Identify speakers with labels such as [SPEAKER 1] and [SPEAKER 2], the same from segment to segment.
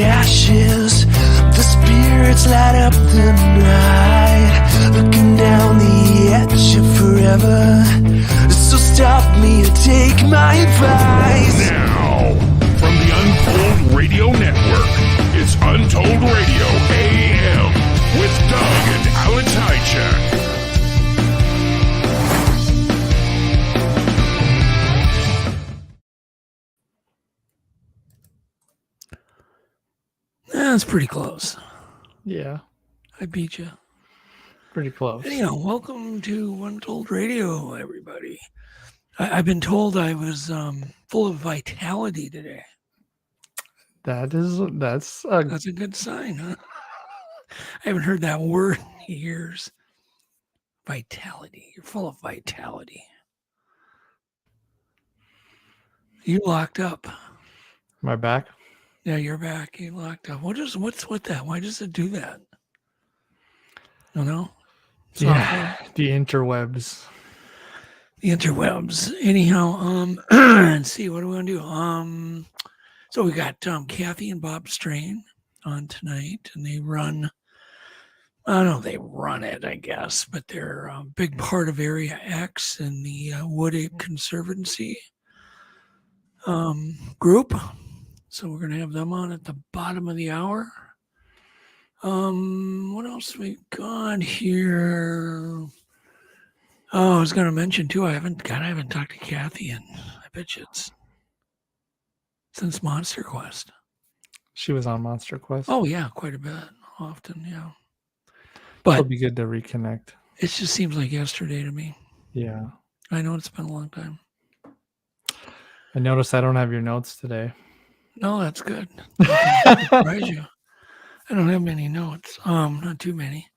[SPEAKER 1] ashes, the spirits light up the night, looking down the edge of forever. So stop me or take my advice.
[SPEAKER 2] Now, from the Untold Radio Network, it's Untold Radio AM with Doug and Alex Hajicek.
[SPEAKER 3] That's pretty close.
[SPEAKER 4] Yeah.
[SPEAKER 3] I beat you.
[SPEAKER 4] Pretty close.
[SPEAKER 3] Anyhow, welcome to Untold Radio, everybody. I've been told I was full of vitality today.
[SPEAKER 4] That's
[SPEAKER 3] a good sign, huh? I haven't heard that word in years. Vitality. You're full of vitality. You locked up.
[SPEAKER 4] My back.
[SPEAKER 3] Yeah, you're back. You locked up. What's with that? Why does it do that? You know?
[SPEAKER 4] Yeah, the interwebs.
[SPEAKER 3] The interwebs. Anyhow, let's see, what do we want to do? So we got Kathy and Bob Strain on tonight, and they run, I don't know, they run it, I guess, but they're a big part of Area X in the Wood Ape Conservancy group. So we're going to have them on at the bottom of the hour. What else we got here? Oh, I was going to mention too, I haven't talked to Kathy in, I bet you it's since Monster Quest.
[SPEAKER 4] She was on Monster Quest.
[SPEAKER 3] Oh yeah, quite a bit, often, yeah. But
[SPEAKER 4] it'll be good to reconnect.
[SPEAKER 3] It just seems like yesterday to me.
[SPEAKER 4] Yeah.
[SPEAKER 3] I know it's been a long time.
[SPEAKER 4] I noticed I don't have your notes today.
[SPEAKER 3] No, that's good. I surprise you. I don't have many notes. Not too many.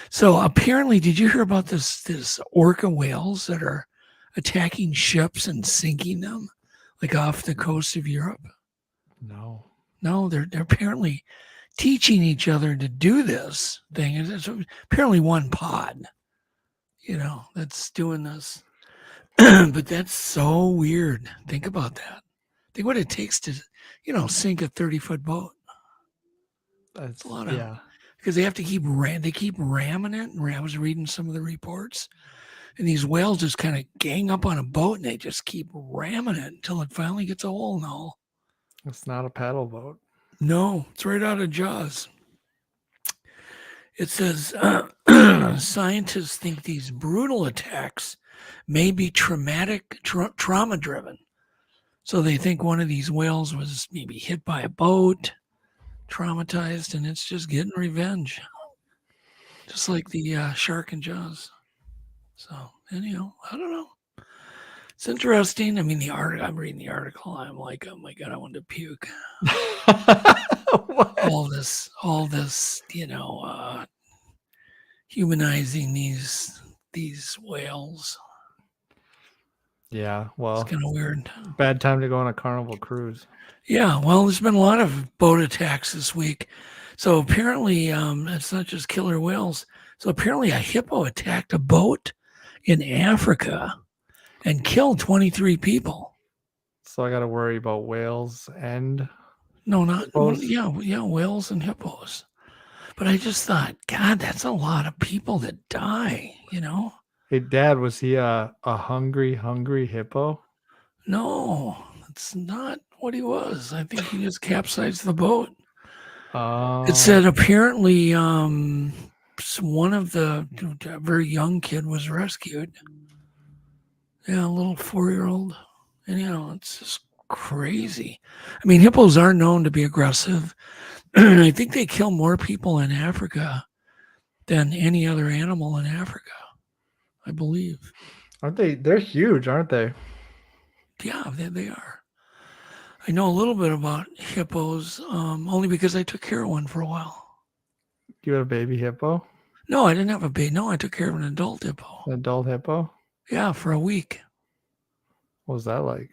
[SPEAKER 3] So apparently, did you hear about this orca whales that are attacking ships and sinking them, like off the coast of Europe? No, they're apparently teaching each other to do this thing. It's apparently one pod, that's doing this. But that's so weird. Think about that. Think what it takes to, sink a 30-foot boat. That's a lot of, because they have to keep ramming it. And I was reading some of the reports, and these whales just kind of gang up on a boat, and they just keep ramming it until it finally gets a hole in the hull.
[SPEAKER 4] It's not a paddle boat.
[SPEAKER 3] No, it's right out of Jaws. It says scientists think these brutal attacks may be trauma-driven. So they think one of these whales was maybe hit by a boat, traumatized, and it's just getting revenge. Just like the shark in Jaws. So, anyhow, I don't know. It's interesting. I mean, I'm reading the article. I'm like, oh my God, I want to puke. all this, humanizing these whales.
[SPEAKER 4] Yeah, well,
[SPEAKER 3] it's kind of weird.
[SPEAKER 4] Bad time to go on a Carnival cruise.
[SPEAKER 3] Yeah, well, there's been a lot of boat attacks this week. So apparently, it's not just killer whales. So apparently a hippo attacked a boat in Africa and killed 23 people.
[SPEAKER 4] So I got to worry about whales and...
[SPEAKER 3] No, not... Yeah, whales and hippos. But I just thought, God, that's a lot of people that die,
[SPEAKER 4] Hey, Dad, was he a hungry hippo?
[SPEAKER 3] No, that's not what he was. I think he just capsized the boat. It said apparently one of a very young kid was rescued. Yeah, a little 4-year-old. And, it's just crazy. I mean, hippos are known to be aggressive. I think they kill more people in Africa than any other animal in Africa, I believe.
[SPEAKER 4] Aren't they? They're huge, aren't they?
[SPEAKER 3] Yeah, they are. I know a little bit about hippos, only because I took care of one for a while.
[SPEAKER 4] You had a baby hippo?
[SPEAKER 3] No, I didn't have a baby. No, I took care of an adult hippo.
[SPEAKER 4] An adult hippo?
[SPEAKER 3] Yeah, for a week.
[SPEAKER 4] What was that like?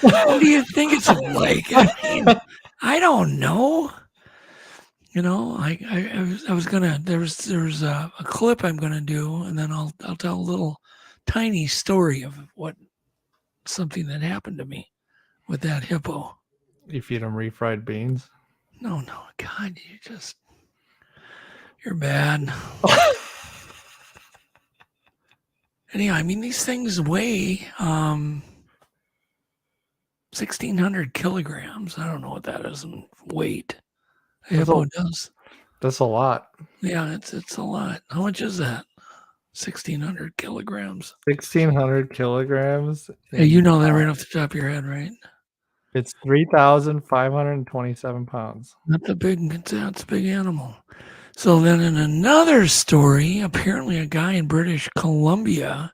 [SPEAKER 3] What do you think it's like? I mean, I don't know. I was gonna. There's a clip I'm gonna do, and then I'll tell a little tiny story of something that happened to me with that hippo.
[SPEAKER 4] You feed them refried beans.
[SPEAKER 3] No, God, you're bad. Anyhow, I mean, these things weigh 1,600 kilograms. I don't know what that is in weight. A hippo does.
[SPEAKER 4] That's a lot.
[SPEAKER 3] Yeah, it's a lot. How much is that? 1,600 kilograms.
[SPEAKER 4] 1,600 kilograms.
[SPEAKER 3] Yeah, you know that right off the top of your head, right?
[SPEAKER 4] It's 3,527 pounds.
[SPEAKER 3] That's a big animal. So then in another story, apparently a guy in British Columbia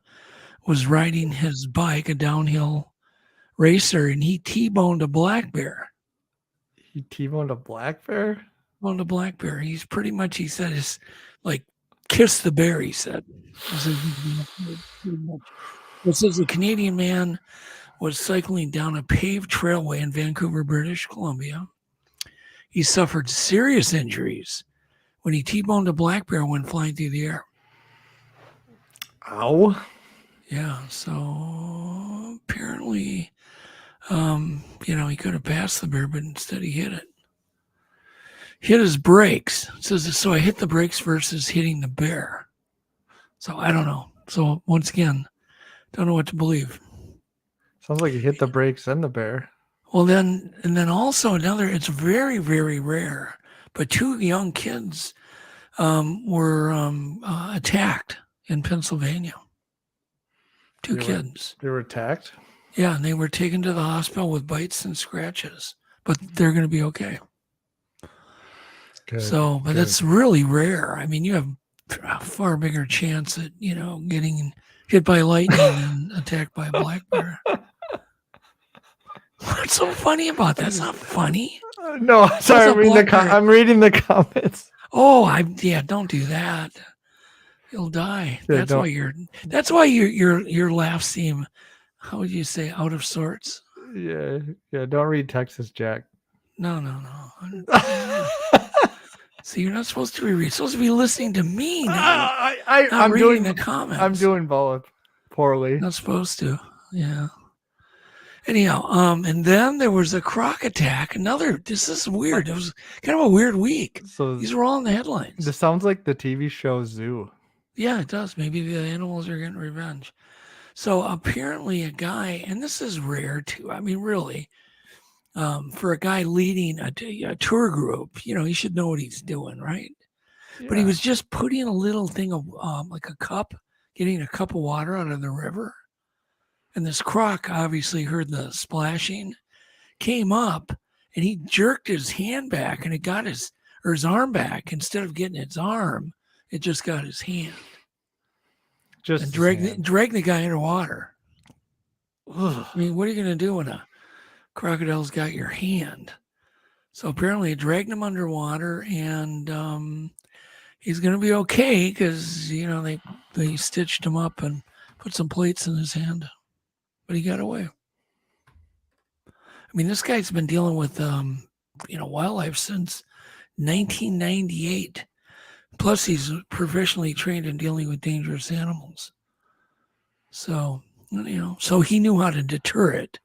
[SPEAKER 3] was riding his bike, a downhill racer, and he T-boned a black bear.
[SPEAKER 4] He T-boned a black bear?
[SPEAKER 3] T-boned a black bear. He's pretty much, he said, is like, kiss the bear, he said. It says a Canadian man was cycling down a paved trailway in Vancouver, British Columbia. He suffered serious injuries when he T-boned a black bear when flying through the air.
[SPEAKER 4] Ow.
[SPEAKER 3] Yeah, so apparently, he could have passed the bear, but instead he hit it. Hit his brakes. It says, so I hit the brakes versus hitting the bear. So I don't know. So once again, don't know what to believe.
[SPEAKER 4] Sounds like he hit the brakes and the bear.
[SPEAKER 3] Well, then also it's very, very rare, but 2 young kids were attacked in Pennsylvania. 2 kids.
[SPEAKER 4] They were attacked?
[SPEAKER 3] Yeah, and they were taken to the hospital with bites and scratches, but they're going to be okay. Good, but that's really rare. I mean, you have a far bigger chance at, getting hit by lightning and attacked by a black bear. What's so funny about that? That's not funny.
[SPEAKER 4] No, sorry, I'm reading the comments.
[SPEAKER 3] Oh, don't do that. You'll die.
[SPEAKER 4] Yeah,
[SPEAKER 3] that's why your laughs seem, how would you say, out of sorts?
[SPEAKER 4] Yeah, don't read Texas Jack.
[SPEAKER 3] No. See, you're not supposed to be reading. You're supposed to be listening to me. I'm reading the comments.
[SPEAKER 4] I'm doing both poorly.
[SPEAKER 3] Not supposed to. Yeah. Anyhow, and then there was a croc attack. This is weird. It was kind of a weird week. So these were all in the headlines.
[SPEAKER 4] This sounds like the TV show Zoo.
[SPEAKER 3] Yeah, it does. Maybe the animals are getting revenge. So apparently a guy, and this is rare too. I mean, really, for a guy leading a tour group, he should know what he's doing, right? Yeah. But he was just putting a little thing of like a cup, getting a cup of water out of the river. And this croc obviously heard the splashing, came up, and he jerked his hand back, and it got his arm back. Instead of getting its arm, it just got his hand. And dragged the guy into water. Ugh. I mean, what are you going to do when a crocodile's got your hand? So apparently it dragged him underwater, and he's going to be okay because, they stitched him up and put some plates in his hand. But he got away. I mean, this guy's been dealing with, wildlife since 1998. Plus, he's professionally trained in dealing with dangerous animals. So, so he knew how to deter it,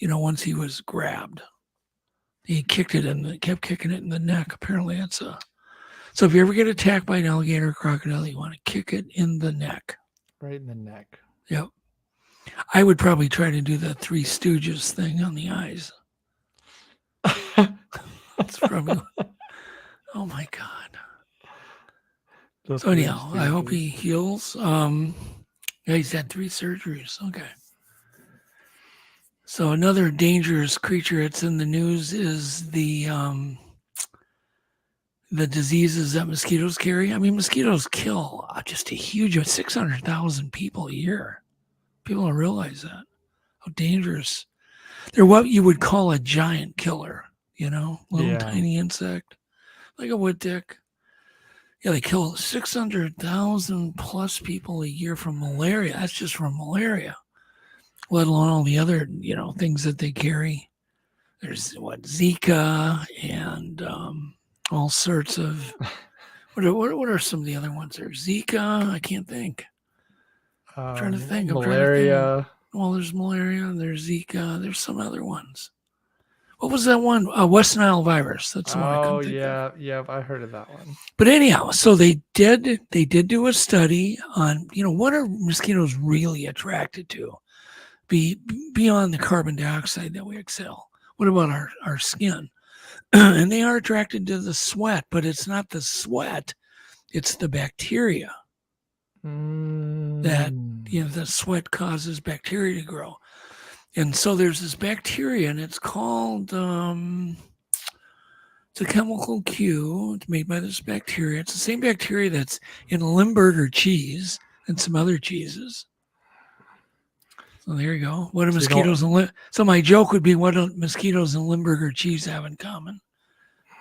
[SPEAKER 3] once he was grabbed. He kicked it kept kicking it in the neck. Apparently, so if you ever get attacked by an alligator or crocodile, you want to kick it in the neck.
[SPEAKER 4] Right in the neck.
[SPEAKER 3] Yep. I would probably try to do the Three Stooges thing on the eyes. That's probably. Oh my God. So anyhow, I hope he heals. He's had 3 surgeries. Okay. So another dangerous creature that's in the news is the diseases that mosquitoes carry. I mean, mosquitoes kill just a huge 600,000 people a year. People don't realize that, how dangerous. They're what you would call a giant killer, tiny insect, like a wood tick. Yeah, they kill 600,000 plus people a year from malaria. That's just from malaria, let alone all the other, things that they carry. There's Zika and all sorts of, what are some of the other ones? There's Zika, I can't think. I'm trying to think.
[SPEAKER 4] Malaria.
[SPEAKER 3] Well, there's malaria, there's Zika, there's some other ones. What was that one? West Nile virus. That's the one. I couldn't think of.
[SPEAKER 4] yeah, I heard of that one.
[SPEAKER 3] But anyhow, so they did do a study on, what are mosquitoes really attracted to beyond the carbon dioxide that we exhale? What about our skin? And they are attracted to the sweat, but it's not the sweat, it's the bacteria that, the sweat causes bacteria to grow. And so there's this bacteria, and it's called, it's a chemical Q. It's made by this bacteria. It's the same bacteria that's in Limburger cheese and some other cheeses. So there you go. What do mosquitoes so my joke would be, what do mosquitoes and Limburger cheese have in common?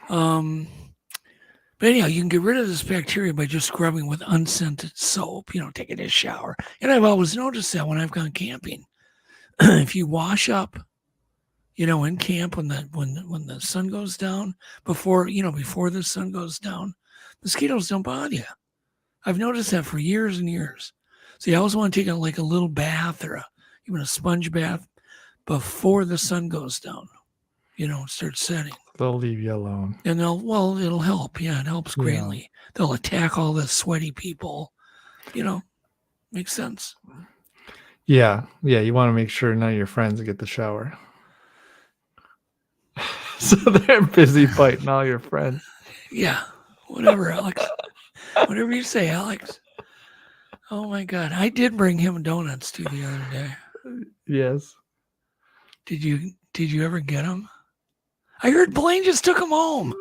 [SPEAKER 3] But anyhow, you can get rid of this bacteria by just scrubbing with unscented soap, taking a shower. And I've always noticed that when I've gone camping. If you wash up, in camp when the sun goes down, before the sun goes down, mosquitoes don't bother you. I've noticed that for years and years. So you always want to take a little bath or even a sponge bath before the sun goes down. Starts setting.
[SPEAKER 4] They'll leave you alone.
[SPEAKER 3] And it'll help. Yeah, it helps greatly. Yeah. They'll attack all the sweaty people. Makes sense.
[SPEAKER 4] Yeah. You want to make sure none of your friends get the shower. So they're busy fighting all your friends.
[SPEAKER 3] Yeah. Whatever, Alex. Whatever you say, Alex. Oh my God. I did bring him donuts too the other day.
[SPEAKER 4] Yes.
[SPEAKER 3] Did you ever get them? I heard Blaine just took them home.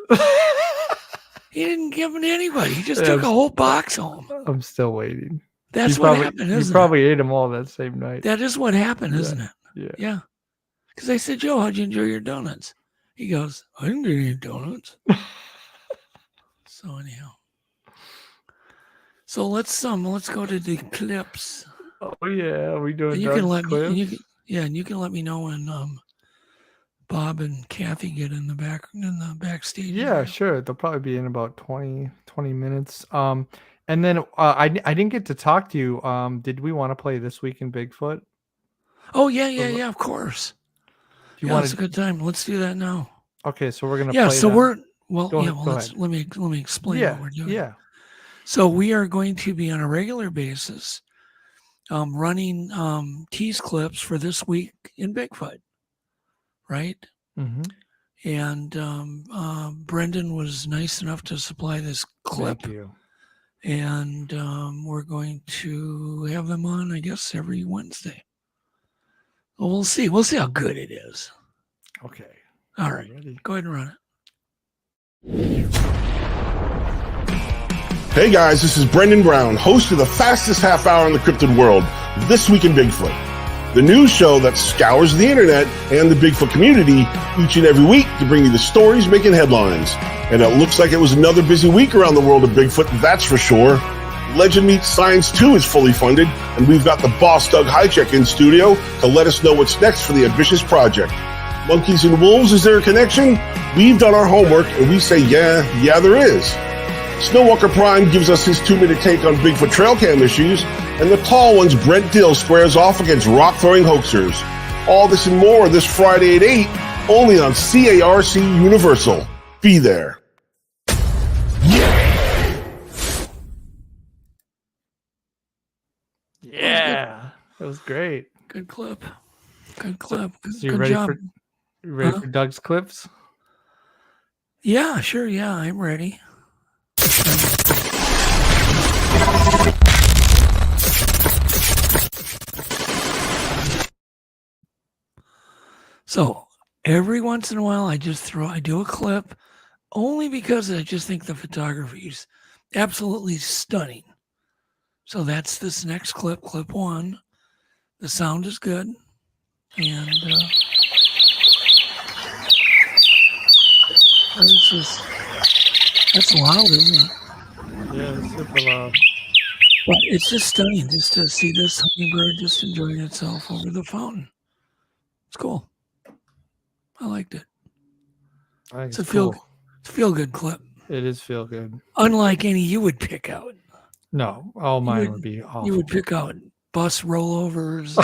[SPEAKER 3] He didn't give them to anybody. He just took a whole box home.
[SPEAKER 4] I'm still waiting.
[SPEAKER 3] That's what happened, isn't it?
[SPEAKER 4] You probably ate them all that same night.
[SPEAKER 3] That is what happened, isn't it? Yeah. Because I said, Joe, how'd you enjoy your donuts? He goes, I didn't get any donuts. So anyhow. So let's go to the clips.
[SPEAKER 4] Oh yeah, are we doing
[SPEAKER 3] and
[SPEAKER 4] clips?
[SPEAKER 3] And you can let me know when Bob and Kathy get in the backstage.
[SPEAKER 4] Yeah, area. Sure. They'll probably be in about 20 minutes. And then I didn't get to talk to you. Did we want to play This Week in Bigfoot?
[SPEAKER 3] Oh yeah, of course. It's a good time. Let's do that now.
[SPEAKER 4] Okay, so we're gonna play
[SPEAKER 3] so
[SPEAKER 4] that.
[SPEAKER 3] Let me explain what we're doing.
[SPEAKER 4] Yeah.
[SPEAKER 3] So we are going to be on a regular basis running tease clips for This Week in Bigfoot. Right?
[SPEAKER 4] Mm-hmm.
[SPEAKER 3] And Brendan was nice enough to supply this clip.
[SPEAKER 4] Thank you.
[SPEAKER 3] And we're going to have them on, I guess, every Wednesday. Well, we'll see. We'll see how good it is.
[SPEAKER 4] Okay.
[SPEAKER 3] All right. Go ahead and run
[SPEAKER 2] it. Hey guys, this is Brendan Brown, host of the fastest half hour in the cryptid world, This Week in Bigfoot, the news show that scours the internet and the Bigfoot community each and every week to bring you the stories making headlines. And it looks like it was another busy week around the world of Bigfoot, that's for sure. Legend Meets Science 2 is fully funded, and we've got the boss Doug Hajicek in studio to let us know what's next for the ambitious project. Monkeys and wolves, is there a connection? We've done our homework, and we say, yeah, there is. Snowwalker Prime gives us his 2-minute take on Bigfoot trail cam issues, and the tall one's Brent Dill squares off against rock-throwing hoaxers. All this and more this Friday at 8, only on CARC Universal. Be there.
[SPEAKER 4] Yeah, that was great.
[SPEAKER 3] Good clip. Good clip.
[SPEAKER 4] Good job. You ready for Doug's clips?
[SPEAKER 3] Yeah, sure. Yeah, I'm ready. So every once in a while, I do a clip only because I just think the photography is absolutely stunning. So that's this next clip, clip 1. The sound is good. And that's loud, isn't it?
[SPEAKER 4] Yeah, it's super loud.
[SPEAKER 3] But it's just stunning just to see this hummingbird just enjoying itself over the fountain. It's cool. I liked it. It's a feel good clip.
[SPEAKER 4] It is feel good.
[SPEAKER 3] Unlike any you would pick out.
[SPEAKER 4] No, all mine would be awful.
[SPEAKER 3] You would pick out bus rollovers,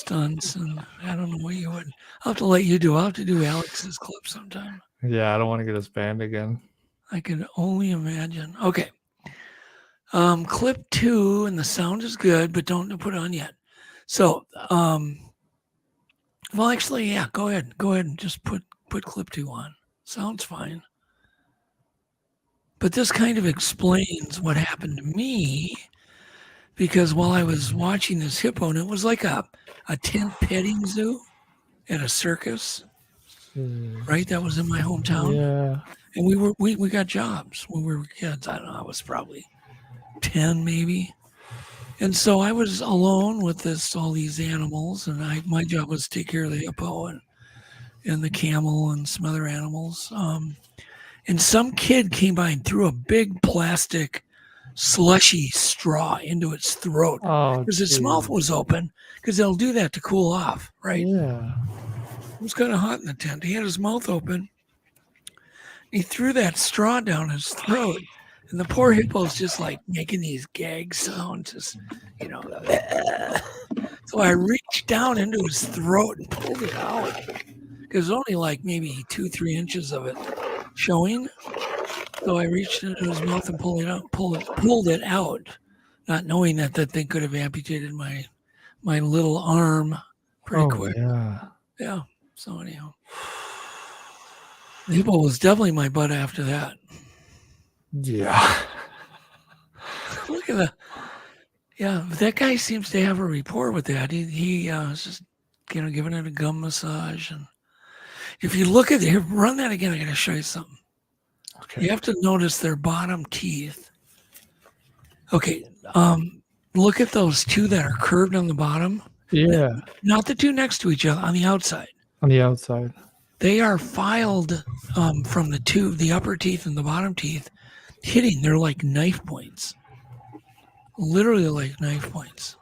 [SPEAKER 3] stunts, and I don't know what you would. I'll have to let you do. I'll have to do Alex's clip sometime.
[SPEAKER 4] Yeah, I don't want to get us banned again.
[SPEAKER 3] I can only imagine. Okay. Clip 2, and the sound is good, but don't put it on yet. So, well, actually, yeah, go ahead. Go ahead and just put clip 2 on. Sounds fine. But this kind of explains what happened to me, because while I was watching this hippo, and it was like a tent petting zoo at a circus, right? That was in my hometown.
[SPEAKER 4] Yeah.
[SPEAKER 3] And we got jobs when we were kids. I don't know, I was probably 10 maybe. And so I was alone with all these animals, and my job was to take care of the hippo and the camel and some other animals. And some kid came by and threw a big plastic slushy straw into its throat because its mouth was open, because they'll do that to cool off, right?
[SPEAKER 4] Yeah.
[SPEAKER 3] It was kind of hot in the tent. He had his mouth open. He threw that straw down his throat, and the poor hippo's just like making these gag sounds, just, you know. So I reached down into his throat and pulled it out, because only like maybe 2-3 inches of it showing. So I reached into his mouth and pulled it out, not knowing that thing could have amputated my little arm pretty quick. Yeah. So anyhow, the hippo was definitely my butt after that.
[SPEAKER 4] Yeah.
[SPEAKER 3] Look at that guy seems to have a rapport with that. He was just, giving it a gum massage. And if you look at it, run that again. I got to show you something. Okay. You have to notice their bottom teeth. Okay. Look at those two that are curved on the bottom.
[SPEAKER 4] Yeah.
[SPEAKER 3] Not the two next to each other, on the outside.
[SPEAKER 4] On the outside.
[SPEAKER 3] They are filed from the upper teeth and the bottom teeth hitting. They're like knife points. Literally like knife points.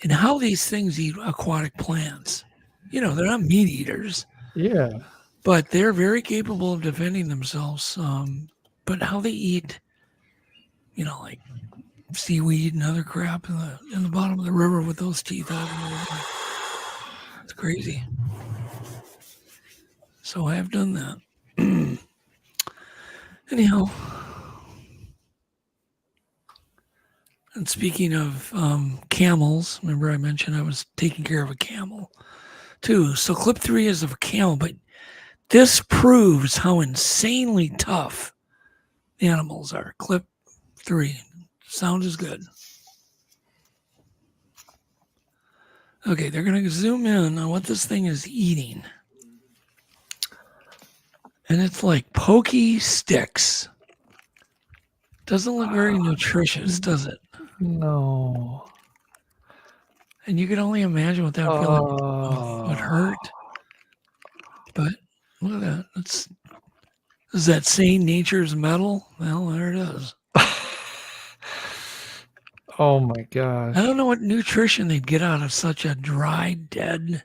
[SPEAKER 3] And how these things eat aquatic plants. They're not meat eaters.
[SPEAKER 4] Yeah.
[SPEAKER 3] But they're very capable of defending themselves. But how they eat, like seaweed and other crap in the bottom of the river with those teeth out of the river. It's crazy. So I have done that. Anyhow. And speaking of camels, remember I mentioned I was taking care of a camel too. So clip 3 is of a camel, but this proves how insanely tough animals are. Clip 3. Sound is good. Okay, they're going to zoom in on what this thing is eating. And it's like pokey sticks. Doesn't look very nutritious, does it?
[SPEAKER 4] No.
[SPEAKER 3] And you can only imagine what that would hurt. But look at that. Is that saying nature's metal? Well, there it is.
[SPEAKER 4] Oh my gosh.
[SPEAKER 3] I don't know what nutrition they'd get out of such a dry, dead,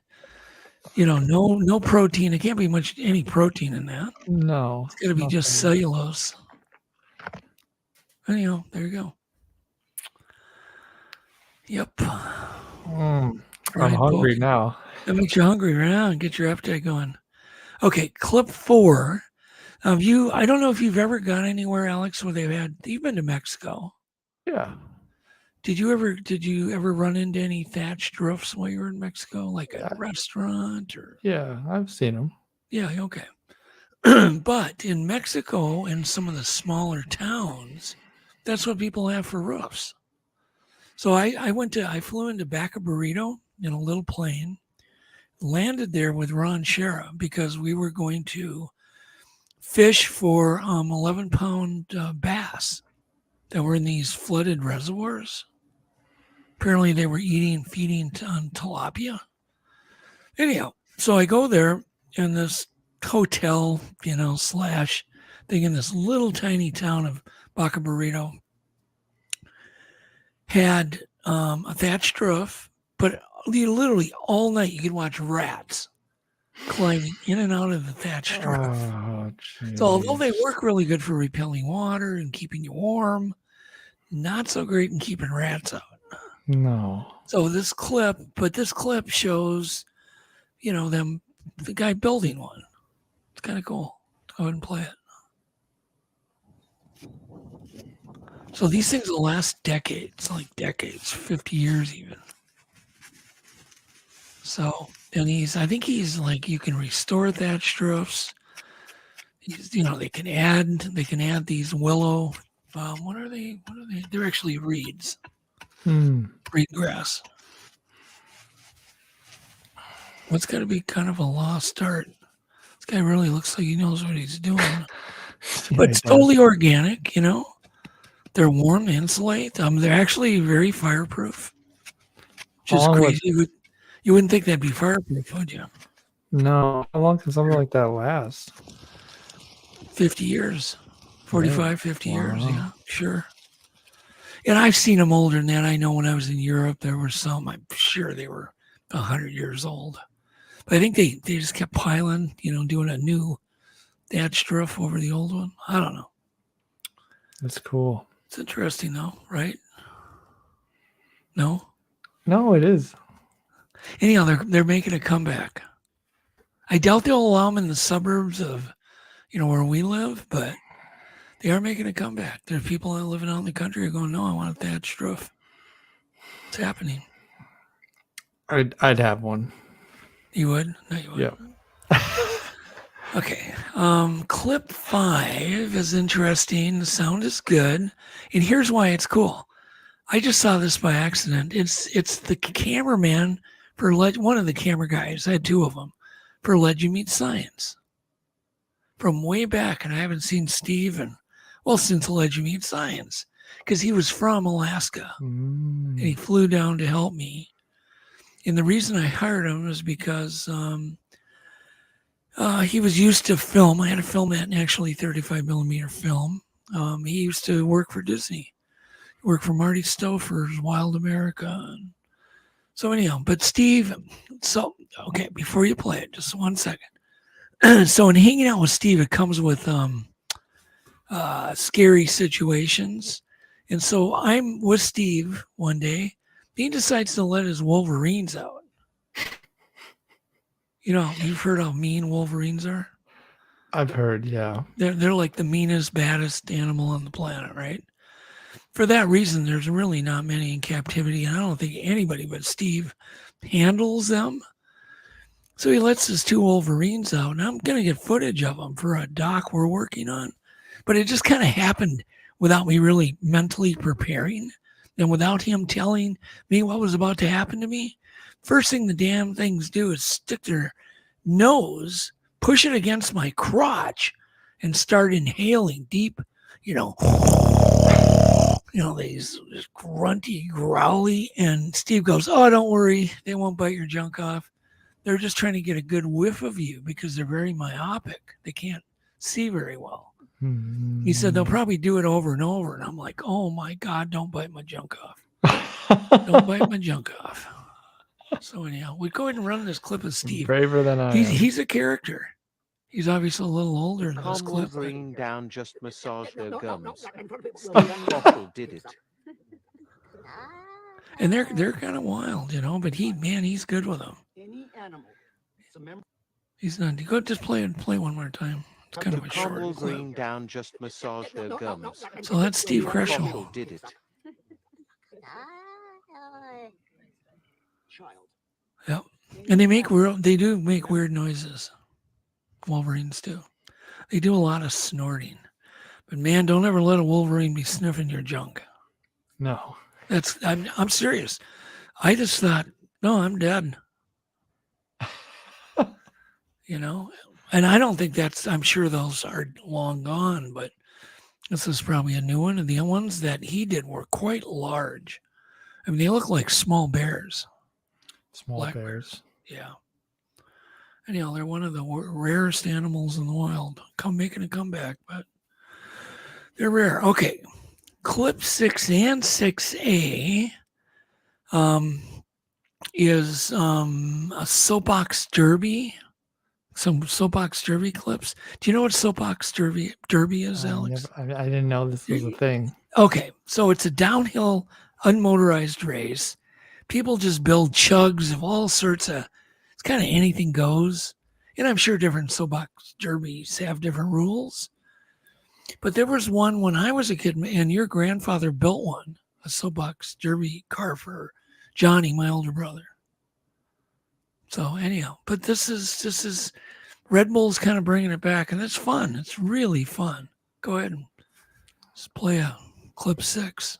[SPEAKER 3] no protein. There can't be any protein in that.
[SPEAKER 4] No.
[SPEAKER 3] It's got to be just cellulose. Anyhow, there you go. Yep.
[SPEAKER 4] I'm hungry now.
[SPEAKER 3] That makes you hungry, right? Get your appetite going. Okay, clip 4. I don't know if you've ever gone anywhere, Alex, where you've been to Mexico.
[SPEAKER 4] Yeah.
[SPEAKER 3] Did you ever run into any thatched roofs while you were in Mexico, like a restaurant or?
[SPEAKER 4] Yeah, I've seen them. Yeah,
[SPEAKER 3] okay. But in Mexico and some of the smaller towns, that's what people have for roofs. So I flew into Baca Burrito in a little plane, landed there with Ron Shera because we were going to fish for 11-pound bass that were in these flooded reservoirs. Apparently they were feeding on tilapia. Anyhow, so I go there in this hotel, slash thing in this little tiny town of Baca Burrito. Had a thatched roof, but literally all night you could watch rats climbing in and out of the thatched roof. So although they work really good for repelling water and keeping you warm, not so great in keeping rats out.
[SPEAKER 4] No.
[SPEAKER 3] So this clip shows, the guy building one. It's kind of cool. Go ahead and play it. So these things will last decades, 50 years even. So, and I think he's like, you can restore thatch roofs. They can add these willow, what are they? They're actually reeds. Reed grass. What's got to be kind of a lost art. This guy really looks like he knows what he's doing. But it's totally organic, They're warm, insulate. They're actually very fireproof. Just crazy. You wouldn't think that'd be fireproof, would you?
[SPEAKER 4] No. How long can something like that last?
[SPEAKER 3] 50 years. 45, 50 years, yeah, sure. And I've seen them older than that. I know when I was in Europe, there were some, I'm sure they were 100 years old. But I think they just kept piling, doing a new thatched roof over the old one. I don't know.
[SPEAKER 4] That's cool.
[SPEAKER 3] It's interesting, though, right? No?
[SPEAKER 4] No, it is.
[SPEAKER 3] Anyhow, they're making a comeback. I doubt they'll allow them in the suburbs of, where we live, but they are making a comeback. There are people that living out in the country who are going, no, I want a thatched roof. It's happening.
[SPEAKER 4] I'd have one.
[SPEAKER 3] You would? No, you would.
[SPEAKER 4] Yeah.
[SPEAKER 3] Okay. Clip 5 is interesting. The sound is good. And here's why it's cool. I just saw this by accident. It's the cameraman for one of the camera guys. I had two of them for Legend Meets Science. From way back, and I haven't seen Steve since Legend Meets Science, because he was from Alaska. And he flew down to help me. And the reason I hired him was because he was used to film. I had to film that in actually 35 millimeter film. He used to work for Disney. He worked for Marty Stouffer's Wild America. So anyhow, but Steve, okay, before you play it, just 1 second. So in hanging out with Steve, it comes with scary situations. And so I'm with Steve one day. He decides to let his wolverines out. You've heard how mean wolverines are?
[SPEAKER 4] I've heard, yeah.
[SPEAKER 3] They're like the meanest, baddest animal on the planet, right? For that reason, there's really not many in captivity, and I don't think anybody but Steve handles them. So he lets his two wolverines out, and I'm going to get footage of them for a doc we're working on. But it just kind of happened without me really mentally preparing and without him telling me what was about to happen to me. First thing the damn things do is stick their nose, push it against my crotch, and start inhaling deep, these grunty, growly. And Steve goes, "Oh, don't worry. They won't bite your junk off. They're just trying to get a good whiff of you because they're very myopic. They can't see very well." He said, "They'll probably do it over and over." And I'm like, "Oh my God, don't bite my junk off. Don't bite my junk off." So anyhow, we go ahead and run this clip of Steve.
[SPEAKER 4] Braver than I am.
[SPEAKER 3] He's a character. He's obviously a little older in this clip.
[SPEAKER 5] Wolverine down just massage their gums. Steve did it.
[SPEAKER 3] And they're kind of wild, but he's good with them. He's not. Go just play one more time. It's kind of a short
[SPEAKER 5] Wolverine
[SPEAKER 3] clip.
[SPEAKER 5] down just massage their gums.
[SPEAKER 3] So that's Steve Kreschel.
[SPEAKER 5] Did it.
[SPEAKER 3] Yep. And they do make weird noises. Wolverines do. They do a lot of snorting. But man, don't ever let a wolverine be sniffing your junk.
[SPEAKER 4] No.
[SPEAKER 3] I'm serious. I just thought, no, I'm dead. And I don't think I'm sure those are long gone, but this is probably a new one. And the ones that he did were quite large. I mean, they look like small bears.
[SPEAKER 4] Small
[SPEAKER 3] Black
[SPEAKER 4] bears.
[SPEAKER 3] Yeah. Anyhow, they're one of the rarest animals in the wild. Making a comeback, but they're rare. Okay. Clip 6 and 6A is a soapbox derby. Some soapbox derby clips. Do you know what soapbox derby is, Alex?
[SPEAKER 4] I didn't know this was a thing.
[SPEAKER 3] Okay. So it's a downhill unmotorized race. People just build chugs of all sorts of, it's kind of anything goes. And I'm sure different soapbox derbies have different rules. But there was one when I was a kid, and your grandfather built one, a soapbox derby car for Johnny, my older brother. So anyhow, but this is Red Bull's kind of bringing it back, and it's fun. It's really fun. Go ahead and just play a clip 6.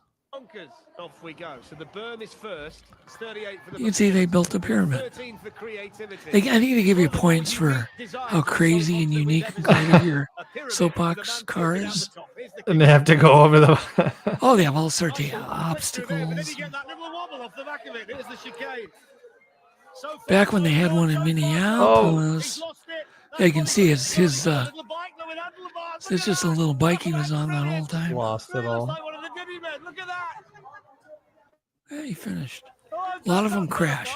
[SPEAKER 6] Off we go. So the berm is first. It's 38 for the
[SPEAKER 3] You can see they built a pyramid.
[SPEAKER 6] 13 for creativity.
[SPEAKER 3] I think they give you points for how crazy and unique and creative your soapbox car is.
[SPEAKER 4] And they have to go over the.
[SPEAKER 3] Oh, they have all sorts of obstacles. Back when they had one in Minneapolis, you can see it's his. It's just a little bike he was on that whole time.
[SPEAKER 4] Lost it all.
[SPEAKER 3] Yeah, he finished. A lot of them crash.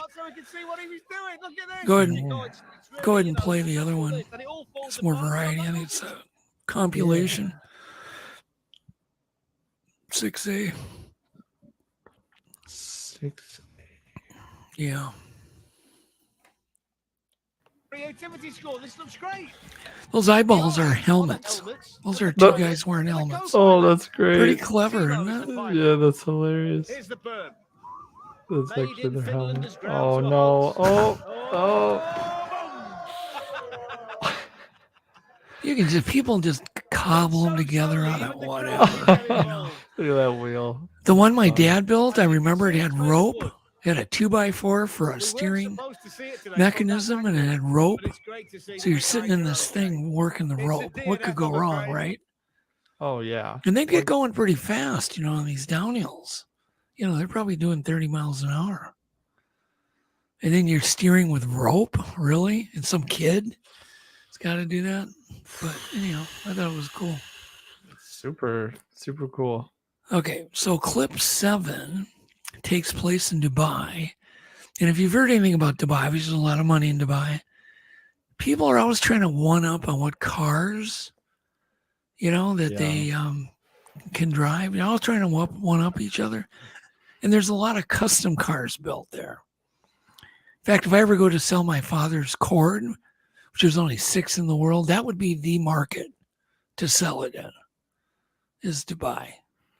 [SPEAKER 3] Go ahead and play the other one. It's more variety. I think it's a compilation. 6A.
[SPEAKER 4] 6.
[SPEAKER 3] Yeah.
[SPEAKER 6] Creativity score. This looks great.
[SPEAKER 3] Those eyeballs are helmets. Those are two guys wearing helmets.
[SPEAKER 4] Oh, that's great.
[SPEAKER 3] Pretty clever, isn't it?
[SPEAKER 4] Yeah, that's hilarious.
[SPEAKER 6] Here's the berm.
[SPEAKER 4] That's
[SPEAKER 6] Made
[SPEAKER 4] actually
[SPEAKER 6] in
[SPEAKER 4] their
[SPEAKER 6] Finland
[SPEAKER 4] helmet.
[SPEAKER 6] as ground
[SPEAKER 4] Oh
[SPEAKER 6] to a
[SPEAKER 4] no!
[SPEAKER 6] halt.
[SPEAKER 4] Oh!
[SPEAKER 3] You can just people just cobble them together out of whatever. You know.
[SPEAKER 4] Look at that wheel.
[SPEAKER 3] The one my dad built, I remember it had rope. It had a 2x4 for a steering mechanism, and it had rope. So you're sitting in this thing working the rope. What could go wrong, right?
[SPEAKER 4] Oh yeah.
[SPEAKER 3] And they'd get going pretty fast, on these downhills. They're probably doing 30 miles an hour. And then you're steering with rope, really? And some kid has got to do that. But anyhow, I thought it was cool.
[SPEAKER 4] Super, super cool.
[SPEAKER 3] Okay, so clip 7 takes place in Dubai. And if you've heard anything about Dubai, there's a lot of money in Dubai. People are always trying to one up on what cars, they can drive. They're always trying to one up each other. And there's a lot of custom cars built there. In fact, if I ever go to sell my father's Cord, which there's only 6 in the world, that would be the market to sell it in, is Dubai.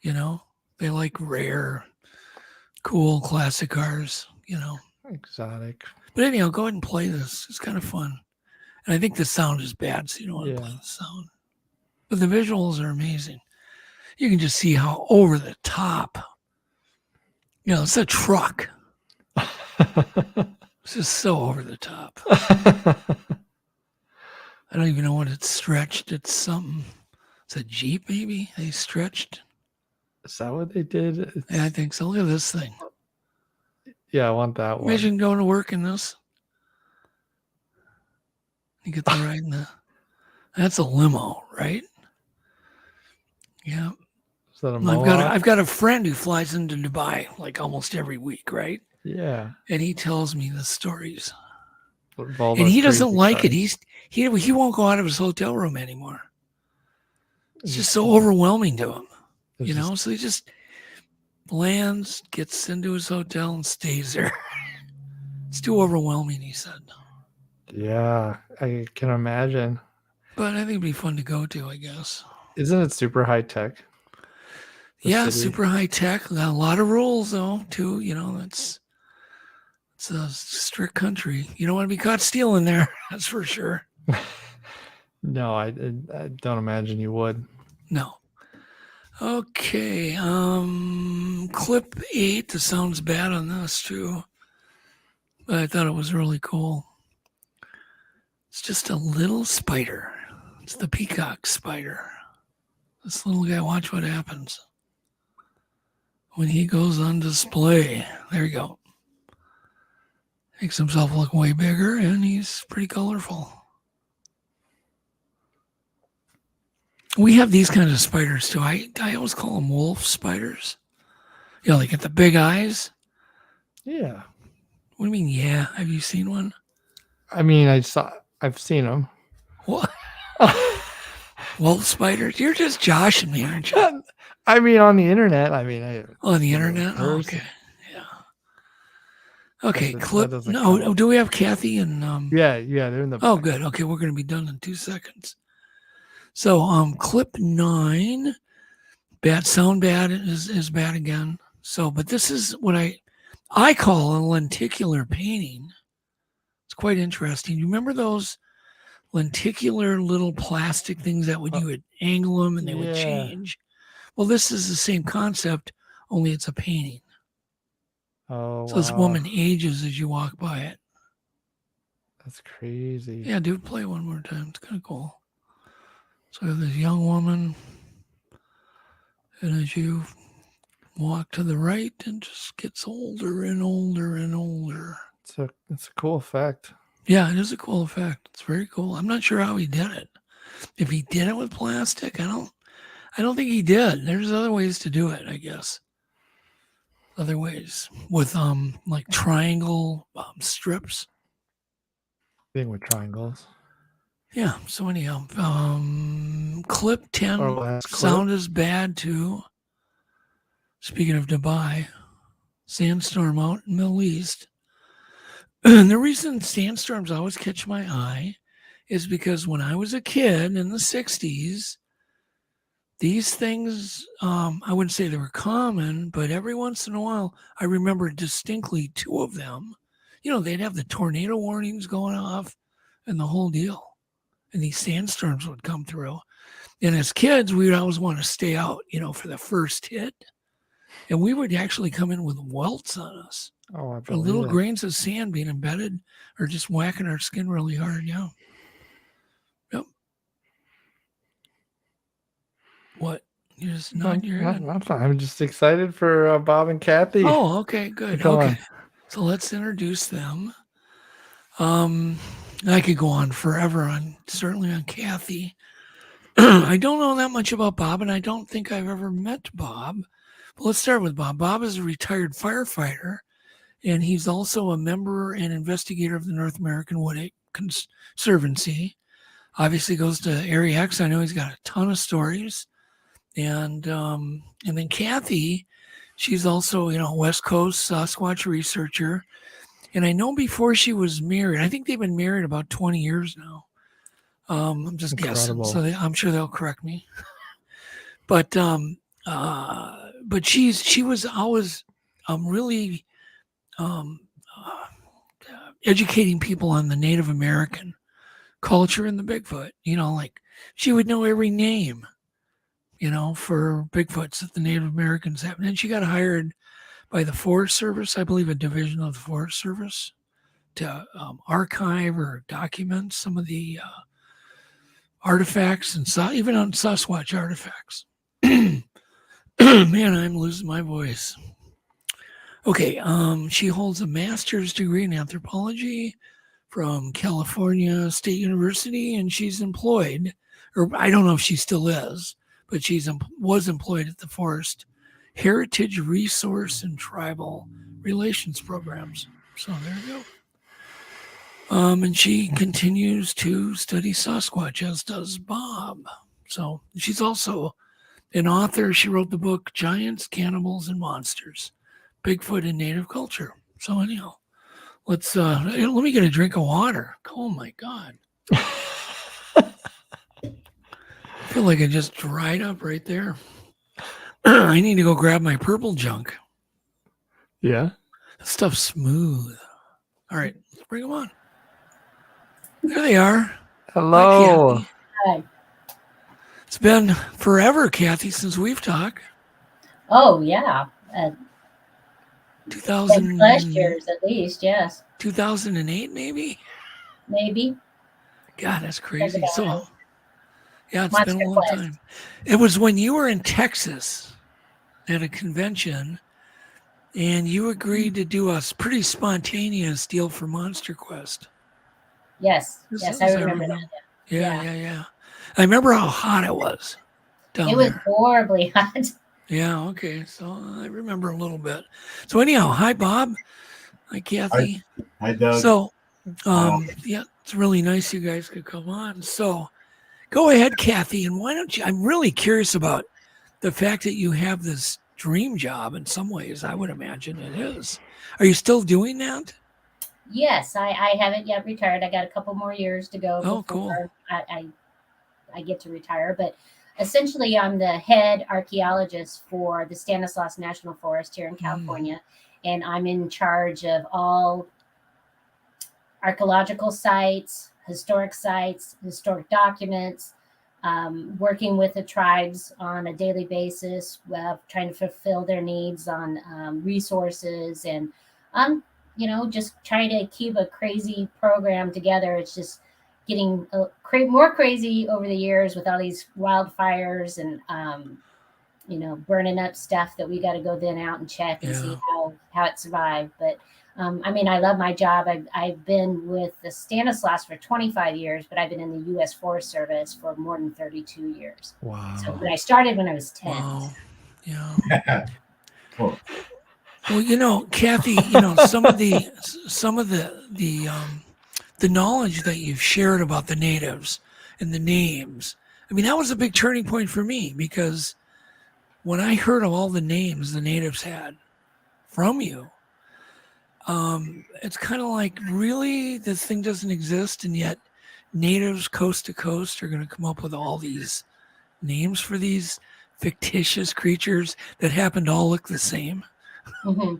[SPEAKER 3] They like rare, cool, classic cars,
[SPEAKER 4] Exotic.
[SPEAKER 3] But anyhow, go ahead and play this. It's kind of fun. And I think the sound is bad, so you don't want to play the sound. But the visuals are amazing. You can just see how over the top. It's a truck. It's just so over the top. I don't even know what it's stretched. It's something. It's a Jeep, maybe they stretched.
[SPEAKER 4] Is that what they did?
[SPEAKER 3] Yeah, I think so. Look at this thing.
[SPEAKER 4] Yeah, I want that one.
[SPEAKER 3] Imagine going to work in this. You get the ride in the. That's a limo, right? Yeah.
[SPEAKER 4] Is that a
[SPEAKER 3] I've got a friend who flies into Dubai like almost every week, right?
[SPEAKER 4] Yeah.
[SPEAKER 3] And he tells me the stories.
[SPEAKER 4] And
[SPEAKER 3] he doesn't like it. He won't go out of his hotel room anymore. It's just so overwhelming to him. So he just lands, gets into his hotel and stays there. It's too overwhelming, he said.
[SPEAKER 4] Yeah, I can imagine.
[SPEAKER 3] But I think it'd be fun to go to, I guess.
[SPEAKER 4] Isn't it super high tech?
[SPEAKER 3] Yeah, super high tech. Got a lot of rules though, too. It's a strict country. You don't want to be caught stealing there. That's for sure.
[SPEAKER 4] No, I don't imagine you would.
[SPEAKER 3] No. Okay. Clip 8. The sound's bad on this too, but I thought it was really cool. It's just a little spider. It's the peacock spider. This little guy, watch what happens when he goes on display. There you go. Makes himself look way bigger, and he's pretty colorful. We have these kinds of spiders too. I always call them wolf spiders. They get the big eyes.
[SPEAKER 4] Yeah.
[SPEAKER 3] What do you mean? Yeah. Have you seen one?
[SPEAKER 4] I mean, I've seen them.
[SPEAKER 3] What? Wolf spiders? You're just joshing me, aren't you?
[SPEAKER 4] I mean, on the internet. I mean,
[SPEAKER 3] On the internet? Oh,
[SPEAKER 4] person.
[SPEAKER 3] okay. Yeah. Okay,
[SPEAKER 4] That
[SPEAKER 3] clip.
[SPEAKER 4] doesn't
[SPEAKER 3] No,
[SPEAKER 4] count.
[SPEAKER 3] do we have Kathy and
[SPEAKER 4] Yeah, they're in the
[SPEAKER 3] Oh,
[SPEAKER 4] back.
[SPEAKER 3] good. Okay, we're going to be done in 2 seconds. So, clip 9, bad sound bad is bad again. So, but this is what I call a lenticular painting. It's quite interesting. You remember those lenticular little plastic things that when you would angle them and they would change? Well, this is the same concept, only it's a painting.
[SPEAKER 4] Oh,
[SPEAKER 3] So this woman ages as you walk by it.
[SPEAKER 4] That's crazy.
[SPEAKER 3] Yeah, dude, play one more time. It's kind of cool. So this young woman, and as you walk to the right, it just gets older and older and older.
[SPEAKER 4] It's a cool effect.
[SPEAKER 3] Yeah, it is a cool effect. It's very cool. I'm not sure how he did it. If he did it with plastic, I don't think he did. There's other ways to do it, I guess. Other ways with like triangle strips.
[SPEAKER 4] Thing with triangles.
[SPEAKER 3] Yeah. So anyhow, clip 10.
[SPEAKER 4] last
[SPEAKER 3] Sound
[SPEAKER 4] clip.
[SPEAKER 3] is bad too. Speaking of Dubai, sandstorm out in the Middle East. And the reason sandstorms always catch my eye is because when I was a kid in the 60s, these things, I wouldn't say they were common, but every once in a while, I remember distinctly 2 of them. You know, they'd have the tornado warnings going off and the whole deal. And these sandstorms would come through. And as kids, we would always want to stay out, you know, for the first hit. And we would actually come in with welts on us.
[SPEAKER 4] Oh, I
[SPEAKER 3] For
[SPEAKER 4] believe
[SPEAKER 3] little
[SPEAKER 4] it.
[SPEAKER 3] grains of sand being embedded or just whacking our skin really hard. Yeah. Yep. What? You just nod your head.
[SPEAKER 4] I'm just excited for Bob and Kathy.
[SPEAKER 3] Oh, okay, good.
[SPEAKER 4] Come
[SPEAKER 3] Okay.
[SPEAKER 4] on.
[SPEAKER 3] So let's introduce them. I could go on forever certainly on Kathy. I don't know that much about Bob, and I don't think I've ever met Bob. But let's start with Bob. Bob is a retired firefighter, and he's also a member and investigator of the North American Wood Ape Conservancy. Obviously goes to Area X. I know he's got a ton of stories. And then Kathy, she's also, you know, West Coast Sasquatch researcher. And I know before she was married, I think they've been married about 20 years now. I'm just guessing, so I'm sure they'll correct me. But she was always really educating people on the Native American culture and the Bigfoot. You know, like she would know every name, you know, for Bigfoots that the Native Americans have. And then she got hired by the Forest Service, I believe a division of the Forest Service, to archive or document some of the artifacts and even on Sasquatch artifacts. Man, I'm losing my voice. Okay, she holds a master's degree in anthropology from California State University, and she's employed, or I don't know if she still is, but was employed at the Forest Heritage Resource and Tribal Relations Programs. So there you go. And she continues to study Sasquatch, as does Bob. So she's also an author. She wrote the book Giants, Cannibals, and Monsters, Bigfoot and Native Culture. So anyhow, let me get a drink of water. Oh my God. I feel like I just dried up right there. I need to go grab my purple junk.
[SPEAKER 4] Yeah.
[SPEAKER 3] That stuff's smooth. All right, let's bring them on. There they are.
[SPEAKER 4] Hello.
[SPEAKER 3] Hi, Kathy.
[SPEAKER 7] Hi.
[SPEAKER 3] It's been forever, Kathy, since we've talked.
[SPEAKER 7] Oh, yeah.
[SPEAKER 3] 2000
[SPEAKER 7] last year's at least, yes.
[SPEAKER 3] 2008, maybe?
[SPEAKER 7] Maybe.
[SPEAKER 3] God, that's crazy.
[SPEAKER 7] About
[SPEAKER 3] So,
[SPEAKER 7] it.
[SPEAKER 3] yeah, it's
[SPEAKER 7] Monster
[SPEAKER 3] been a long
[SPEAKER 7] Quest.
[SPEAKER 3] time. It was when you were in Texas at a convention, and you agreed to do a pretty spontaneous deal for Monster Quest.
[SPEAKER 7] Yes.
[SPEAKER 3] Is
[SPEAKER 7] Yes,
[SPEAKER 3] that-
[SPEAKER 7] I
[SPEAKER 3] is that
[SPEAKER 7] remember
[SPEAKER 3] right?
[SPEAKER 7] that.
[SPEAKER 3] Yeah. I remember how hot it was down
[SPEAKER 7] It was
[SPEAKER 3] there.
[SPEAKER 7] horribly hot.
[SPEAKER 3] Yeah, okay. So I remember a little bit. So anyhow, hi, Bob. Hi, Kathy.
[SPEAKER 8] Hi, Doug.
[SPEAKER 3] So, yeah, it's really nice you guys could come on. So, Go ahead, Kathy. And why don't you? I'm really curious about the fact that you have this dream job. In some ways, I would imagine it is. Are you still doing that?
[SPEAKER 7] Yes, I haven't yet retired. I got a couple more years to go
[SPEAKER 3] Oh,
[SPEAKER 7] before
[SPEAKER 3] cool.
[SPEAKER 7] I get to retire. But essentially, I'm the head archaeologist for the Stanislaus National Forest here in California, and I'm in charge of all archaeological sites, historic documents, working with the tribes on a daily basis, trying to fulfill their needs on resources and just trying to keep a crazy program together. It's just getting more crazy over the years with all these wildfires and burning up stuff that we got to go then out and check and see how it survived. But I love my job. I've been with the Stanislaus for 25 years, but I've been in the U.S. Forest Service for more than 32 years.
[SPEAKER 4] Wow.
[SPEAKER 7] So I started when I was 10.
[SPEAKER 3] Wow. Yeah.
[SPEAKER 8] Cool.
[SPEAKER 3] Well, Kathy, some of the knowledge that you've shared about the natives and the names. That was a big turning point for me, because when I heard of all the names the natives had from you, it's kind of like, really, this thing doesn't exist, and yet natives coast to coast are going to come up with all these names for these fictitious creatures that happen to all look the same.
[SPEAKER 7] Mm-hmm.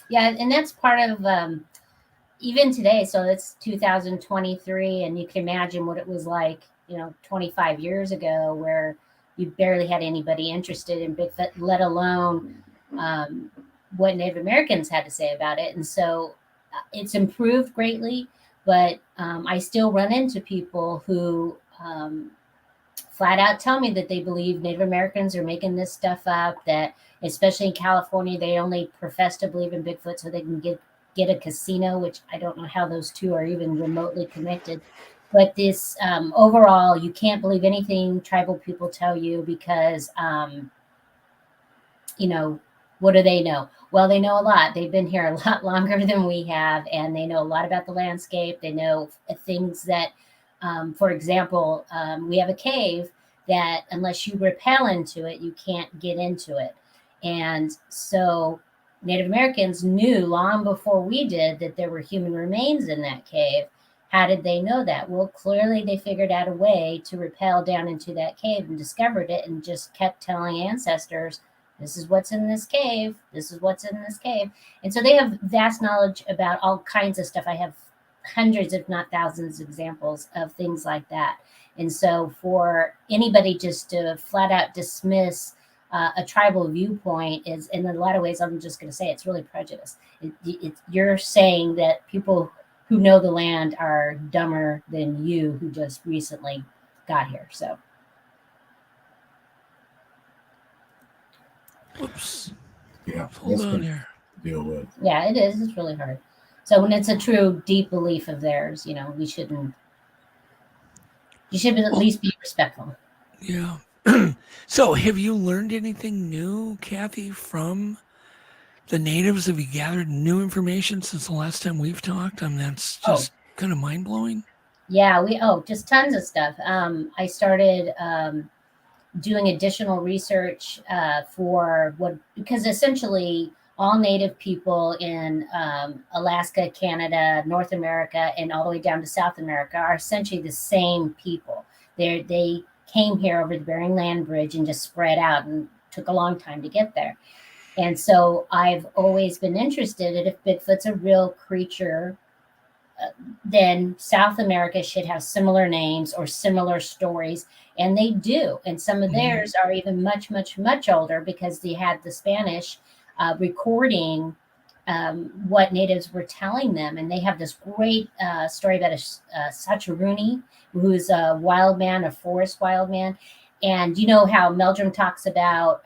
[SPEAKER 7] Yeah, and that's part of even today. So it's 2023, and you can imagine what it was like, 25 years ago, where you barely had anybody interested in Bigfoot, let alone what Native Americans had to say about it. And so it's improved greatly, but I still run into people who flat out tell me that they believe Native Americans are making this stuff up, that especially in California, they only profess to believe in Bigfoot so they can get a casino, which I don't know how those two are even remotely connected. But this overall, you can't believe anything tribal people tell you, because, what do they know? Well, they know a lot. They've been here a lot longer than we have, and they know a lot about the landscape. They know things that, for example, we have a cave that unless you rappel into it, you can't get into it. And so Native Americans knew long before we did that there were human remains in that cave. How did they know that? Well, clearly they figured out a way to rappel down into that cave and discovered it, and just kept telling ancestors, this is what's in this cave. This is what's in this cave. And so they have vast knowledge about all kinds of stuff. I have hundreds, if not thousands, of examples of things like that. And so for anybody just to flat out dismiss a tribal viewpoint is, in a lot of ways, I'm just going to say, it's really prejudice. You're saying that people who know the land are dumber than you, who just recently got here. So.
[SPEAKER 3] Whoops.
[SPEAKER 8] Yeah.
[SPEAKER 3] Hold on here.
[SPEAKER 8] Deal with.
[SPEAKER 7] Yeah, it is. It's really hard. So when it's a true deep belief of theirs, you should at least be respectful.
[SPEAKER 3] Yeah. So have you learned anything new, Kathy, from the natives? Have you gathered new information since the last time we've talked? That's just kind of mind-blowing.
[SPEAKER 7] Yeah, just tons of stuff. I started doing additional research because essentially all Native people in Alaska, Canada, North America, and all the way down to South America are essentially the same people. They came here over the Bering Land Bridge and just spread out, and took a long time to get there. And so I've always been interested in, if Bigfoot's a real creature, then South America should have similar names or similar stories. And they do. And some of theirs are even much, much, much older, because they had the Spanish recording what natives were telling them. And they have this great story about a Sacharuni, who's a wild man, a forest wild man. And you know how Meldrum talks about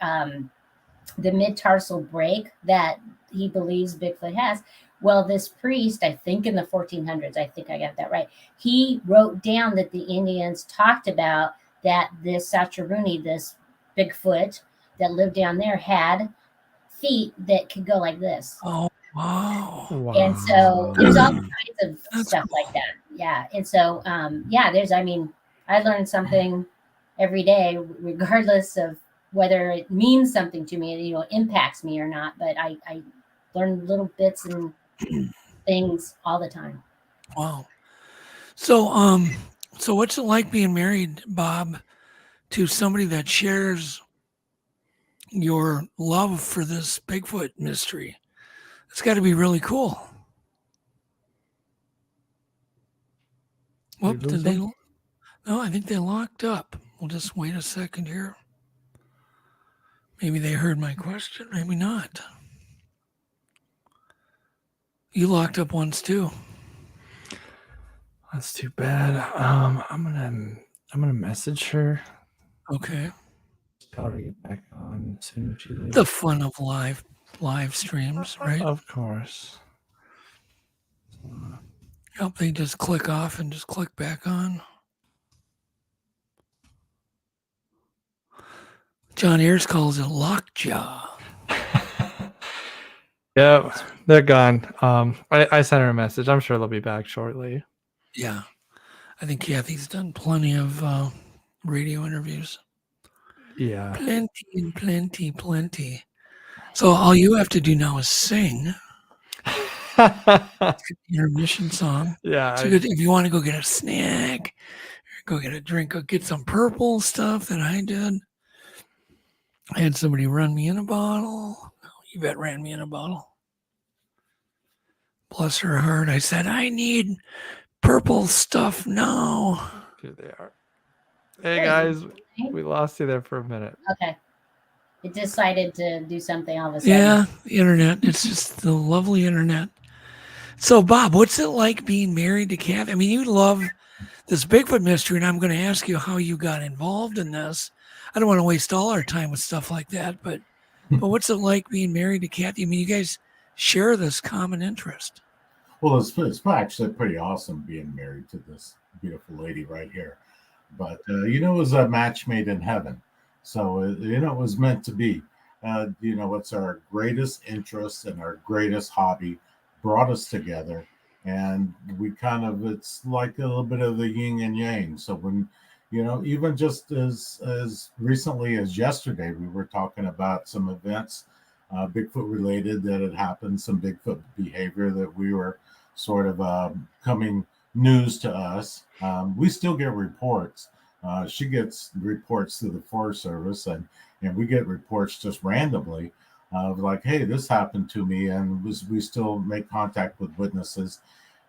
[SPEAKER 7] the mid-tarsal break that he believes Bigfoot has? Well, this priest, I think in the 1400s, I think I got that right, he wrote down that the Indians talked about that this Sacharuni, this Bigfoot that lived down there, had feet that could go like this.
[SPEAKER 3] Oh, wow.
[SPEAKER 7] And so there's all kinds of stuff like that. Yeah. And so, there's, I learn something every day, regardless of whether it means something to me, you know, impacts me or not. But I learn little bits and things all the time.
[SPEAKER 3] Wow. So, so what's it like being married, Bob, to somebody that shares your love for this Bigfoot mystery? It's got to be really cool. Whoop, did they? No, I think they locked up. We'll just wait a second here. Maybe they heard my question. Maybe not. You locked up once too.
[SPEAKER 4] That's too bad. I'm gonna message her.
[SPEAKER 3] Okay.
[SPEAKER 4] Tell her to get back on as soon as she leaves.
[SPEAKER 3] The fun of live streams, right?
[SPEAKER 4] Of course.
[SPEAKER 3] Yep, they just click off and just click back on. John Ayers calls it lockjaw.
[SPEAKER 4] Yeah, they're gone. I sent her a message. I'm sure they'll be back shortly.
[SPEAKER 3] Yeah. I think Kathy's done plenty of radio interviews.
[SPEAKER 4] Yeah.
[SPEAKER 3] Plenty. So all you have to do now is sing. Intermission song.
[SPEAKER 4] Yeah.
[SPEAKER 3] So if you want to go get a snack, go get a drink, go get some purple stuff that I did. I had somebody run me in a bottle. You bet ran me in a bottle. Bless her heart. I said, I need purple stuff now.
[SPEAKER 4] Here they are. Hey guys, we lost you there for a minute.
[SPEAKER 7] Okay. It decided to do something all of a sudden.
[SPEAKER 3] Yeah, the internet. It's just the lovely internet. So, Bob, what's it like being married to Kathy? I mean, you love this Bigfoot mystery, and I'm going to ask you how you got involved in this. I don't want to waste all our time with stuff like that, but what's it like being married to Kathy? I mean, you guys share this common interest.
[SPEAKER 8] Well, it's actually pretty awesome being married to this beautiful lady right here. But, it was a match made in heaven. So, it was meant to be. It's our greatest interest and our greatest hobby brought us together. And we it's like a little bit of the yin and yang. So when, even just as recently as yesterday, we were talking about some events, Bigfoot related, that had happened, some Bigfoot behavior that we were sort of coming news to us. We still get reports. She gets reports through the Forest Service, and we get reports just randomly of like, hey, this happened to me, and we still make contact with witnesses.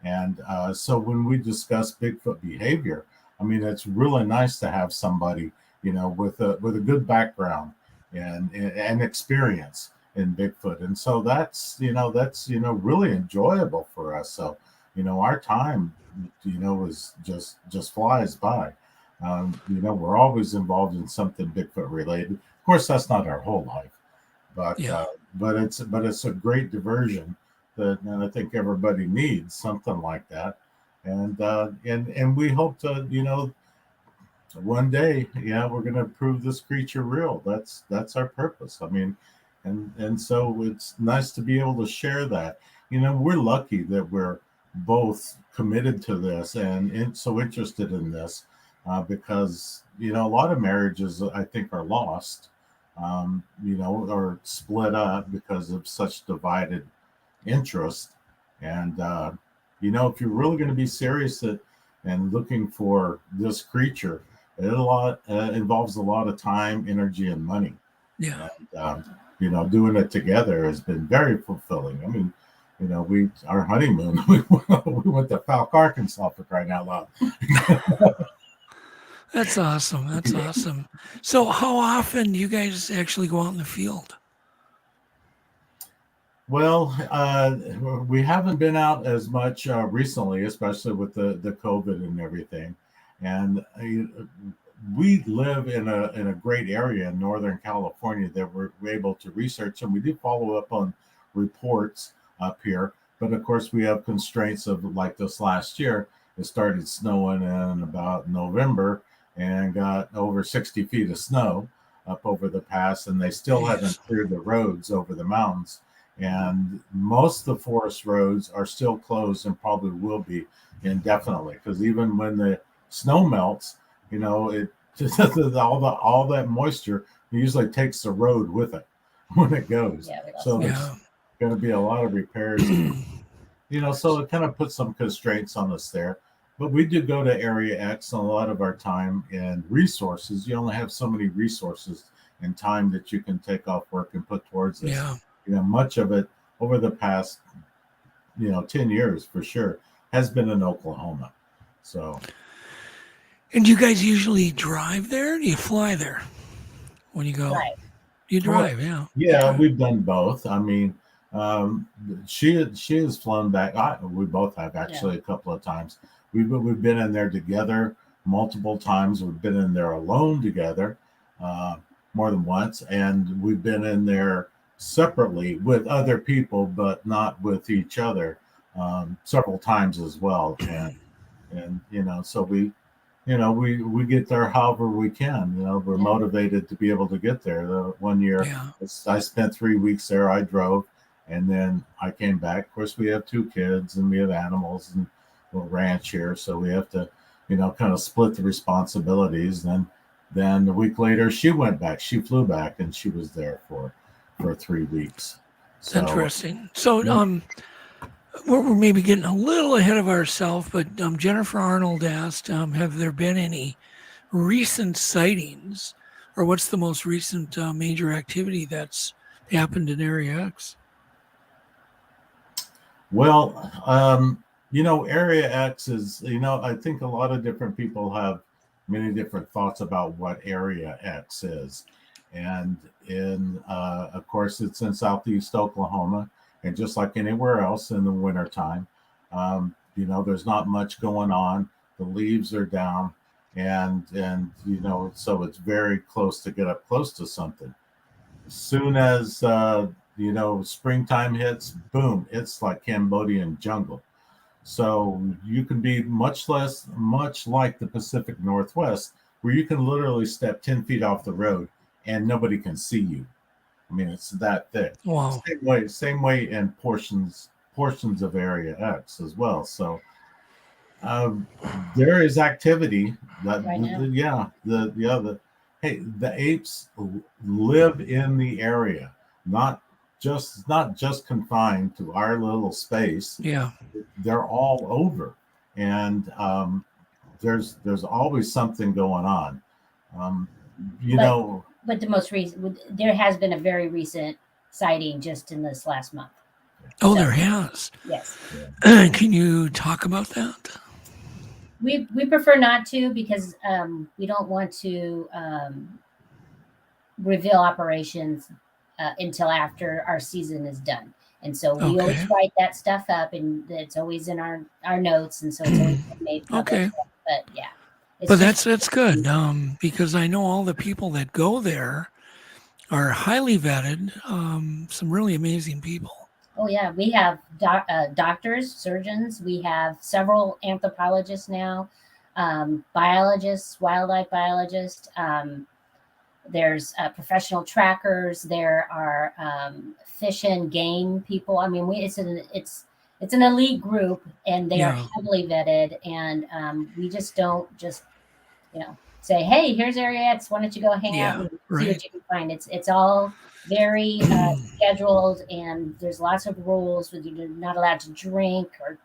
[SPEAKER 8] And so when we discuss Bigfoot behavior, I mean, it's really nice to have somebody, with a good background and experience in Bigfoot. And so that's really enjoyable for us. So, our time, is just flies by. We're always involved in something Bigfoot related. Of course, that's not our whole life, but it's a great diversion that I think everybody needs, something like that. And we hope to, one day, we're going to prove this creature real. That's our purpose. I mean, and so it's nice to be able to share that. We're lucky that we're both committed to this and so interested in this, because a lot of marriages, I think, are lost, or split up because of such divided interest. And if you're really going to be serious and looking for this creature, it involves a lot of time, energy, and money.
[SPEAKER 3] Yeah.
[SPEAKER 8] And, doing it together has been very fulfilling. I mean, our honeymoon, we went to Falk, Arkansas, for crying out loud.
[SPEAKER 3] That's awesome. That's awesome. So how often do you guys actually go out in the field?
[SPEAKER 8] Well, we haven't been out as much recently, especially with the COVID and everything. And we live in a great area in Northern California that we're able to research, and we do follow up on reports up here. But of course, we have constraints of, like this last year, it started snowing in about November and got over 60 feet of snow up over the pass, and they still haven't cleared the roads over the mountains. And most of the forest roads are still closed and probably will be indefinitely, because even when the snow melts, you know, it just all that moisture usually takes the road with it when it goes.
[SPEAKER 7] Yeah, we lost
[SPEAKER 8] So
[SPEAKER 7] it.
[SPEAKER 8] there's
[SPEAKER 3] Yeah.
[SPEAKER 8] going to be a lot of repairs, you know, so it kind of puts some constraints on us there. But we do go to Area X a lot of our time and resources. You only have so many resources and time that you can take off work and put towards this.
[SPEAKER 3] Yeah.
[SPEAKER 8] You know, much of it over the past, 10 years for sure has been in Oklahoma. So,
[SPEAKER 3] And do you guys usually drive there? Or do you fly there when you go?
[SPEAKER 7] Drive.
[SPEAKER 3] You drive, yeah.
[SPEAKER 8] yeah, we've done both. I mean, she has flown back. We both have actually a couple of times. We've been in there together multiple times. We've been in there alone together more than once, and we've been in there separately with other people, but not with each other several times as well. And so we get there however we can. We're motivated to be able to get there. The 1 year I spent 3 weeks there. I drove, and then I came back. Of course, we have 2 kids and we have animals and a little ranch here, so we have to kind of split the responsibilities. And then a week later she went back. She flew back, and she was there for 3 weeks. So,
[SPEAKER 3] interesting. So we're maybe getting a little ahead of ourselves, but Jennifer Arnold asked, have there been any recent sightings, or what's the most recent major activity that's happened in Area X?
[SPEAKER 8] Well, Area X is, I think a lot of different people have many different thoughts about what Area X is. And of course, it's in Southeast Oklahoma. And just like anywhere else in the wintertime, there's not much going on. The leaves are down, and so it's very close to get up close to something. As soon as springtime hits, boom, it's like Cambodian jungle. So you can be much like the Pacific Northwest, where you can literally step 10 feet off the road and nobody can see you. I mean, it's that thick.
[SPEAKER 3] Wow.
[SPEAKER 8] Same way in portions of Area X as well. So there is activity. That
[SPEAKER 7] Right now.
[SPEAKER 8] The apes live in the area, not just confined to our little space.
[SPEAKER 3] Yeah.
[SPEAKER 8] They're all over, and there's always something going on.
[SPEAKER 7] But the most recent, there has been a very recent sighting just in this last month.
[SPEAKER 3] Oh, there has.
[SPEAKER 7] Yes.
[SPEAKER 3] Can you talk about that?
[SPEAKER 7] We prefer not to, because we don't want to reveal operations until after our season is done. And so we always write that stuff up, and it's always in our notes, and so it's always made public.
[SPEAKER 3] Okay.
[SPEAKER 7] But yeah.
[SPEAKER 3] But that's good, because I know all the people that go there are highly vetted, some really amazing people.
[SPEAKER 7] Oh yeah, we have doctors, surgeons. We have several anthropologists now, biologists, wildlife biologists. There's professional trackers. There are fish and game people. I mean, it's an elite group, and they are heavily vetted. And we just don't say, hey, here's Area X. Why don't you go hang out and see what you can find? It's all very scheduled, and there's lots of rules. You're not allowed to drink or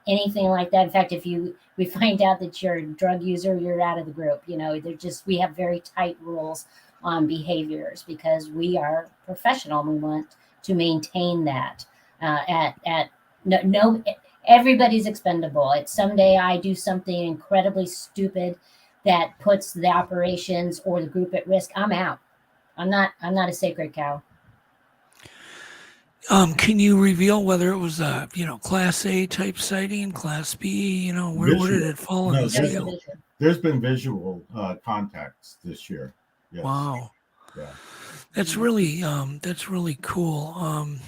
[SPEAKER 7] anything like that. In fact, if we find out that you're a drug user, you're out of the group. We have very tight rules on behaviors, because we are professional. We want to maintain that. No, everybody's expendable. It's someday I do something incredibly stupid that puts the operations or the group at risk, I'm out. I'm not a sacred cow.
[SPEAKER 3] Can you reveal whether it was a Class A type sighting, Class B? Where did it fall in the scale?
[SPEAKER 8] There's been visual contacts this year. Yes.
[SPEAKER 3] Wow.
[SPEAKER 8] Yeah.
[SPEAKER 3] That's really cool. And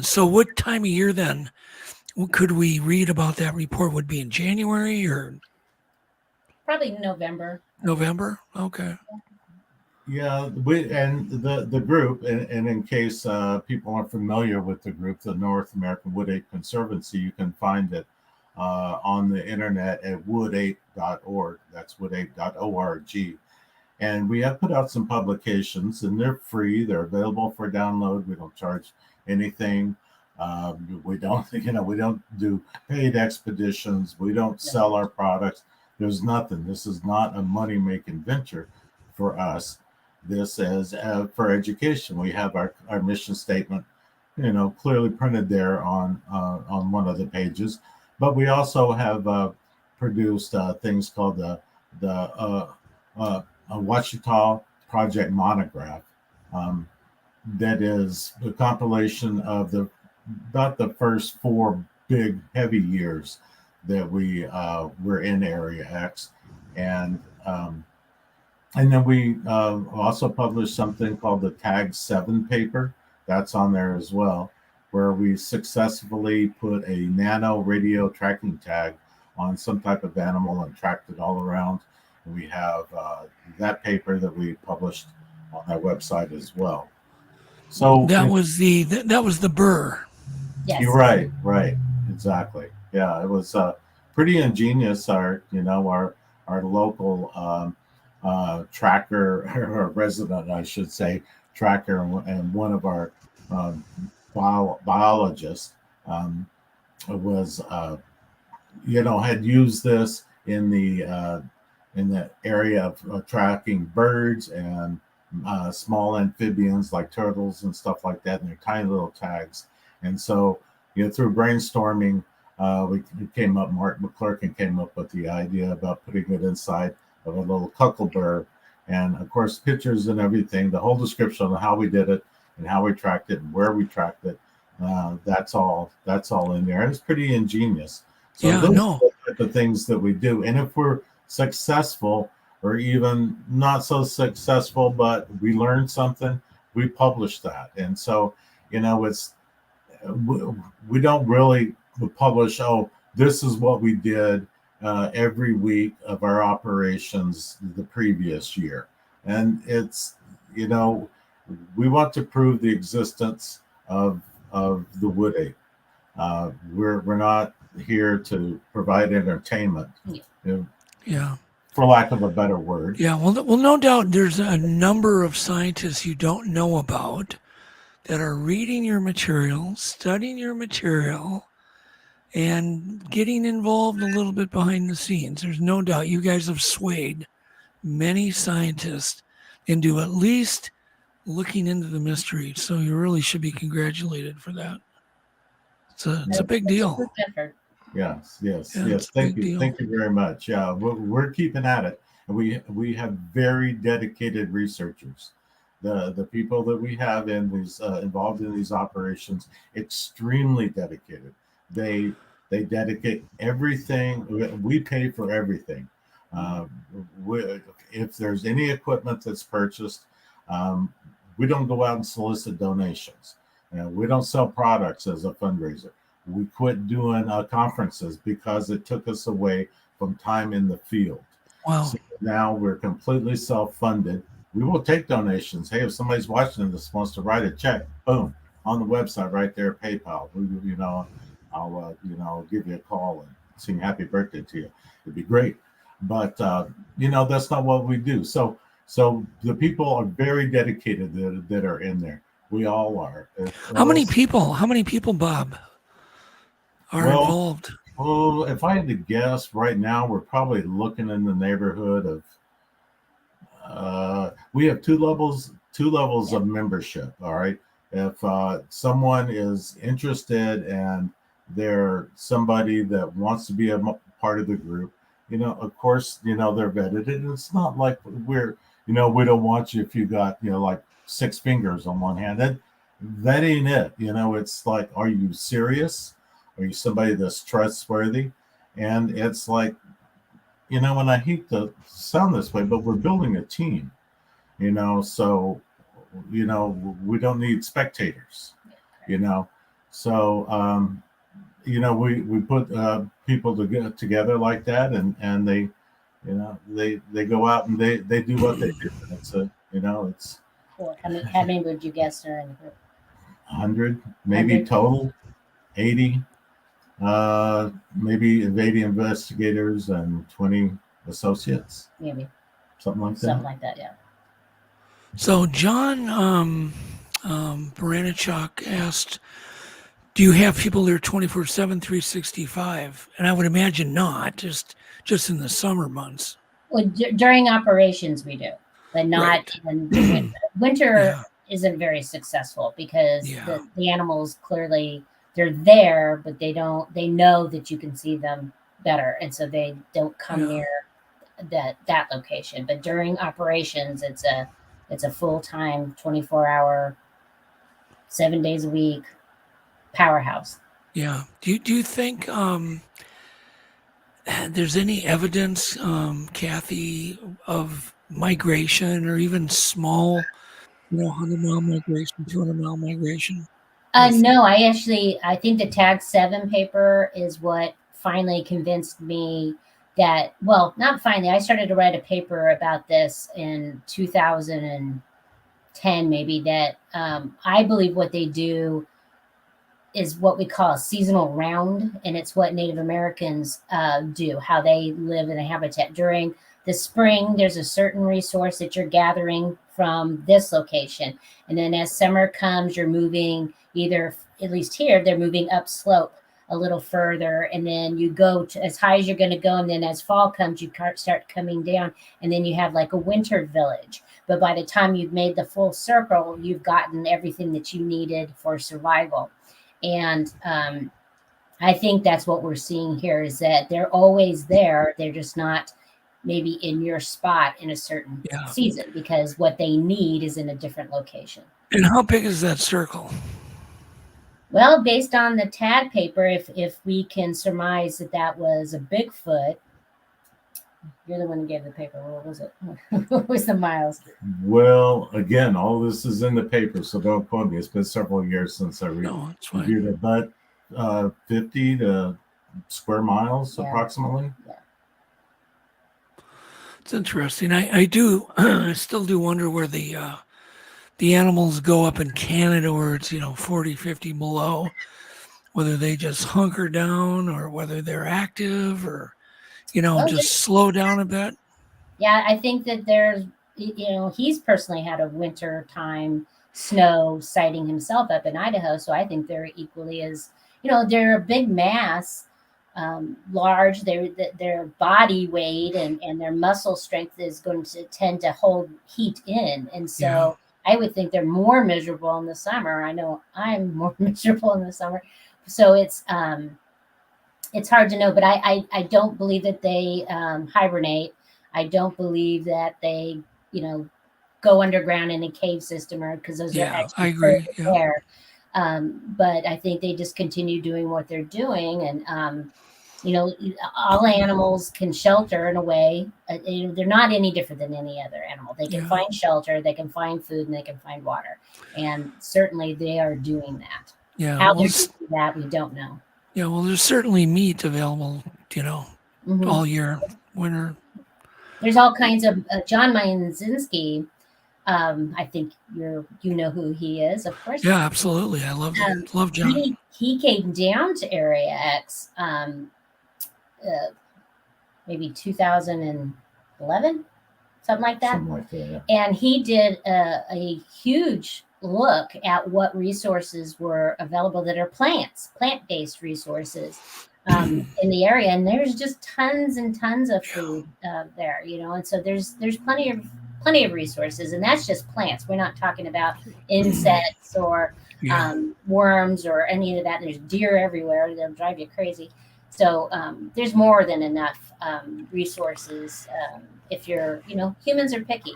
[SPEAKER 3] so what time of year then could we read about that report? Would be in January or
[SPEAKER 7] probably November?
[SPEAKER 3] Okay.
[SPEAKER 8] Yeah, the group, and in case people aren't familiar with the group, the North American Wood Ape Conservancy, you can find it on the internet at woodape.org. That's woodape.org. And we have put out some publications, and they're free. They're available for download. We don't charge anything. We don't, we don't do paid expeditions. We don't sell our products. There's nothing. This is not a money-making venture for us. This is for education. We have our mission statement, clearly printed there on one of the pages. But we also have produced things called the Ouachita Project Monograph. That is a compilation of about the first 4 big heavy years that we were in Area X, and then we also published something called the Tag 7 paper. That's on there as well, where we successfully put a nano radio tracking tag on some type of animal and tracked it all around. And we have that paper that we published on our website as well. So
[SPEAKER 3] that was the burr.
[SPEAKER 7] Yes.
[SPEAKER 8] You're right, exactly. Yeah, it was pretty ingenious. Our local tracker, or resident, I should say, tracker, and one of our biologists was had used this in the area of tracking birds and small amphibians like turtles and stuff like that, and their tiny little tags. And so, through brainstorming, we came up, Mark McClurkin came up with the idea about putting it inside of a little cuckleburr, and of course, pictures and everything, the whole description of how we did it and how we tracked it and where we tracked it. That's all in there. And it's pretty ingenious. So those are the type of things that we do. And if we're successful, or even not so successful, but we learned something, we publish that. And so, we don't really publish, this is what we did every week of our operations the previous year. And it's, we want to prove the existence of the wood ape. We're not here to provide entertainment.
[SPEAKER 3] Yeah.
[SPEAKER 8] For lack of a better word.
[SPEAKER 3] Yeah, well, no doubt there's a number of scientists you don't know about that are reading your material, studying your material, and getting involved a little bit behind the scenes. There's no doubt you guys have swayed many scientists into at least looking into the mystery. So you really should be congratulated for that. It's a big deal.
[SPEAKER 8] Yes. Thank you very much. Yeah, we're keeping at it, and we have very dedicated researchers. The people that we have in these involved in these operations, extremely dedicated. They dedicate everything. We pay for everything. If there's any equipment that's purchased, we don't go out and solicit donations. We don't sell products as a fundraiser. We quit doing conferences because it took us away from time in the field.
[SPEAKER 3] Wow.
[SPEAKER 8] So now we're completely self-funded. We will take donations. Hey, if somebody's watching this wants to write a check, boom, on the website right there, PayPal. I'll give you a call and sing happy birthday to you. It'd be great. But that's not what we do. So the people are very dedicated that are in there. We all are.
[SPEAKER 3] How many people, Bob, are involved?
[SPEAKER 8] Well, if I had to guess, right now we're probably looking in the neighborhood of. We have two levels of membership. All right. If someone is interested and they're somebody that wants to be a part of the group, of course, they're vetted. And it's not like we're, we don't want you if you got, like 6 fingers on one hand. That ain't it. It's like, are you serious? Are you somebody that's trustworthy? And it's like, and I hate to sound this way, but we're building a team, so, we don't need spectators, so, we put people together like that, and they, they go out and they do what they do. And it's
[SPEAKER 7] Cool. How many would you guess are in the group?
[SPEAKER 8] 100, maybe
[SPEAKER 7] 100.
[SPEAKER 8] total, 80. maybe invading investigators and 20 associates,
[SPEAKER 7] Maybe
[SPEAKER 8] something like
[SPEAKER 7] something
[SPEAKER 8] that.
[SPEAKER 7] like that. Yeah.
[SPEAKER 3] So John Baranichuk asked, do you have people there 24/7, 365? And I would imagine not, just in the summer months.
[SPEAKER 7] Well, during operations we do, but not
[SPEAKER 3] Right.
[SPEAKER 7] in the winter. Winter
[SPEAKER 3] Yeah.
[SPEAKER 7] isn't very successful because
[SPEAKER 3] Yeah.
[SPEAKER 7] the animals clearly they're there, but they know that you can see them better, and so they don't come
[SPEAKER 3] Yeah.
[SPEAKER 7] near that location. But during operations, it's a full-time 24-hour, 7 days a week powerhouse.
[SPEAKER 3] Yeah. Do you think there's any evidence, Kathy, of migration or even small, 100-mile migration, 200-mile migration?
[SPEAKER 7] No, I think the Tag 7 paper is what finally convinced me that, well, not finally, I started to write a paper about this in 2010, maybe, that I believe what they do is what we call a seasonal round, and it's what Native Americans do, how they live in a habitat. During the spring, there's a certain resource that you're gathering from this location, and then as summer comes, you're moving either, at least here, they're moving upslope a little further, and then you go to as high as you're going to go, and then as fall comes, you start coming down, and then you have like a winter village. But by the time you've made the full circle, you've gotten everything that you needed for survival. And I think that's what we're seeing here, is that they're always there. They're just not maybe in your spot in a certain season, because what they need is in a different location.
[SPEAKER 3] And how big is that circle?
[SPEAKER 7] Well, based on the TAD paper, if we can surmise that was a Bigfoot, you're the one who gave the paper. What was it? What was the miles?
[SPEAKER 8] Well, again, all this is in the paper, so don't quote me. It's been several years since I reviewed it, but 50 to square miles approximately.
[SPEAKER 7] Yeah.
[SPEAKER 3] It's interesting. I still do wonder where the animals go up in Canada where it's 40, 50 below, whether they just hunker down or whether they're active or just slow down a bit.
[SPEAKER 7] Yeah, I think that there's he's personally had a winter time snow sighting himself up in Idaho, so I think they're equally as they're a big mass, large. Their body weight and their muscle strength is going to tend to hold heat in, and so I would think they're more miserable in the summer. I know I'm more miserable in the summer, so it's hard to know. But I don't believe that they hibernate. I don't believe that they go underground in a cave system, or because those are actually
[SPEAKER 3] I agree.
[SPEAKER 7] there. But I think they just continue doing what they're doing, and all animals can shelter in a way. They're not any different than any other animal. They can find shelter, they can find food, and they can find water. And certainly they are doing that.
[SPEAKER 3] Yeah.
[SPEAKER 7] How they're doing that, we don't know.
[SPEAKER 3] Yeah, well, there's certainly meat available, all year, winter.
[SPEAKER 7] There's all kinds of John Mazinski. I think you know who he is, of course.
[SPEAKER 3] Yeah, absolutely. I love John.
[SPEAKER 7] He came down to Area X maybe 2011, something like that. And he did a huge look at what resources were available that are plant-based resources in the area, and there's just tons and tons of food there, and so there's plenty of resources, and that's just plants. We're not talking about insects or worms or any of that. There's deer everywhere. They'll drive you crazy. So there's more than enough resources. If you're, humans are picky.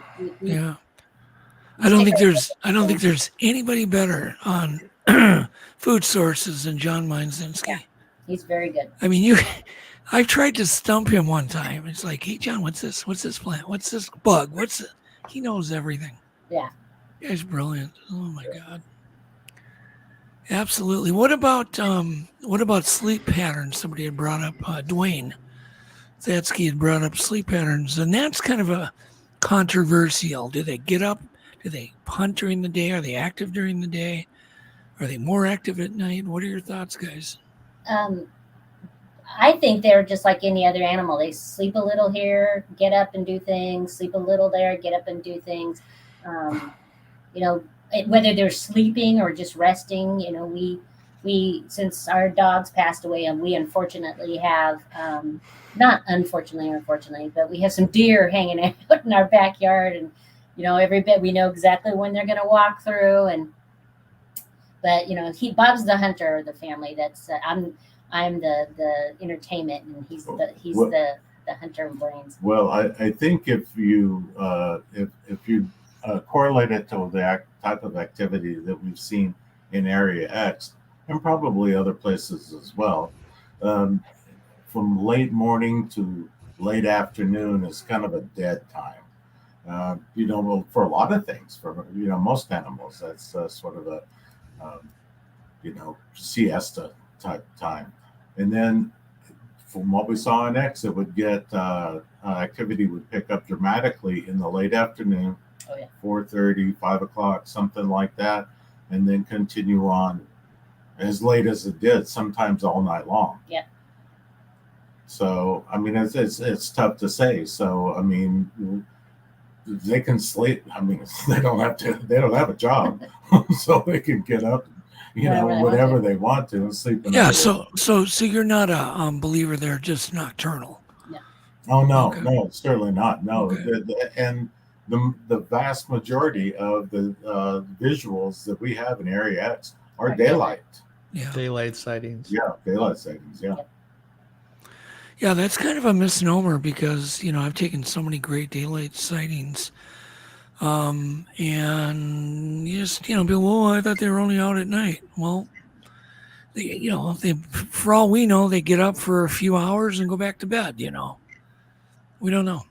[SPEAKER 3] I don't think there's anybody better on food sources than John Mazinski.
[SPEAKER 7] Yeah, he's very good.
[SPEAKER 3] I mean, I tried to stump him one time. It's like, hey, John, what's this? What's this plant? What's this bug? He knows everything.
[SPEAKER 7] Yeah.
[SPEAKER 3] He's brilliant. Oh my God. Absolutely. What about sleep patterns? Somebody had brought up, Dwayne Zatsky had brought up sleep patterns, and that's kind of a controversial. Do they get up? Do they hunt during the day? Are they active during the day? Are they more active at night? What are your thoughts, guys?
[SPEAKER 7] I think they're just like any other animal. They sleep a little here, get up and do things, sleep a little there, get up and do things. You know, whether they're sleeping or just resting, you know, we since our dogs passed away, and we unfortunately have, not unfortunately, but we have some deer hanging out in our backyard, and, you know, every bit we know exactly when they're going to walk through. But, you know, Bob's the hunter of the family. That's, I'm the entertainment, and he's the hunter and brains.
[SPEAKER 8] Well, I think if you correlate it to the type of activity that we've seen in Area X, and probably other places as well, from late morning to late afternoon is kind of a dead time. You know, well, for a lot of things, for, you know, most animals, that's sort of a you know, siesta type time. And then from what we saw in X, it would get activity would pick up dramatically in the late afternoon, 4:30, 5 o'clock, something like that, and then continue on as late as it did, sometimes all night long.
[SPEAKER 7] Yeah.
[SPEAKER 8] So I mean, it's tough to say. So I mean, they can sleep. I mean, they don't have a job, so they can get up, you know, whatever they want to, and sleep.
[SPEAKER 3] Yeah. So you're not a believer they're just nocturnal.
[SPEAKER 7] No.
[SPEAKER 8] Oh no,
[SPEAKER 3] Okay.
[SPEAKER 8] no, certainly not. No,
[SPEAKER 3] Okay.
[SPEAKER 8] And the vast majority of the visuals that we have in Area X are daylight.
[SPEAKER 3] Yeah.
[SPEAKER 4] Daylight sightings.
[SPEAKER 8] Yeah, daylight sightings. Yeah.
[SPEAKER 3] Yeah, that's kind of a misnomer because, you know, I've taken so many great daylight sightings. And you just, you know, people, oh, I thought they were only out at night. Well, you know, for all we know, they get up for a few hours and go back to bed, you know. We don't know.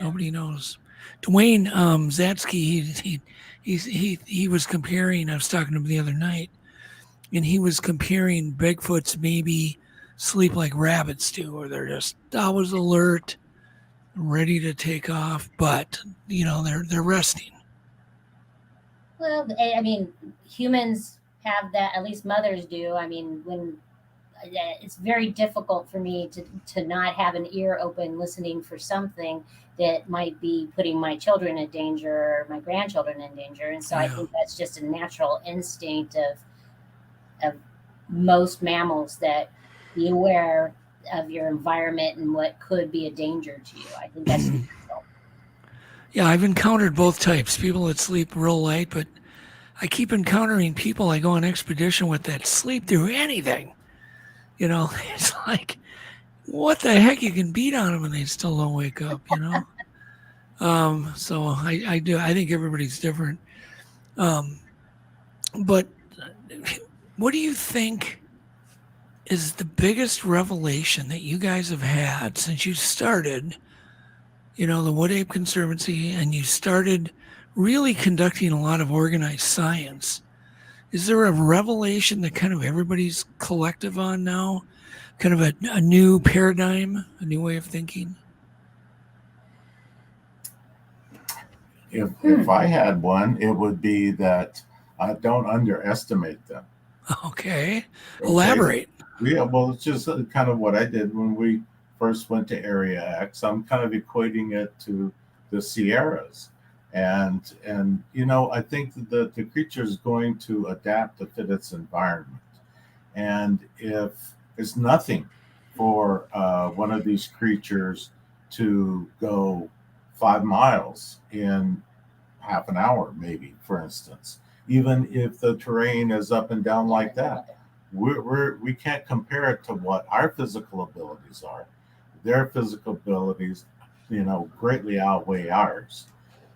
[SPEAKER 3] Nobody knows. Dwayne Zatsky, he was comparing, I was talking to him the other night, and he was comparing Bigfoots maybe sleep like rabbits do, where they're just always alert, ready to take off, but, you know, they're resting.
[SPEAKER 7] Well, I mean, humans have that, at least mothers do. I mean, when it's very difficult for me to not have an ear open listening for something that might be putting my children in danger or my grandchildren in danger. And so I think that's just a natural instinct of most mammals, that be aware of your environment and what could be a danger to you. I think that's natural.
[SPEAKER 3] Yeah, I've encountered both types, people that sleep real light, but I keep encountering people I go on expedition with that sleep through anything. You know, it's like, what the heck? You can beat on them and they still don't wake up, you know? So I think everybody's different. But what do you think is the biggest revelation that you guys have had since you started, you know, the Wood Ape Conservancy, and you started really conducting a lot of organized science? Is there a revelation that kind of everybody's collective on now? Kind of a new paradigm, a new way of thinking?
[SPEAKER 8] If I had one, it would be that I don't underestimate them.
[SPEAKER 3] Okay. Elaborate.
[SPEAKER 8] Yeah, well, it's just kind of what I did when we first went to Area X. I'm kind of equating it to the Sierras. And you know, I think that the creature is going to adapt to fit its environment. And if it's nothing for one of these creatures to go 5 miles in half an hour, maybe, for instance, even if the terrain is up and down like that, we can't compare it to what our physical abilities are. Their physical abilities, you know, greatly outweigh ours.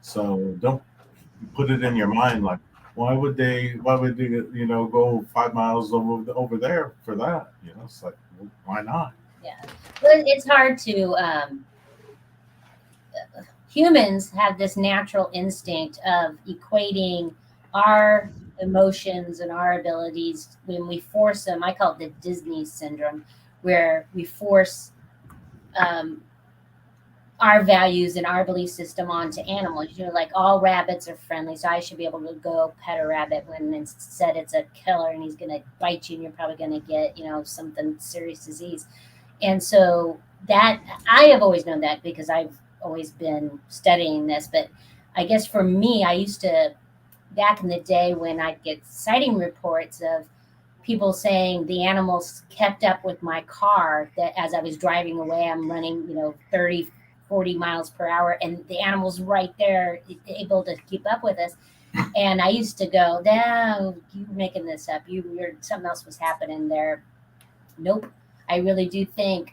[SPEAKER 8] So don't put it in your mind like, why would they, you know, go 5 miles over there for that? You know, it's like, well, why not?
[SPEAKER 7] Yeah, well, it's hard to. Humans have this natural instinct of equating our emotions and our abilities when we force them. I call it the Disney syndrome, where we force our values and our belief system onto animals. You know, like all rabbits are friendly, so I should be able to go pet a rabbit when instead it's a killer and he's going to bite you and you're probably going to get, you know, something serious disease. And so that I have always known that because I've always been studying this. But I guess for me, I used to, back in the day when I'd get sighting reports of people saying the animals kept up with my car, that as I was driving away, I'm running, 30, 40 miles per hour, and the animals right there able to keep up with us. And I used to go, no, you're making this up. You're something else was happening there. Nope. I really do think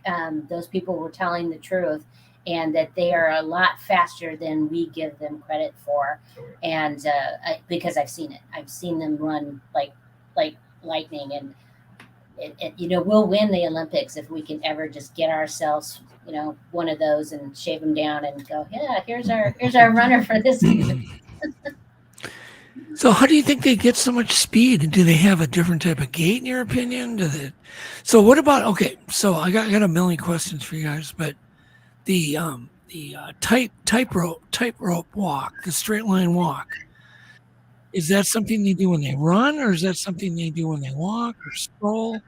[SPEAKER 7] those people were telling the truth, and that they are a lot faster than we give them credit for. And because I've seen it, I've seen them run like lightning, and we'll win the Olympics if we can ever just get ourselves, one of those and shave them down and go, yeah, here's our runner for this season.
[SPEAKER 3] So how do you think they get so much speed? Do they have a different type of gait in your opinion? So what about, okay, so I got a million questions for you guys, but the tightrope walk, the straight line walk, is that something they do when they run, or is that something they do when they walk or stroll?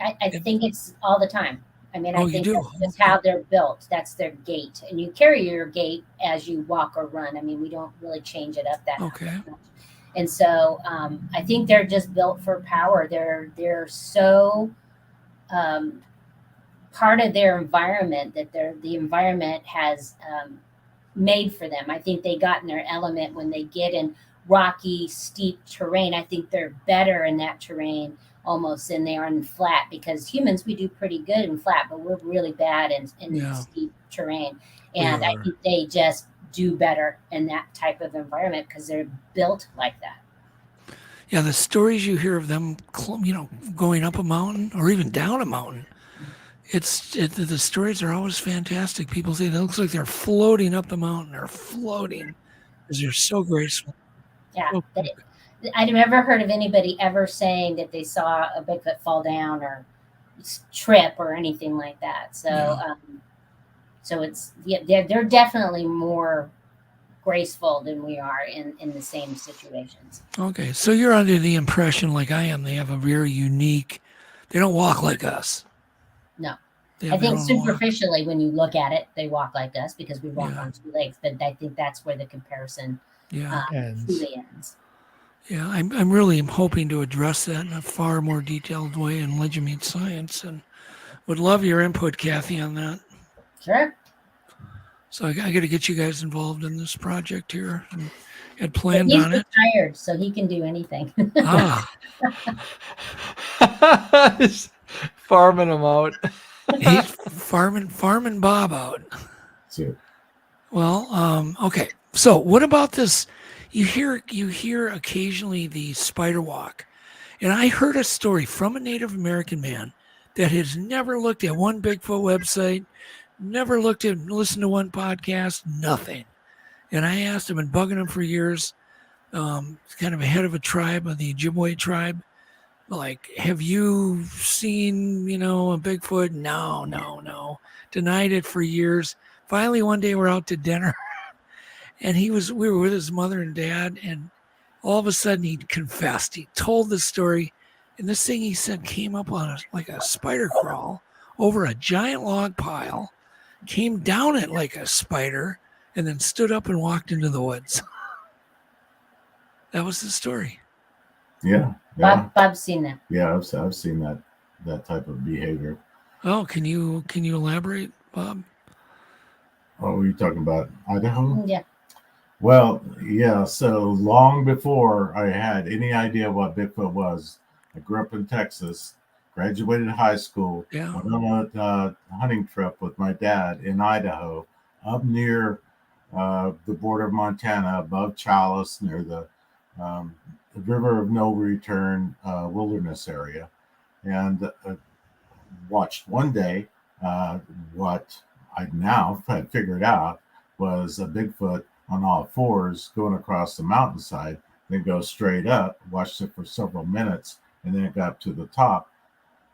[SPEAKER 7] I think it's all the time. I mean,
[SPEAKER 3] Oh,
[SPEAKER 7] I think
[SPEAKER 3] you do?
[SPEAKER 7] that's just how they're built. That's their gait. And you carry your gait as you walk or run. I mean, we don't really change it up that
[SPEAKER 3] Okay.
[SPEAKER 7] much. And so I think they're just built for power. They're so part of their environment that the environment has made for them. I think they got in their element when they get in rocky, steep terrain. I think they're better in that terrain almost than they are in flat, because humans, we do pretty good in flat, but we're really bad in
[SPEAKER 3] Yeah.
[SPEAKER 7] steep terrain. And
[SPEAKER 3] We
[SPEAKER 7] I
[SPEAKER 3] are.
[SPEAKER 7] think they just do better in that type of environment because they're built like that.
[SPEAKER 3] Yeah, the stories you hear of them, going up a mountain or even down a mountain, the stories are always fantastic. People say it looks like they're floating up the mountain or floating because they're so graceful.
[SPEAKER 7] Yeah.
[SPEAKER 3] Oh,
[SPEAKER 7] I've never heard of anybody ever saying that they saw a Bigfoot fall down or trip or anything like that. So,
[SPEAKER 3] Yeah.
[SPEAKER 7] So it's, they're definitely more graceful than we are in the same situations.
[SPEAKER 3] Okay, so you're under the impression, like I am, they have a very unique. They don't walk like us.
[SPEAKER 7] No.
[SPEAKER 3] They
[SPEAKER 7] I
[SPEAKER 3] have their
[SPEAKER 7] think
[SPEAKER 3] own walk.
[SPEAKER 7] superficially, when you look at it, they walk like us because we walk
[SPEAKER 3] Yeah.
[SPEAKER 7] on two legs. But I think that's where the comparison
[SPEAKER 3] Yeah,
[SPEAKER 7] truly ends.
[SPEAKER 3] yeah. I'm really hoping to address that in a far more detailed way in Legend Meets Science, and would love your input, Kathy, on that.
[SPEAKER 7] Sure.
[SPEAKER 3] So I got to get you guys involved in this project here. And had planned
[SPEAKER 7] He's
[SPEAKER 3] on it.
[SPEAKER 7] retired, so he can do anything.
[SPEAKER 3] Ah,
[SPEAKER 4] Just farming them out.
[SPEAKER 3] he's farming Bob out.
[SPEAKER 8] That's it.
[SPEAKER 3] Well, okay. So what about this? You hear occasionally the spider walk, and I heard a story from a Native American man that has never looked at one Bigfoot website, never listened to one podcast, nothing. And I asked him, and bugging him for years, kind of a head of a tribe, of the Ojibwe tribe, like, have you seen, a Bigfoot? No. Denied it for years. Finally, one day we're out to dinner, and we were with his mother and dad, and all of a sudden he confessed. He told the story, and this thing he said came up on like a spider crawl over a giant log pile, came down it like a spider, and then stood up and walked into the woods. That was the story.
[SPEAKER 8] Yeah.
[SPEAKER 7] Bob's seen that.
[SPEAKER 8] Yeah, I've seen that type of behavior.
[SPEAKER 3] Oh, can you elaborate, Bob?
[SPEAKER 8] Oh, were you talking about Idaho?
[SPEAKER 7] Yeah.
[SPEAKER 8] Well, yeah. So long before I had any idea what Bigfoot was, I grew up in Texas, graduated high school,
[SPEAKER 3] Yeah.
[SPEAKER 8] went on a hunting trip with my dad in Idaho, up near the border of Montana, above Chalice, near the River of No Return wilderness area, and watched one day what I now had figured out was a Bigfoot on all fours going across the mountainside, then go straight up, watched it for several minutes, and then it got up to the top.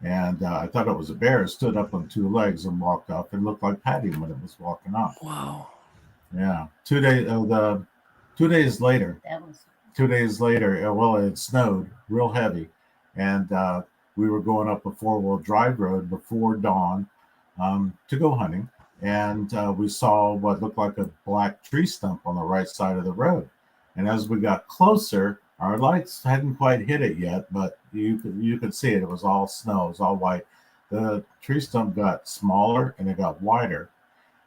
[SPEAKER 8] And I thought it was a bear. It stood up on two legs and walked off. It looked like Patty when it was walking off.
[SPEAKER 3] Wow.
[SPEAKER 8] Yeah. 2 days later,
[SPEAKER 7] That was
[SPEAKER 8] 2 days later, well, it snowed real heavy, and we were going up a four-wheel drive road before dawn, to go hunting, and we saw what looked like a black tree stump on the right side of the road. And as we got closer, our lights hadn't quite hit it yet, but you could see it. It was all snow. It was all white. The tree stump got smaller and it got wider,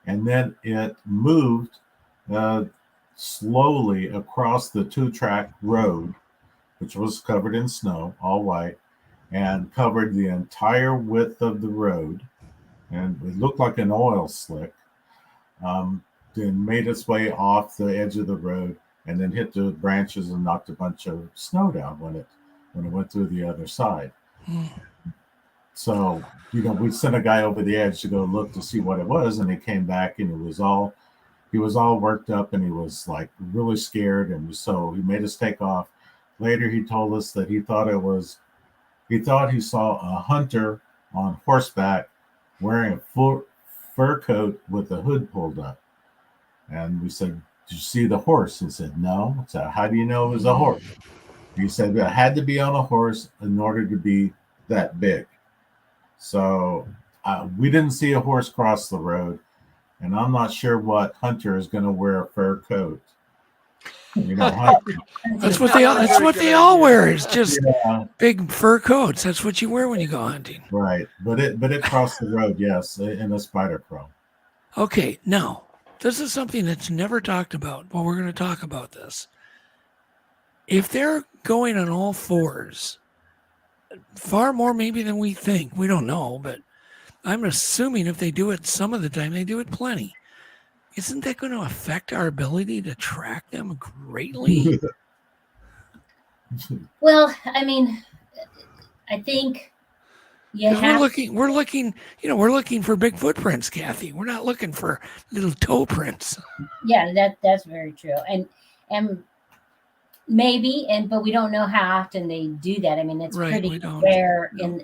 [SPEAKER 8] and then it moved slowly across the 2-track road, which was covered in snow, all white, and covered the entire width of the road. And it looked like an oil slick. Then made its way off the edge of the road, and then hit the branches and knocked a bunch of snow down when it went through the other side. So, we sent a guy over the edge to go look to see what it was, and he came back and he was all worked up, and he was like really scared, and so he made us take off. Later, he told us that he thought he saw a hunter on horseback wearing a fur coat with the hood pulled up. And we said, "Did you see the horse?" He said, "No." I said, "How do you know it was a horse?" He said, "It had to be on a horse in order to be that big." So we didn't see a horse cross the road, and I'm not sure what hunter is going to wear a fur coat.
[SPEAKER 3] That's what they all wear. Is just big fur coats. That's what you wear when you go hunting.
[SPEAKER 8] Right, but it crossed the road, yes, in a spider crow.
[SPEAKER 3] Okay, now this is something that's never talked about. Well, we're going to talk about this. If they're going on all fours, far more maybe than we think. We don't know, but I'm assuming if they do it some of the time, they do it plenty. Isn't that going to affect our ability to track them greatly?
[SPEAKER 7] Well, I mean, I think
[SPEAKER 3] we're looking for big footprints, Kathy. We're not looking for little toe prints.
[SPEAKER 7] Yeah, that's very true. And maybe, but we don't know how often they do that. I mean, it's pretty rare in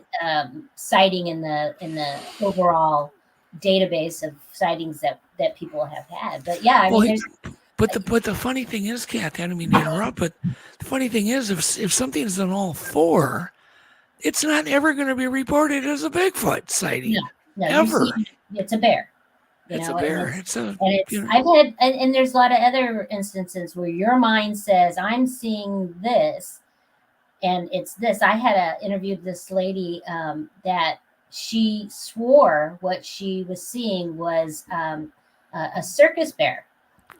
[SPEAKER 7] sighting in the overall database of sightings that people have had. But yeah,
[SPEAKER 3] but the funny thing is, Kathy, I don't mean to interrupt, but the funny thing is, if something's on all four, it's not ever going to be reported as a Bigfoot sighting.
[SPEAKER 7] No,
[SPEAKER 3] ever.
[SPEAKER 7] It's a bear.
[SPEAKER 3] It's a bear.
[SPEAKER 7] I've had, and there's a lot of other instances where your mind says, "I'm seeing this," and it's this. I had interviewed this lady that she swore what she was seeing was a circus bear,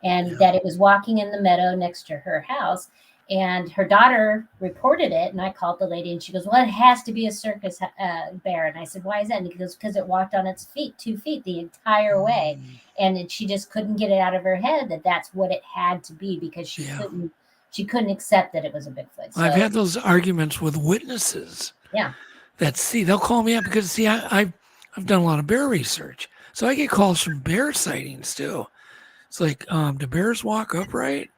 [SPEAKER 7] and that it was walking in the meadow next to her house. And her daughter reported it, and I called the lady, and she goes, "Well, it has to be a circus bear." And I said, "Why is that?" And he goes, "Because it walked on its 2 feet the entire way." And she just couldn't get it out of her head that that's what it had to be, because she couldn't accept that it was a Bigfoot. So,
[SPEAKER 3] I've had those arguments with witnesses.
[SPEAKER 7] Yeah.
[SPEAKER 3] They'll call me up because I've done a lot of bear research, so I get calls from bear sightings too. It's like, do bears walk upright?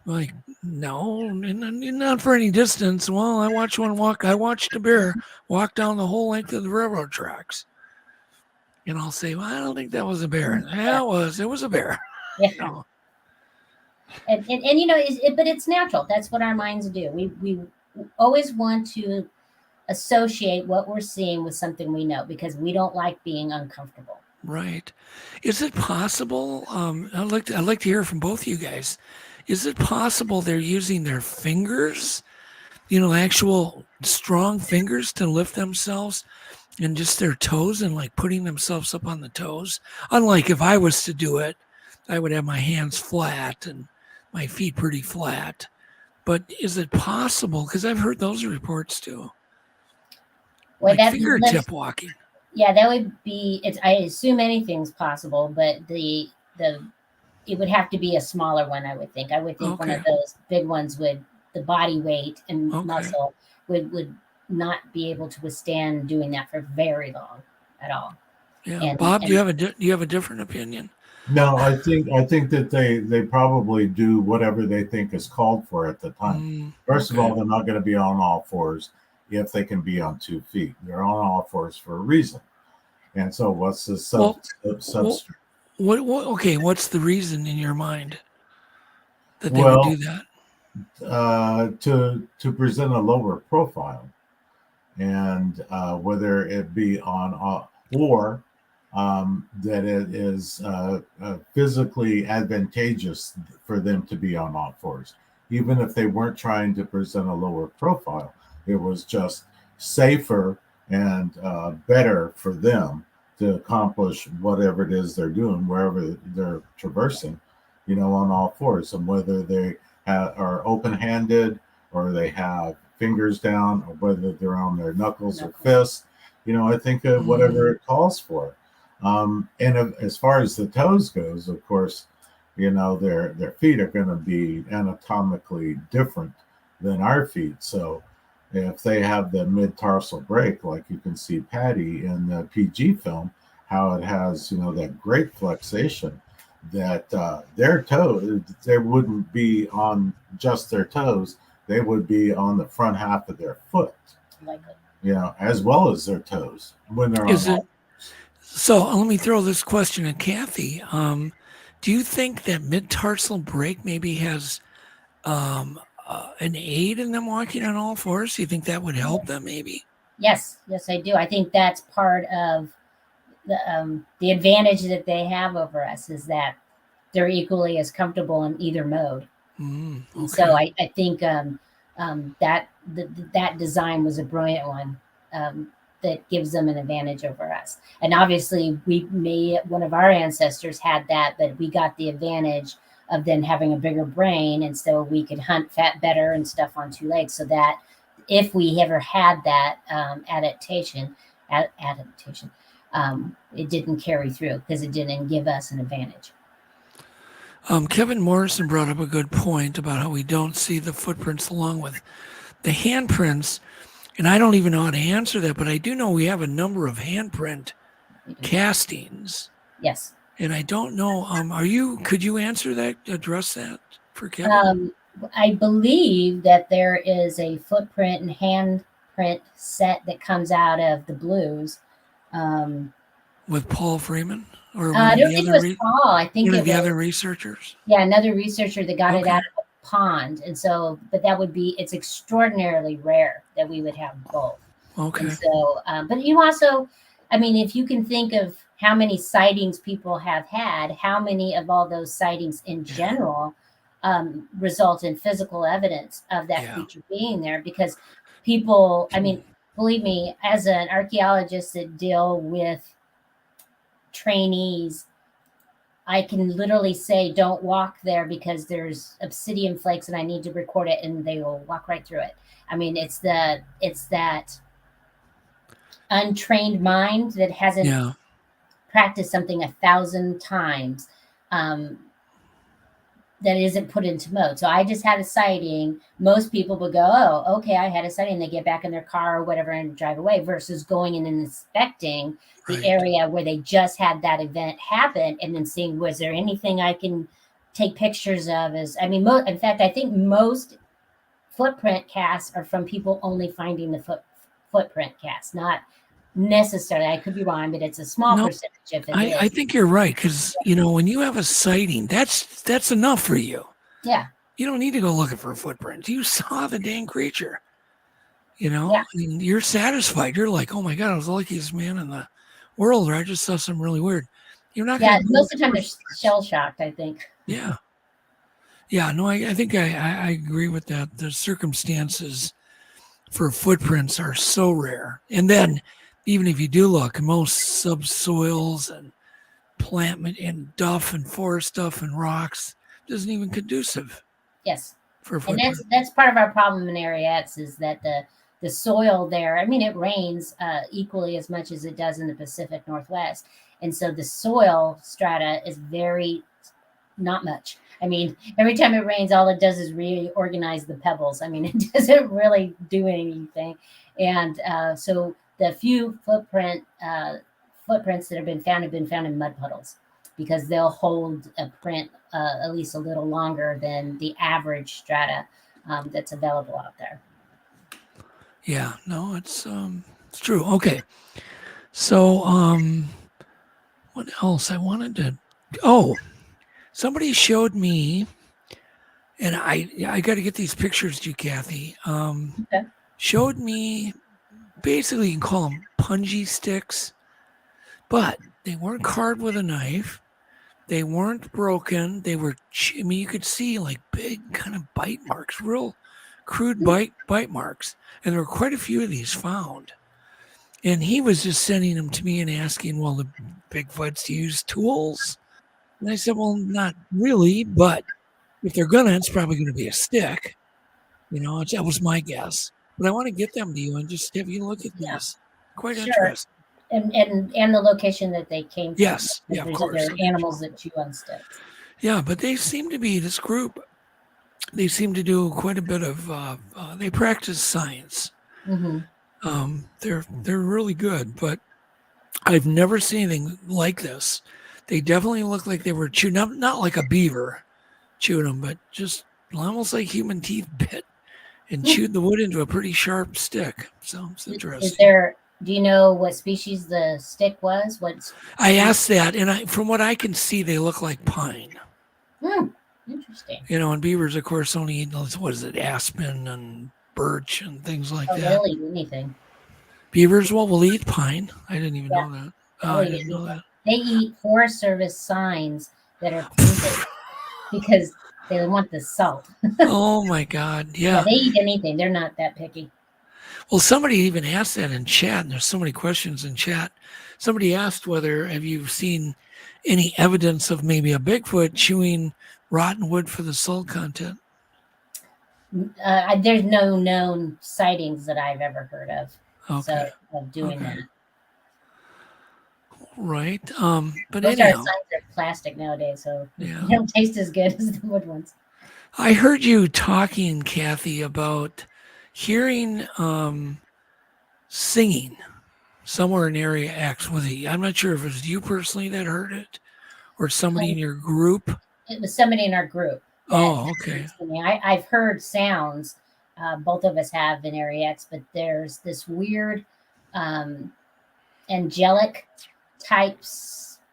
[SPEAKER 3] Like, no, not for any distance. Well, I watched one walk. I watched a bear walk down the whole length of the railroad tracks. And I'll say, well, I don't think that was a bear. Yeah, it was a bear.
[SPEAKER 7] Yeah. And but it's natural. That's what our minds do. We always want to associate what we're seeing with something we know, because we don't like being uncomfortable.
[SPEAKER 3] Right. Is it possible? I'd like to hear from both of you guys. Is it possible they're using their fingers, actual strong fingers to lift themselves, and just their toes, and like putting themselves up on the toes? Unlike if I was to do it, I would have my hands flat and my feet pretty flat. But is it possible? Because I've heard those reports too.
[SPEAKER 7] Well,
[SPEAKER 3] like fingertip walking.
[SPEAKER 7] Yeah, that would be. I assume anything's possible, but it would have to be a smaller one, I would think. I would think one of those big ones would, the body weight and muscle would not be able to withstand doing that for very long at all.
[SPEAKER 3] Yeah, Bob, do you have a different opinion?
[SPEAKER 8] No, I think that they probably do whatever they think is called for at the time. First of all, they're not going to be on all fours if they can be on 2 feet. They're on all fours for a reason. And so what's the substrate?
[SPEAKER 3] What's the reason in your mind that they would do that?
[SPEAKER 8] To present a lower profile, and whether it be on or that it is physically advantageous for them to be on all fours. Even if they weren't trying to present a lower profile, it was just safer and better for them to accomplish whatever it is they're doing, wherever they're traversing, on all fours. And whether they are open-handed or they have fingers down, or whether they're on their knuckles or fists, I think whatever it calls for. And as far as the toes goes, of course, their feet are going to be anatomically different than our feet. So if they have the mid-tarsal break, like you can see Patty in the PG film, how it has, that great flexation, that their toes, they wouldn't be on just their toes, they would be on the front half of their foot, as well as their toes when they're on.
[SPEAKER 3] So let me throw this question at Kathy. Do you think that mid-tarsal break maybe has an aid in them walking on all fours? Do you think that would help them maybe?
[SPEAKER 7] Yes, I do. I think that's part of the advantage that they have over us, is that they're equally as comfortable in either mode.
[SPEAKER 3] Okay.
[SPEAKER 7] So I think that design was a brilliant one. That gives them an advantage over us. And obviously one of our ancestors had that, but we got the advantage of then having a bigger brain. And so we could hunt fat better and stuff on two legs, so that if we ever had that adaptation, it didn't carry through because it didn't give us an advantage.
[SPEAKER 3] Kevin Morrison brought up a good point about how we don't see the footprints along with the handprints. And I don't even know how to answer that, but I do know we have a number of handprint castings.
[SPEAKER 7] Yes.
[SPEAKER 3] And I don't know, could you answer that, address that for Kevin?
[SPEAKER 7] I believe that there is a footprint and handprint set that comes out of the blues.
[SPEAKER 3] With Paul Freeman? Or
[SPEAKER 7] I don't think it was Paul. I think
[SPEAKER 3] one of the other researchers?
[SPEAKER 7] Yeah, another researcher that got it out of a pond. And so, but it's extraordinarily rare that we would have both.
[SPEAKER 3] Okay.
[SPEAKER 7] And so, but you also, if you can think of how many sightings people have had, how many of all those sightings in general result in physical evidence of that creature being there, because people, believe me, as an archaeologist that deal with trainees, I can literally say, don't walk there because there's obsidian flakes and I need to record it, and they will walk right through it. It's that untrained mind that hasn't practiced something 1,000 times, that isn't put into mode. So I just had a sighting. Most people would go, oh, okay, I had a sighting. They get back in their car or whatever and drive away, versus going in and inspecting the area where they just had that event happen, and then seeing, was there anything I can take pictures of? In fact, I think most footprint casts are from people only finding the footprint cast, not necessarily. I could be wrong, but it's a small percentage of it.
[SPEAKER 3] I think you're right, because when you have a sighting, that's enough for you.
[SPEAKER 7] Yeah.
[SPEAKER 3] You don't need to go looking for a footprint. You saw the dang creature.
[SPEAKER 7] Yeah.
[SPEAKER 3] You're satisfied. You're like, oh my God, I was the luckiest man in the world, or I just saw something really weird. You're not.
[SPEAKER 7] Yeah, most of the time they're shell shocked, I think.
[SPEAKER 3] Yeah. Yeah, no, I think I agree with that. The circumstances for footprints are so rare. And then even if you do look, most subsoils and plant and duff and forest stuff and rocks isn't even conducive.
[SPEAKER 7] Yes.
[SPEAKER 3] For
[SPEAKER 7] and that's part of our problem in Ariets, is that the soil there, it rains equally as much as it does in the Pacific Northwest. And so the soil strata is very, not much. Every time it rains, all it does is reorganize the pebbles. It doesn't really do anything. And so the few footprints that have been found in mud puddles, because they'll hold a print at least a little longer than the average strata that's available out there.
[SPEAKER 3] Yeah, no, it's true. Okay. So what else I wanted to somebody showed me, and I got to get these pictures to you, Kathy.
[SPEAKER 7] Okay.
[SPEAKER 3] Showed me, basically you can call them punji sticks, but carved with a knife. They weren't broken. They were, I mean, you could see like big kind of bite marks, real crude bite marks. And there were quite a few of these found. And he was just sending them to me and asking, well, the Bigfoots use tools? And I said, well, not really, but if they're gonna, it's probably going to be a stick. You know, that was my guess. But I want to get them to you and just have you look at this. Quite interesting.
[SPEAKER 7] And the location that they came from.
[SPEAKER 3] Yes, yeah, of course.
[SPEAKER 7] They're animals that chew on sticks.
[SPEAKER 3] Yeah, but they seem to be, this group, they seem to do quite a bit of, they practice science.
[SPEAKER 7] Mm-hmm.
[SPEAKER 3] They're really good, but I've never seen anything like this. They definitely look like they were chewed, not like a beaver chewed them, but just almost like human teeth bit and chewed the wood into a pretty sharp stick. So it's interesting.
[SPEAKER 7] Do you know what species the stick was?
[SPEAKER 3] I asked that, and from what I can see, they look like pine.
[SPEAKER 7] Interesting.
[SPEAKER 3] You know, and beavers, of course, only eat, what is it, aspen and birch and things like that.
[SPEAKER 7] They'll eat anything.
[SPEAKER 3] Beavers, well, will eat pine. I didn't even know that. I didn't know that.
[SPEAKER 7] They eat Forest Service signs that are painted because they want the salt.
[SPEAKER 3] Oh my God! Yeah,
[SPEAKER 7] they eat anything. They're not that picky.
[SPEAKER 3] Well, somebody even asked that in chat, and there's so many questions in chat. Somebody asked have you seen any evidence of maybe a Bigfoot chewing rotten wood for the salt content?
[SPEAKER 7] There's no known sightings that I've ever heard of.
[SPEAKER 3] Okay.
[SPEAKER 7] So, of doing that.
[SPEAKER 3] Right. But
[SPEAKER 7] most
[SPEAKER 3] anyhow,
[SPEAKER 7] signs are plastic nowadays, so
[SPEAKER 3] yeah.
[SPEAKER 7] they don't taste as good as the wood ones.
[SPEAKER 3] I heard you talking, Kathy, about hearing singing somewhere in Area X. I'm not sure if it was you personally that heard it or somebody in your group.
[SPEAKER 7] It was somebody in our group.
[SPEAKER 3] Oh, okay.
[SPEAKER 7] I've heard sounds. Both of us have in Area X, but there's this weird angelic type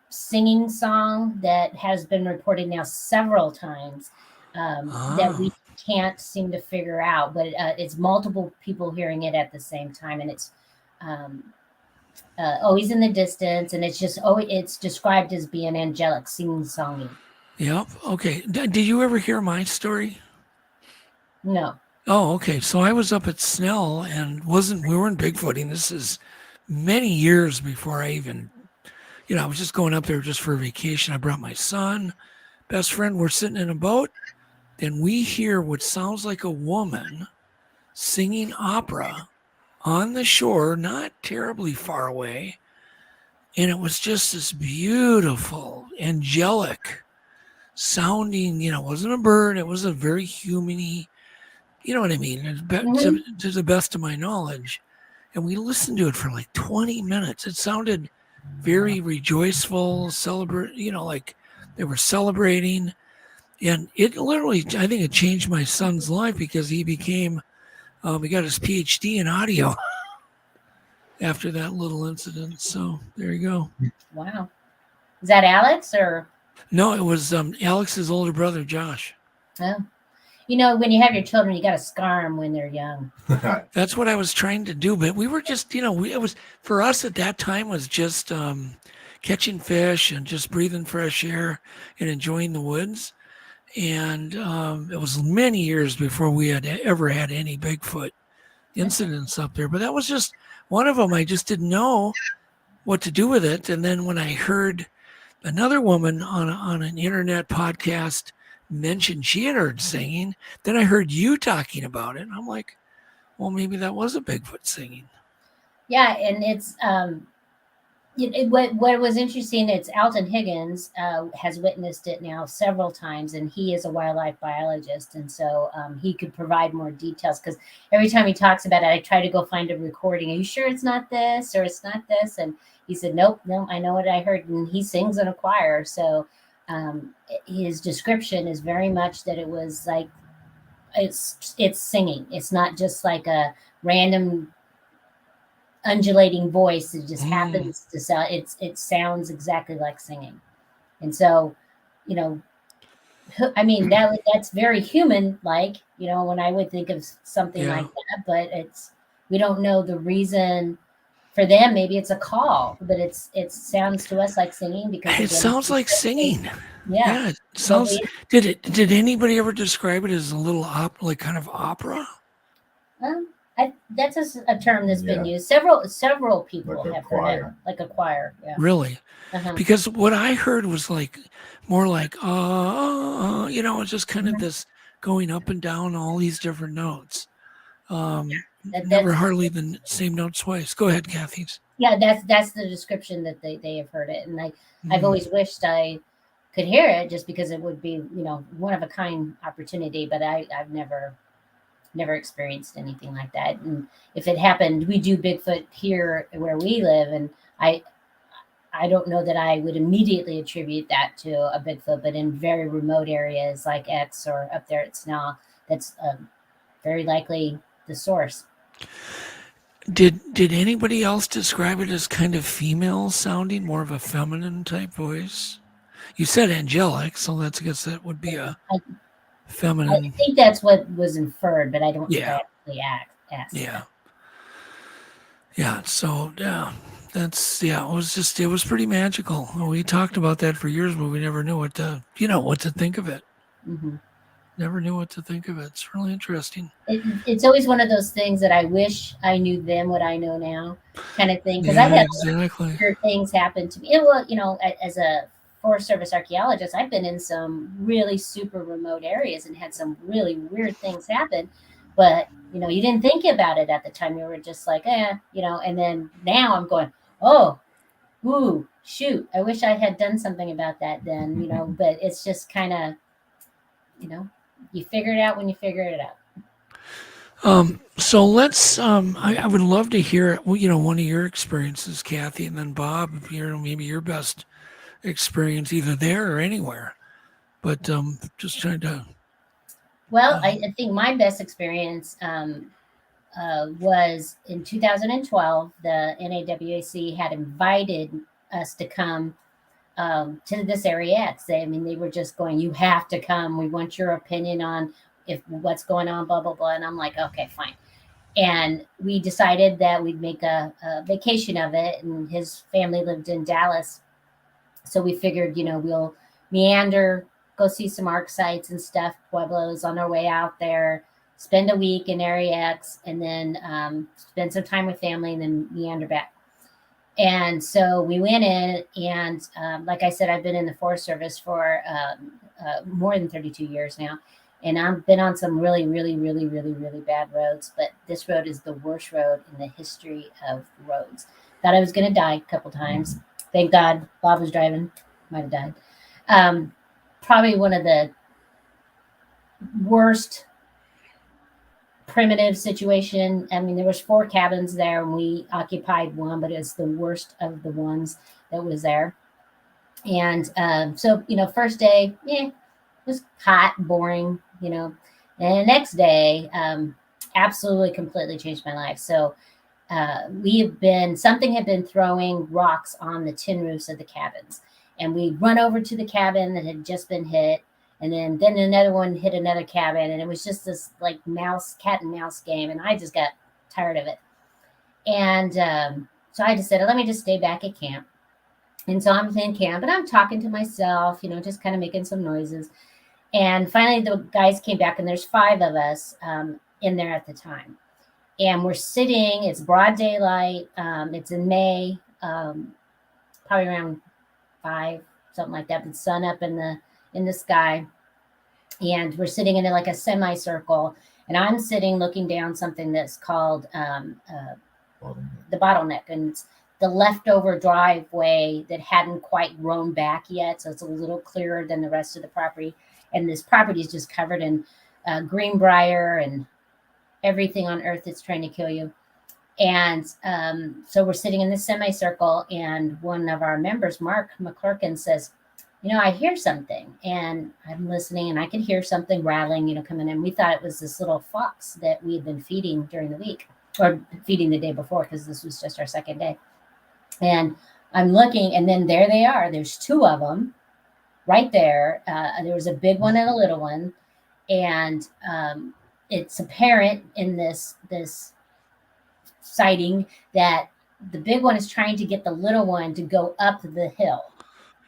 [SPEAKER 7] singing song that has been reported now several times that we can't seem to figure out, but it's multiple people hearing it at the same time, and it's always in the distance, and it's described as being angelic singing.
[SPEAKER 3] Yep. Okay. Did you ever hear my story?
[SPEAKER 7] No.
[SPEAKER 3] Oh, okay. So I was up at Snell and we weren't Bigfooting. This is many years before I even, I was just going up there just for a vacation. I brought my son, best friend. We're sitting in a boat. Then we hear what sounds like a woman singing opera on the shore, not terribly far away. And it was just this beautiful, angelic sounding, it wasn't a bird. It was a very human-y, you know what I mean? To the best of my knowledge. And we listened to it for like 20 minutes. It sounded very rejoiceful, like they were celebrating. And it literally, I think it changed my son's life because he became, he got his PhD in audio after that little incident. So there you go.
[SPEAKER 7] Wow. Is that Alex or?
[SPEAKER 3] No, it was Alex's older brother, Josh.
[SPEAKER 7] Oh. When you have your children, you got to scar them when they're young.
[SPEAKER 3] That's what I was trying to do. But we were just, it was, for us at that time was just catching fish and just breathing fresh air and enjoying the woods. And it was many years before we had ever had any Bigfoot incidents up there. But that was just one of them. I just didn't know what to do with it. And then when I heard another woman on an internet podcast mentioned she had heard singing, then I heard you talking about it. And I'm like, well, maybe that was a Bigfoot singing.
[SPEAKER 7] Yeah, and it's what was interesting, it's Alton Higgins has witnessed it now several times, and he is a wildlife biologist, and so he could provide more details, because every time he talks about it, I try to go find a recording. Are you sure it's not this or it's not this? And he said, nope, no, I know what I heard. And he sings in a choir, so his description is very much that it was like it's singing. It's not just like a random undulating voice. It just happens to sound. It sounds exactly like singing, and so I mean that's very human like. When I would think of something like that, but we don't know the reason for them, maybe it's a call, but it sounds to us like singing because
[SPEAKER 3] It sounds like singing.
[SPEAKER 7] Yeah.
[SPEAKER 3] It sounds. Did anybody ever describe it as a little like kind of opera?
[SPEAKER 7] That's a term that's been used. Several people
[SPEAKER 8] Like a
[SPEAKER 7] have heard
[SPEAKER 8] choir.
[SPEAKER 7] it, like a choir. Yeah.
[SPEAKER 3] Really?
[SPEAKER 7] Uh-huh.
[SPEAKER 3] Because what I heard was like more like it's just kind of this going up and down all these different notes. Never hardly the same note twice. Go ahead, Kathy.
[SPEAKER 7] Yeah, that's the description that they have heard it, and I've always wished I could hear it just because it would be one of a kind opportunity, but I've never experienced anything like that. And if it happened, we do Bigfoot here where we live, and I don't know that I would immediately attribute that to a Bigfoot, but in very remote areas like X or up there at Snell, that's very likely the source.
[SPEAKER 3] Did anybody else describe it as kind of female sounding, more of a feminine type voice? You said angelic, so I guess that would be a feminine.
[SPEAKER 7] I think that's what was inferred, but I don't think I actually asked.
[SPEAKER 3] Yeah. So it was pretty magical. We talked about that for years, but we never knew what to think of it.
[SPEAKER 7] Mm-hmm.
[SPEAKER 3] Never knew what to think of it. It's really interesting.
[SPEAKER 7] It's always one of those things that I wish I knew then what I know now, kind of thing. Because I've had weird things happen to me. Well, as a Forest Service archaeologist, I've been in some really super remote areas and had some really weird things happen. But you didn't think about it at the time. You were just like, And then now I'm going, oh, ooh, shoot! I wish I had done something about that then. But it's just kind of, you figure it out when you figure it out.
[SPEAKER 3] So let's. I would love to hear, one of your experiences, Kathy, and then Bob, maybe your best experience either there or anywhere. But just trying to.
[SPEAKER 7] Well, I think my best experience was in 2012. The NAWAC had invited us to come to this area X. They were just going, you have to come. We want your opinion on what's going on, blah, blah, blah. And I'm like, okay, fine. And we decided that we'd make a vacation of it. And his family lived in Dallas. So we figured, we'll meander, go see some arc sites and stuff, pueblos on our way out there, spend a week in Area X, and then spend some time with family and then meander back. And so we went in, and like I said, I've been in the Forest Service for more than 32 years now. And I've been on some really, really, really, really, really bad roads. But this road is the worst road in the history of roads. Thought I was going to die a couple times. Thank God Bob was driving. Might have died. Probably one of the worst primitive situation. There was 4 cabins there, and we occupied one, but it's the worst of the ones that was there. And so first day, it was hot, boring, and the next day, absolutely completely changed my life. So something had been throwing rocks on the tin roofs of the cabins, and we'd run over to the cabin that had just been hit. And then another one hit another cabin, and it was just this like cat and mouse game. And I just got tired of it. And so I just said, let me just stay back at camp. And so I'm in camp, and I'm talking to myself, just kind of making some noises. And finally, the guys came back, and there's 5 of us in there at the time. And we're sitting, it's broad daylight. It's in May, probably around 5, something like that. The sun up in the sky, and we're sitting in like a semicircle, and I'm sitting looking down something that's called the bottleneck, and it's the leftover driveway that hadn't quite grown back yet, so it's a little clearer than the rest of the property. And this property is just covered in greenbrier and everything on earth that's trying to kill you. And so we're sitting in this semicircle, and one of our members, Mark McClurkin, says, I hear something. And I'm listening, and I could hear something rattling, coming in. We thought it was this little fox that we had been feeding during the week, or feeding the day before, because this was just our second day. And I'm looking, and then there they are. There's 2 of them right there. There was a big one and a little one. And it's apparent in this sighting that the big one is trying to get the little one to go up the hill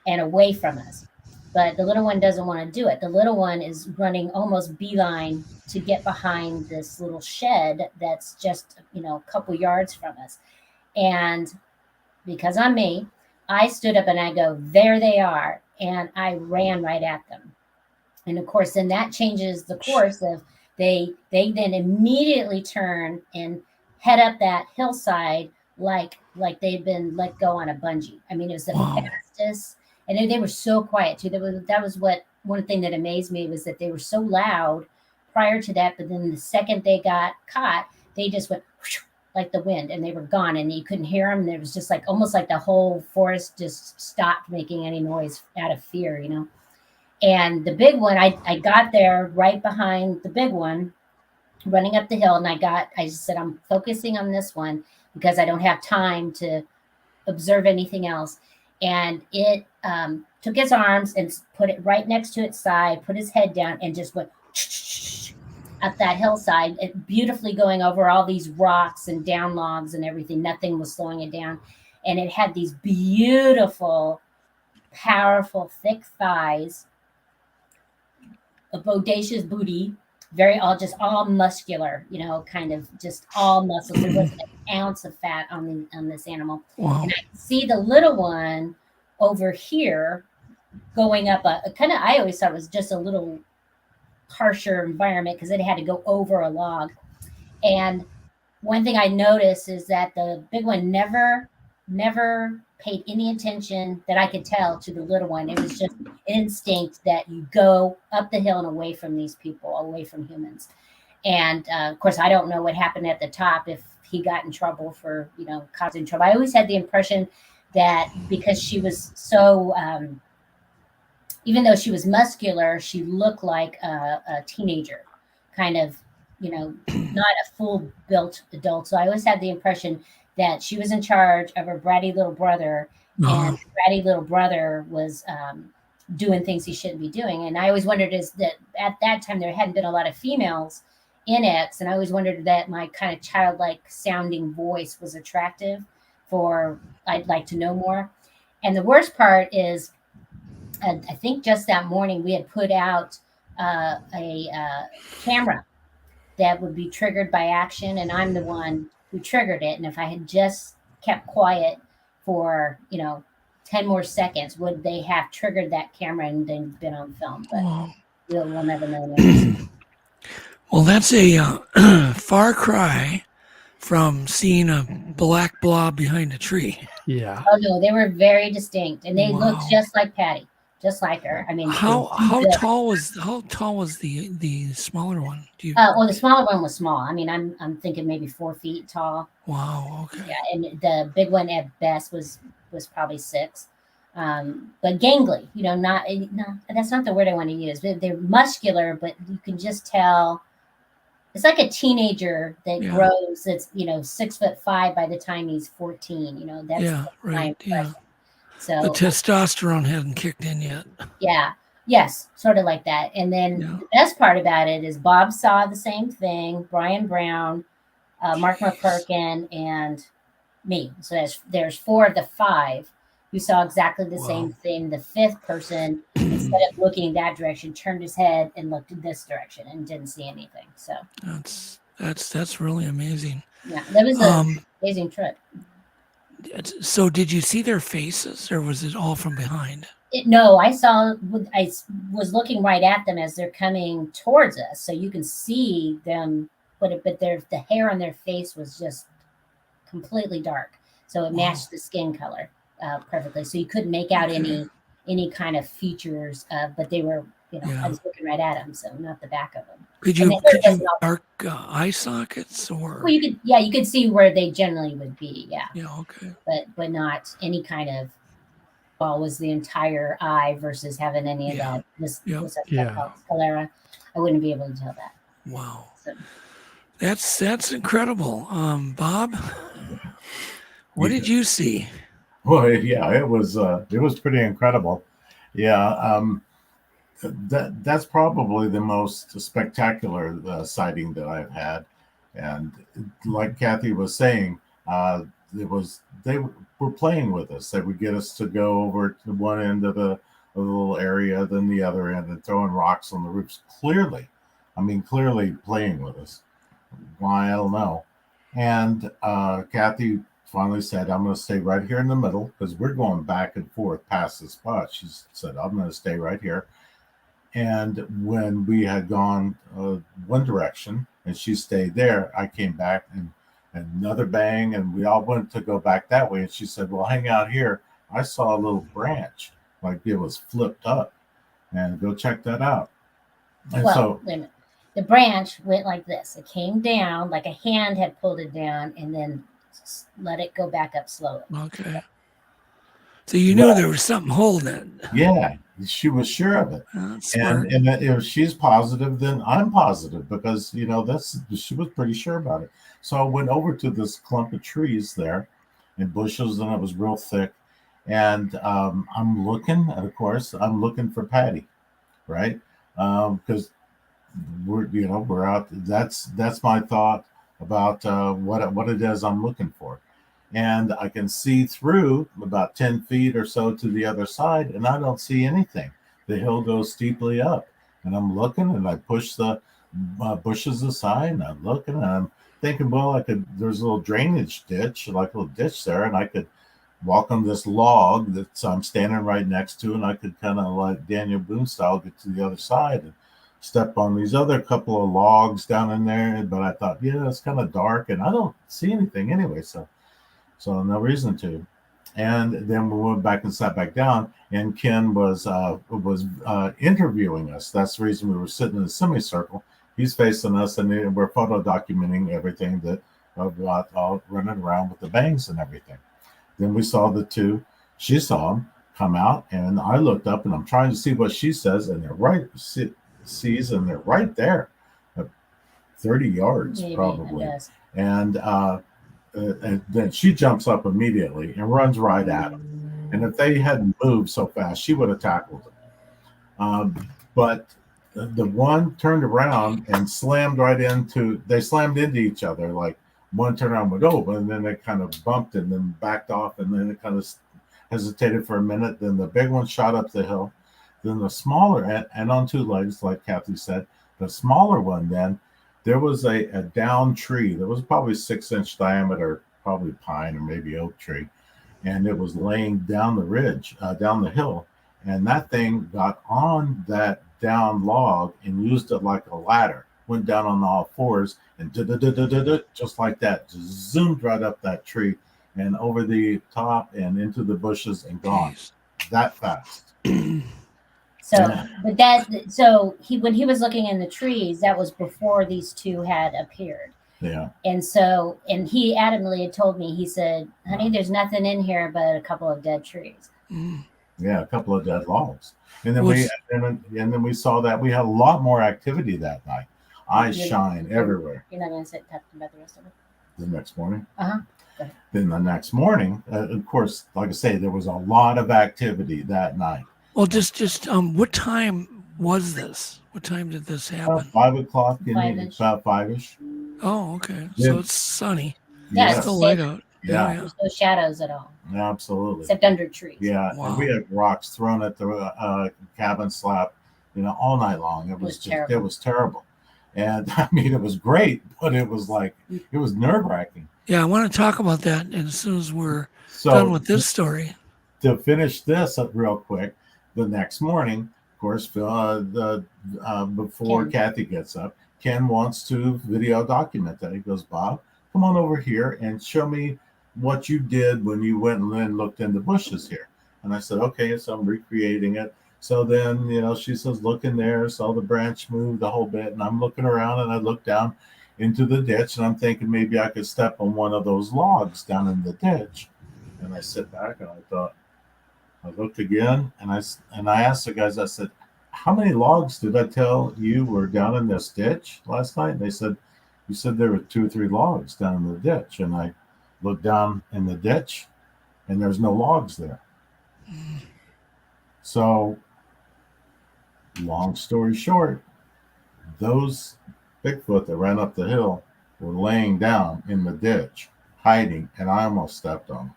[SPEAKER 7] and away from us. But the little one doesn't want to do it. The little one is running almost beeline to get behind this little shed that's just, a couple yards from us. And because I'm me, I stood up and I go, there they are. And I ran right at them. And of course, then that changes the course of they then immediately turn and head up that hillside like they've been let go on a bungee. I mean, it was the fastest. And they were so quiet too. That was what one thing that amazed me was that they were so loud prior to that. But then the second they got caught, they just went whoosh, like the wind, and they were gone, and you couldn't hear them. And it was just like almost like the whole forest just stopped making any noise out of fear, And the big one, I got there right behind the big one, running up the hill, and I just said, I'm focusing on this one because I don't have time to observe anything else. And it took its arms and put it right next to its side, put its head down, and just went up that hillside, beautifully going over all these rocks and down logs and everything. Nothing was slowing it down. And it had these beautiful, powerful, thick thighs, a bodacious booty, all muscular, kind of just all muscles. There wasn't an ounce of fat on this animal.
[SPEAKER 3] Wow.
[SPEAKER 7] And I could see the little one over here going up I always thought it was just a little harsher environment because it had to go over a log. And one thing I noticed is that the big one never paid any attention that I could tell to the little one. It was just instinct that you go up the hill and away from these people, away from humans. And of course, I don't know what happened at the top, if he got in trouble for, causing trouble. I always had the impression that because she was so, even though she was muscular, she looked like a teenager, kind of, not a full built adult. So I always had the impression that she was in charge of her bratty little brother, and bratty little brother was doing things he shouldn't be doing. And I always wondered is that at that time there hadn't been a lot of females in X, and I always wondered that my kind of childlike sounding voice was attractive for I'd like to know more. And the worst part is, I think just that morning we had put out a camera that would be triggered by action, and I'm the one who triggered it. And if I had just kept quiet for 10 more seconds, would they have triggered that camera and then been on film? But we'll never know.
[SPEAKER 3] Well, that's a far cry from seeing a black blob behind a tree.
[SPEAKER 4] Yeah.
[SPEAKER 7] Oh no, they were very distinct, and they looked just like Patty, just like her. I mean,
[SPEAKER 3] how tall was the smaller one?
[SPEAKER 7] Well, the smaller one was small. I mean, I'm thinking maybe 4 feet tall.
[SPEAKER 3] Wow. Okay.
[SPEAKER 7] Yeah, and the big one at best was probably 6. But gangly, not that's not the word I want to use. They're muscular, but you can just tell. It's like a teenager that grows. That's 6'5" by the time he's 14. That's
[SPEAKER 3] right. Yeah.
[SPEAKER 7] So
[SPEAKER 3] the testosterone hadn't kicked in yet.
[SPEAKER 7] Yeah. Yes, sort of like that. And then the best part about it is Bob saw the same thing. Brian Brown, Mark McCurkin, and me. So there's 4 of the 5 who saw exactly the same thing. The 5th person, instead of looking that direction, turned his head and looked in this direction and didn't see anything. So
[SPEAKER 3] that's really amazing.
[SPEAKER 7] Yeah, that was an amazing trip.
[SPEAKER 3] So did you see their faces, or was it all from behind?
[SPEAKER 7] No, I was looking right at them as they're coming towards us, so you can see them, but the hair on their face was just completely dark, so it matched the skin color perfectly. So you couldn't make out any kind of features, but they were, I was looking right at them, so not the back of them.
[SPEAKER 3] Could you dark eye sockets, or?
[SPEAKER 7] Well, you could see where they generally would be, yeah.
[SPEAKER 3] Yeah, okay.
[SPEAKER 7] But not any kind of, was the entire eye versus having any of that. This sclera. I wouldn't be able to tell that.
[SPEAKER 3] Wow.
[SPEAKER 7] So.
[SPEAKER 3] That's incredible. Bob, what did you see?
[SPEAKER 8] Well, yeah, it was pretty incredible. Yeah, that's probably the most spectacular sighting that I've had. And like Kathy was saying, They were playing with us. They would get us to go over to one end of the little area, then the other end, and throwing rocks on the roofs. Clearly playing with us. Why, I don't know. And Kathy finally said, I'm going to stay right here in the middle because we're going back and forth past the spot. She said, I'm going to stay right here. And when we had gone one direction and she stayed there, I came back and another bang, and we all went to go back that way. And she said, well, hang out here. I saw a little branch, like it was flipped up, and go check that out. And
[SPEAKER 7] well, wait a minute. The branch went like this. It came down like a hand had pulled it down and then let it go back up slowly.
[SPEAKER 3] Okay. So you knew there was something holding it.
[SPEAKER 8] Yeah, she was sure of it. And that if she's positive, then I'm positive because, she was pretty sure about it. So I went over to this clump of trees there and bushes, and it was real thick. And I'm looking, and of course, I'm looking for Patty, right? Because we're out. That's my thought about what it is I'm looking for. And I can see through about 10 feet or so to the other side, and I don't see anything. The hill goes steeply up, and I'm looking, and I push the bushes aside, and I'm looking, and I'm thinking, well, there's a little drainage ditch, like a little ditch there, and I could walk on this log that I'm standing right next to, and I could kind of like Daniel Boone style get to the other side and step on these other couple of logs down in there. But I thought, it's kind of dark, and I don't see anything anyway, so no reason to. And then we went back and sat back down, and Ken was interviewing us. That's the reason we were sitting in a semicircle. He's facing us, and we're photo documenting everything that about all running around with the bangs and everything. Then we saw the two. She saw them come out, and I looked up, and I'm trying to see what she says, and they're right there, 30 yards maybe, probably. And then she jumps up immediately and runs right at him. And if they hadn't moved so fast, she would have tackled him. But the one turned around and slammed into each other. Like one turned around and went, oh, and then they kind of bumped and then backed off, and then it kind of hesitated for a minute. Then the big one shot up the hill. Then the smaller, and on two legs, like Kathy said, the smaller one then, there was a down tree that was probably 6-inch diameter, probably pine or maybe oak tree. And it was laying down the ridge, down the hill. And that thing got on that down log and used it like a ladder. Went down on all fours and just like that, just zoomed right up that tree and over the top and into the bushes and gone. That fast.
[SPEAKER 7] When he was looking in the trees, that was before these two had appeared.
[SPEAKER 8] Yeah.
[SPEAKER 7] And he adamantly had told me, he said, honey, there's nothing in here but a couple of dead trees.
[SPEAKER 8] Yeah, a couple of dead logs. And then we saw that we had a lot more activity that night. Eyes shine everywhere.
[SPEAKER 7] You're not going to talk about the rest of it?
[SPEAKER 8] The next morning?
[SPEAKER 7] Uh-huh.
[SPEAKER 8] Then the next morning, of course, like I say, there was a lot of activity that night.
[SPEAKER 3] Well, just what time was this? What time did this happen?
[SPEAKER 8] 5 o'clock, about 5-ish.
[SPEAKER 3] Oh, okay. So it's sunny.
[SPEAKER 7] Yeah,
[SPEAKER 3] it's still light out.
[SPEAKER 8] Yeah.
[SPEAKER 7] There's no shadows at all.
[SPEAKER 8] Absolutely.
[SPEAKER 7] Except under trees.
[SPEAKER 8] Yeah. Wow. And we had rocks thrown at the cabin slab, all night long. It was terrible. And I mean, it was great, but it was nerve-wracking.
[SPEAKER 3] Yeah, I want to talk about that as soon as we're done with this story.
[SPEAKER 8] To finish this up real quick, the next morning, of course, before Kathy gets up, Ken wants to video document that. He goes, Bob, come on over here and show me what you did when you went and looked in the bushes here. And I said, okay, so I'm recreating it. So then, she says, look in there. Saw the branch move the whole bit. And I'm looking around, and I look down into the ditch, and I'm thinking maybe I could step on one of those logs down in the ditch. And I sit back, and I looked again, and I asked the guys, I said, how many logs did I tell you were down in this ditch last night? And they said, you said there were 2 or 3 logs down in the ditch. And I looked down in the ditch, and there's no logs there. So, long story short, those Bigfoot that ran up the hill were laying down in the ditch, hiding, and I almost stepped on him.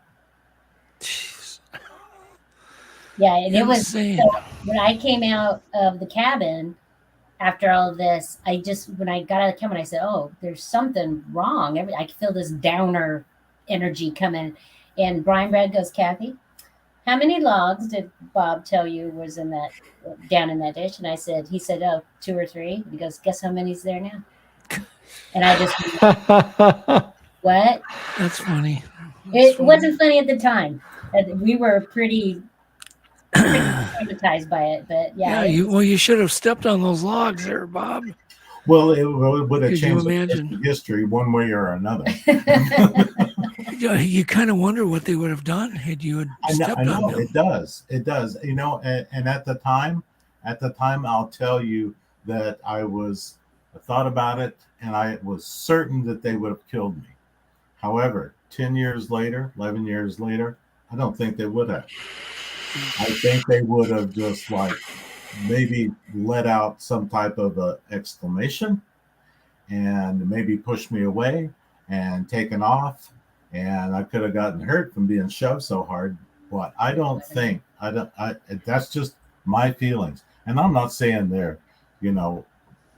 [SPEAKER 3] Jeez.
[SPEAKER 7] Yeah, and it was
[SPEAKER 3] Insane.
[SPEAKER 7] so when I came out of the cabin after all of this, when I got out of the cabin, I said, "Oh, there's something wrong." I could feel this downer energy coming, and Brian Brad goes, "Kathy, how many logs did Bob tell you was in that down in that ditch?" And he said, "Oh, 2 or 3." He goes, "Guess how many's there now?" And I just, what?
[SPEAKER 3] That's funny.
[SPEAKER 7] It wasn't funny at the time. We were pretty traumatized by it, but yeah.
[SPEAKER 3] You should have stepped on those logs there, Bob.
[SPEAKER 8] Well, it would have
[SPEAKER 3] Could you
[SPEAKER 8] changed
[SPEAKER 3] imagine?
[SPEAKER 8] history one way or another.
[SPEAKER 3] You kind of wonder what they would have done had you stepped
[SPEAKER 8] I know
[SPEAKER 3] on them.
[SPEAKER 8] it does. You know, and at the time, I'll tell you that I thought about it, and I was certain that they would have killed me. However, 10 years later, 11 years later, I don't think they would have. I think they would have just like maybe let out some type of a exclamation and maybe pushed me away and taken off, and I could have gotten hurt from being shoved so hard. But I don't think that's just my feelings. And I'm not saying they're, you know,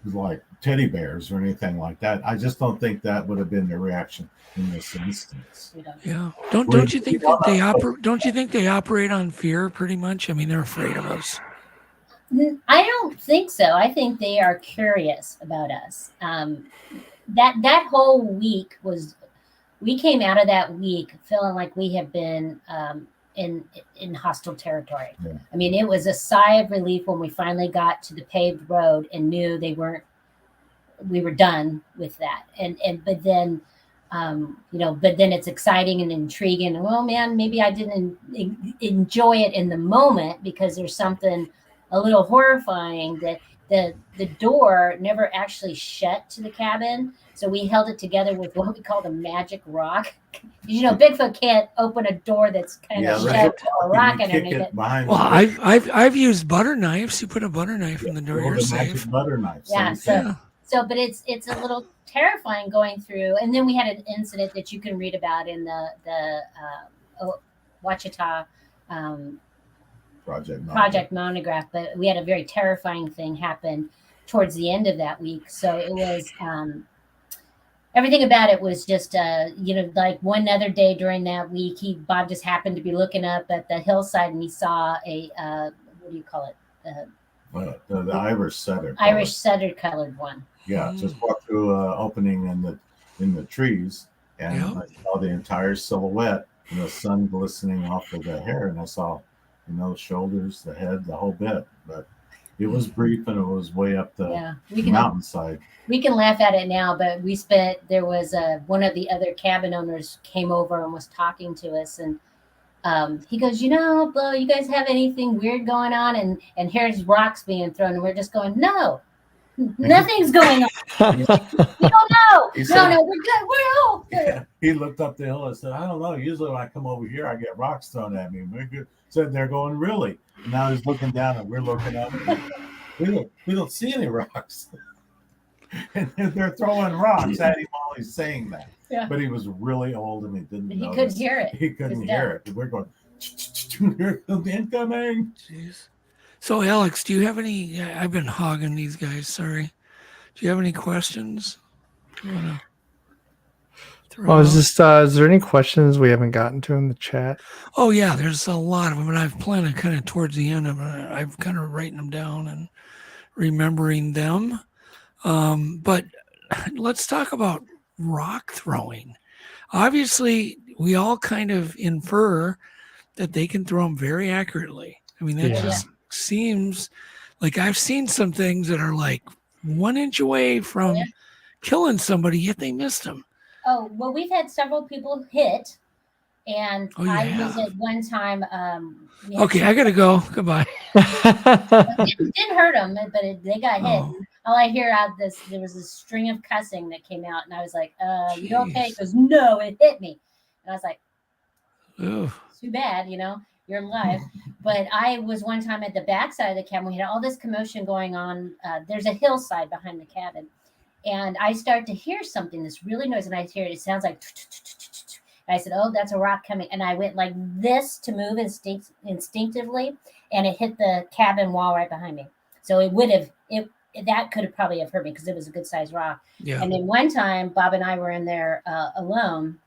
[SPEAKER 8] like teddy bears or anything like that. I just don't think that would have been the reaction in this instance.
[SPEAKER 3] Yeah. Don't you think that they operate? Don't you think they operate on fear pretty much? I mean, they're afraid of us.
[SPEAKER 7] I don't think so. I think they are curious about us. That whole week we came out of that week feeling like we have been in hostile territory. Yeah. I mean, it was a sigh of relief when we finally got to the paved road and knew we were done with that. But then, but then it's exciting and intriguing. And, well, man, maybe I didn't enjoy it in the moment because there's something a little horrifying that the door never actually shut to the cabin. So we held it together with what we call the magic rock. You know, Bigfoot can't open a door that's kind of shut with a rock underneath it.
[SPEAKER 3] Well, I've used butter knives. You put a butter knife in the door, you're safe.
[SPEAKER 8] Butter knife.
[SPEAKER 7] Yeah. So, but it's a little terrifying going through. And then we had an incident that you can read about in the Ouachita Project Monograph. But we had a very terrifying thing happen towards the end of that week. So it was everything about it was just like one other day during that week, Bob just happened to be looking up at the hillside and he saw a what do you call it?
[SPEAKER 8] The Irish setter.
[SPEAKER 7] Irish setter colored one.
[SPEAKER 8] Yeah, just walked through an opening in the trees, and I saw the entire silhouette and the sun glistening off of the hair, and I saw, the shoulders, the head, the whole bit. But it was brief, and it was way up the mountainside.
[SPEAKER 7] We can laugh at it now, but there was one of the other cabin owners came over and was talking to us, and he goes, you guys have anything weird going on? And here's rocks being thrown, and we're just going, no. Nothing's going on. We don't know. No, we're good. We're all good.
[SPEAKER 8] Yeah. He looked up the hill and said, I don't know. Usually when I come over here, I get rocks thrown at me. We're good. Said they're going, really? And now he's looking down and we're looking up. We don't see any rocks. And they're throwing rocks at him while he's saying that. Yeah. But he was really old and he didn't know.
[SPEAKER 7] He couldn't hear it.
[SPEAKER 8] He couldn't hear it. We're going, here comes incoming.
[SPEAKER 3] Jeez. So, Alex, do you have any? I've been hogging these guys. Sorry. Do you have any questions?
[SPEAKER 4] Is there any questions we haven't gotten to in the chat?
[SPEAKER 3] Oh yeah, there's a lot of them, and I've planned on kind of towards the end of it. I've kind of writing them down and remembering them. But let's talk about rock throwing. Obviously, we all kind of infer that they can throw them very accurately. I mean, that just seems like I've seen some things that are like 1 inch away from killing somebody, yet they missed them.
[SPEAKER 7] Oh, well, we've had several people hit, and I was at one time.
[SPEAKER 3] Okay, I got to go. Goodbye.
[SPEAKER 7] It didn't hurt them, but they got hit. All I hear there was this string of cussing that came out, and I was like, you okay? He goes, no, it hit me. And I was like, too bad, you're alive. But I was one time at the backside of the cabin. We had all this commotion going on. There's a hillside behind the cabin. And I start to hear something that's really noisy. And I hear it sounds like, And I said, "Oh, that's a rock coming." And I went like this to move instinctively, and it hit the cabin wall right behind me. So it would have that could have probably have hurt me because it was a good sized rock.
[SPEAKER 3] Yeah.
[SPEAKER 7] And then one time, Bob and I were in there alone,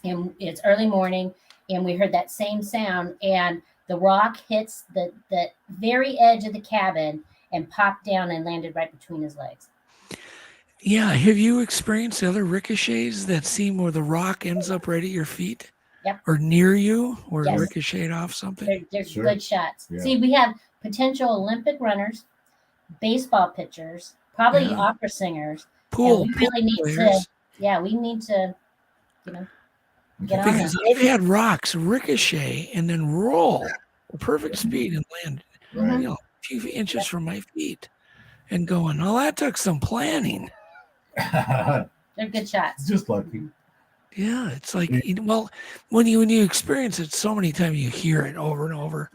[SPEAKER 7] and it's early morning, and we heard that same sound, and the rock hits the very edge of the cabin and popped down and landed right between his legs.
[SPEAKER 3] Yeah. Have you experienced other ricochets that seem where the rock ends up right at your feet?
[SPEAKER 7] Yep.
[SPEAKER 3] Or near you, or
[SPEAKER 7] Yes.
[SPEAKER 3] ricocheted off something?
[SPEAKER 7] They're
[SPEAKER 8] Sure.
[SPEAKER 7] good shots.
[SPEAKER 8] Yeah.
[SPEAKER 7] See, we have potential Olympic runners, baseball pitchers, probably
[SPEAKER 3] Yeah.
[SPEAKER 7] opera singers.
[SPEAKER 3] Pool
[SPEAKER 7] we really need
[SPEAKER 3] players.
[SPEAKER 7] we need to, get on that.
[SPEAKER 3] Because I've had rocks ricochet and then roll at perfect speed and land,
[SPEAKER 8] Right.
[SPEAKER 3] a few inches from my feet, and going, "Oh, that took some planning."
[SPEAKER 7] They're good shots.
[SPEAKER 8] Just lucky.
[SPEAKER 3] Yeah, it's like, well, when you experience it so many times, you hear it over and over.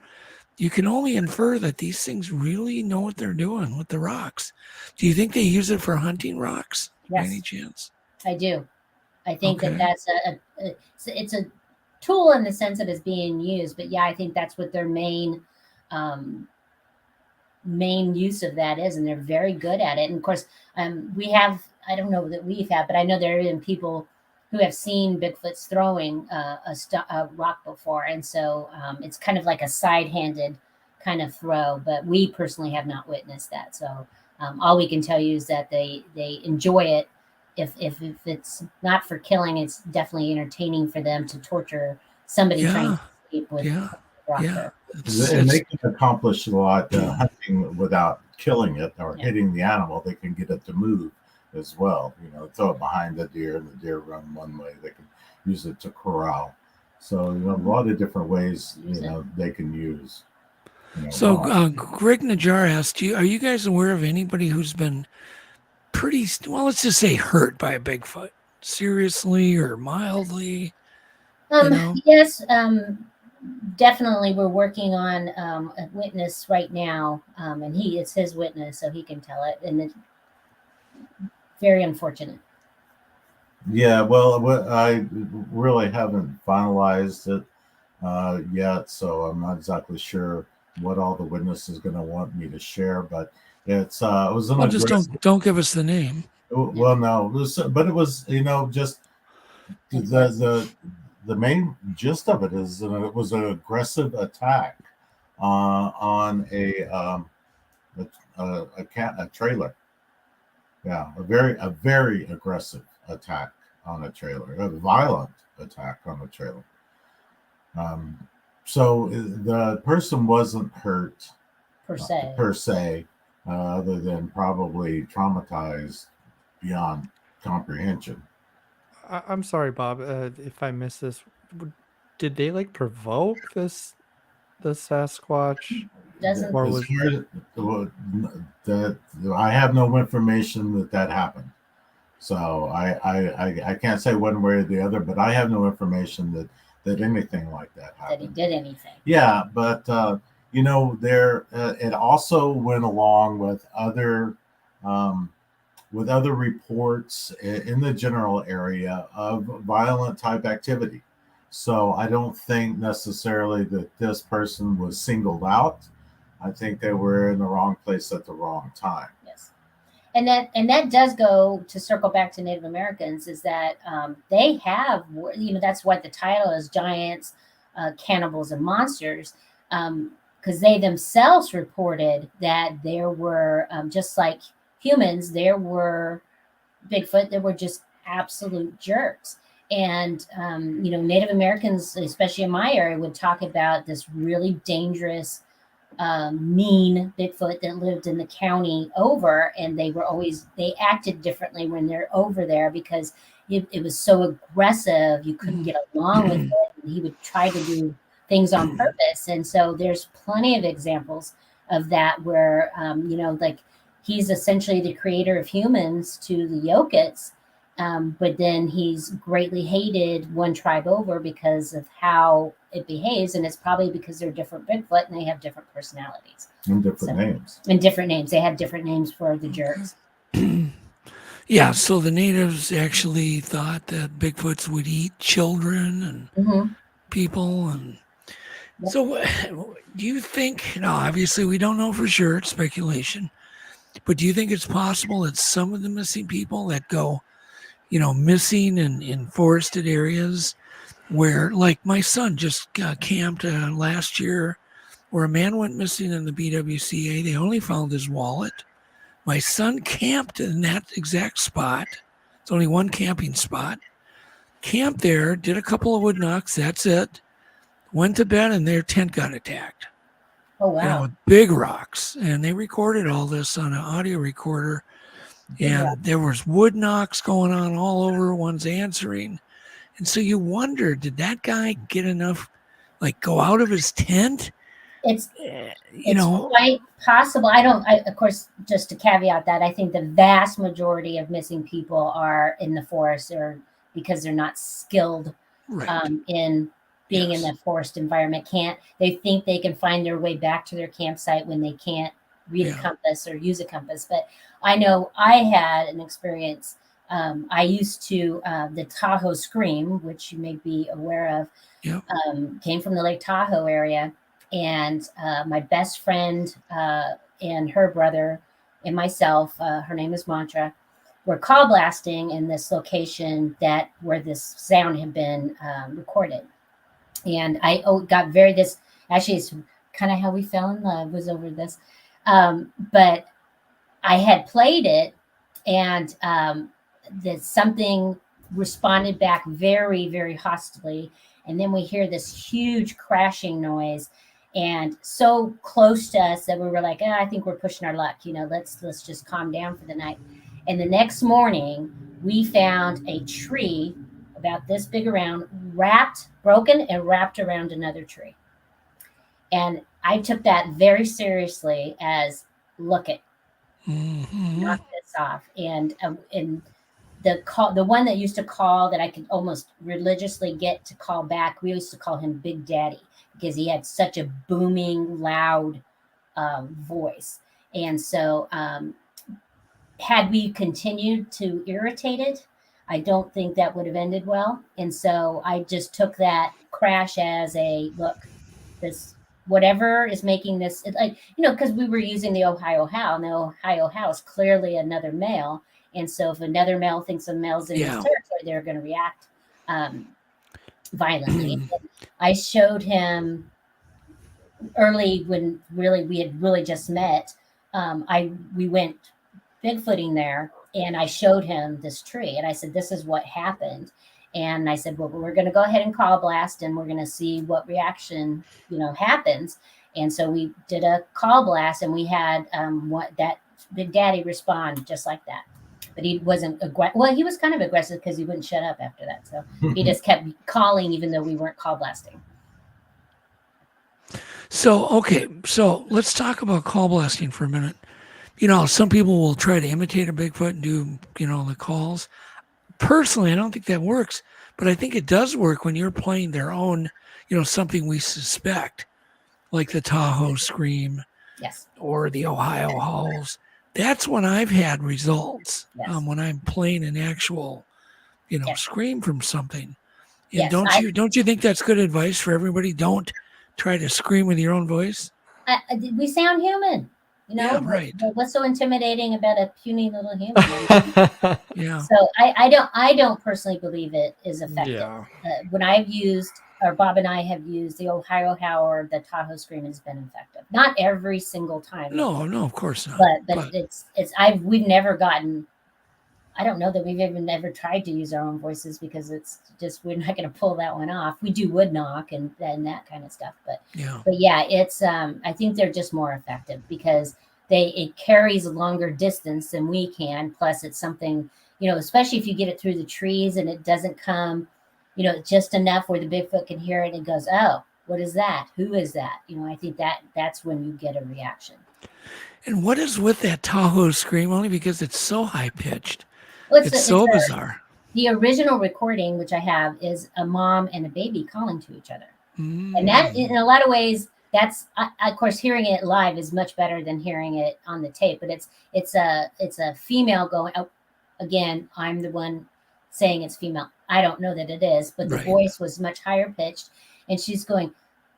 [SPEAKER 3] You can only infer that these things really know what they're doing with the rocks. Do you think they use it for hunting rocks? By
[SPEAKER 7] Yes.
[SPEAKER 3] any chance?
[SPEAKER 7] I do. I think
[SPEAKER 3] Okay.
[SPEAKER 7] that that's it's a tool in the sense that it's being used, but yeah, I think that's what their main use of that is, and they're very good at it. And of course, we have, I don't know that we've had, but I know there have been people who have seen Bigfoots throwing a rock before, and so it's kind of like a side-handed kind of throw, but we personally have not witnessed that. So all we can tell you is that they enjoy it. If it's not for killing, it's definitely entertaining for them to torture somebody trying to sleep with
[SPEAKER 3] Yeah.
[SPEAKER 7] rock.
[SPEAKER 3] Yeah.
[SPEAKER 8] And they can accomplish a lot hunting without killing it or hitting the animal. They can get it to move as well. Throw it behind the deer and the deer run one way. They can use it to corral. So a lot of different ways they can use.
[SPEAKER 3] So Greg Najjar asked you, are you guys aware of anybody who's been pretty, well, let's just say hurt by a Bigfoot, seriously or mildly?
[SPEAKER 7] Yes, definitely. We're working on a witness right now, and it's his witness, so he can tell it, and it's very unfortunate.
[SPEAKER 8] Yeah, well, I really haven't finalized it yet, so I'm not exactly sure what all the witness is going to want me to share, but it was an
[SPEAKER 3] just don't give us the name.
[SPEAKER 8] Well, no, but it was just the main gist of it is it was an aggressive attack on a trailer. Yeah, a very aggressive attack on a trailer, a violent attack on a trailer. So the person wasn't hurt
[SPEAKER 7] per se,
[SPEAKER 8] other than probably traumatized beyond comprehension.
[SPEAKER 4] I'm sorry, Bob, if I missed this. Did they provoke the Sasquatch?
[SPEAKER 7] Doesn't
[SPEAKER 4] Or
[SPEAKER 8] As far as, I have no information that happened, so I can't say one way or the other, but I have no information that anything like that happened.
[SPEAKER 7] That he did anything.
[SPEAKER 8] Yeah, but there it also went along with other reports in the general area of violent type activity. So I don't think necessarily that this person was singled out. I think they were in the wrong place at the wrong time.
[SPEAKER 7] Yes. And that does go to circle back to Native Americans, is that they have, that's why the title is Giants, Cannibals, and Monsters, because they themselves reported that there were, just like humans, there were Bigfoot that were just absolute jerks. And, Native Americans, especially in my area, would talk about this really dangerous, mean Bigfoot that lived in the county over, and they acted differently when they're over there because it was so aggressive. You couldn't get along with it. And he would try to do things on purpose. And so there's plenty of examples of that where, he's essentially the creator of humans to the Yokuts. But then he's greatly hated one tribe over because of how it behaves. And it's probably because they're different Bigfoot and they have different personalities.
[SPEAKER 8] And different names.
[SPEAKER 7] And different names. They have different names for the jerks.
[SPEAKER 3] Yeah, so the natives actually thought that Bigfoots would eat children and
[SPEAKER 7] Mhm.
[SPEAKER 3] people. And
[SPEAKER 7] Yep.
[SPEAKER 3] so, do you think, now, obviously, we don't know for sure, it's speculation, but do you think it's possible that some of the missing people that go, missing in forested areas where, like my son just camped last year, where a man went missing in the BWCA, they only found his wallet. My son camped in that exact spot. It's only one camping spot. Camped there, did a couple of wood knocks. That's it. Went to bed, and their tent got attacked.
[SPEAKER 7] Oh wow.
[SPEAKER 3] With big rocks. And they recorded all this on an audio recorder. And there was wood knocks going on all over. One's answering. And so you wonder, did that guy get enough, go out of his tent?
[SPEAKER 7] It's quite possible. Of course, just to caveat that, I think the vast majority of missing people are in the forest, or because they're not skilled in being in the forest environment. They think they can find their way back to their campsite when they can't read a compass or use a compass. But I know I had an experience. I used to, the Tahoe Scream, which you may be aware of, came from the Lake Tahoe area. And my best friend and her brother and myself, her name is Mantra, were call blasting in this location where this sound had been recorded. And I got actually it's kind of how we fell in love, was over this. But I had played it, and something responded back very, very hostily. And then we hear this huge crashing noise, and so close to us that we were like, I think we're pushing our luck. Let's just calm down for the night. And the next morning, we found a tree about this big around, broken and wrapped around another tree. And I took that very seriously as, look it, knock this off. And the one that used to call, that I could almost religiously get to call back, we used to call him Big Daddy, because he had such a booming, loud voice. And so had we continued to irritate it, I don't think that would have ended well. And so I just took that crash as a, look, this, whatever is making this, because we were using the Ohio Howl, and the Ohio Howl is clearly another male. And so if another male thinks a male's in his territory, they're going to react violently. I showed him early, when we had really just met. We went Bigfooting there, and I showed him this tree, and I said, this is what happened. And I said, well, we're going to go ahead and call blast, and we're going to see what reaction, happens. And so we did a call blast, and we had that Big Daddy respond just like that. But he wasn't he was kind of aggressive because he wouldn't shut up after that. So he just kept calling, even though we weren't call blasting.
[SPEAKER 3] So, okay. So let's talk about call blasting for a minute. Some people will try to imitate a Bigfoot and do, the calls. Personally, I don't think that works, but I think it does work when you're playing their own, something we suspect, like the Tahoe Scream, or the Ohio Howls. That's when I've had results, when I'm playing an actual, scream from something. And don't you think that's good advice for everybody? Don't try to scream with your own voice.
[SPEAKER 7] We sound human.
[SPEAKER 3] Yeah, right.
[SPEAKER 7] What's so intimidating about a puny little human?
[SPEAKER 3] Yeah.
[SPEAKER 7] So I don't personally believe it is effective.
[SPEAKER 4] Yeah.
[SPEAKER 7] When I've used, or Bob and I have used, the Ohio Howl or the Tahoe Scream, has been effective. Not every single time.
[SPEAKER 3] No, of course not.
[SPEAKER 7] But we've never gotten. I don't know that we've even ever tried to use our own voices, because it's just, we're not going to pull that one off. We do wood knock and that kind of stuff, but it's I think they're just more effective because it carries a longer distance than we can. Plus, it's something, especially if you get it through the trees and it doesn't come, just enough where the Bigfoot can hear it and goes, oh, what is that? Who is that? I think that's when you get a reaction.
[SPEAKER 3] And what is with that Tahoe Scream? Only because it's so high pitched.
[SPEAKER 7] Well,
[SPEAKER 3] it's so bizarre.
[SPEAKER 7] The original recording, which I have, is a mom and a baby calling to each other. And that, in a lot of ways, that's, of course, hearing it live is much better than hearing it on the tape. But it's a female going, oh, again, I'm the one saying it's female. I don't know that it is, but the
[SPEAKER 3] Right.
[SPEAKER 7] voice was much higher pitched, and she's going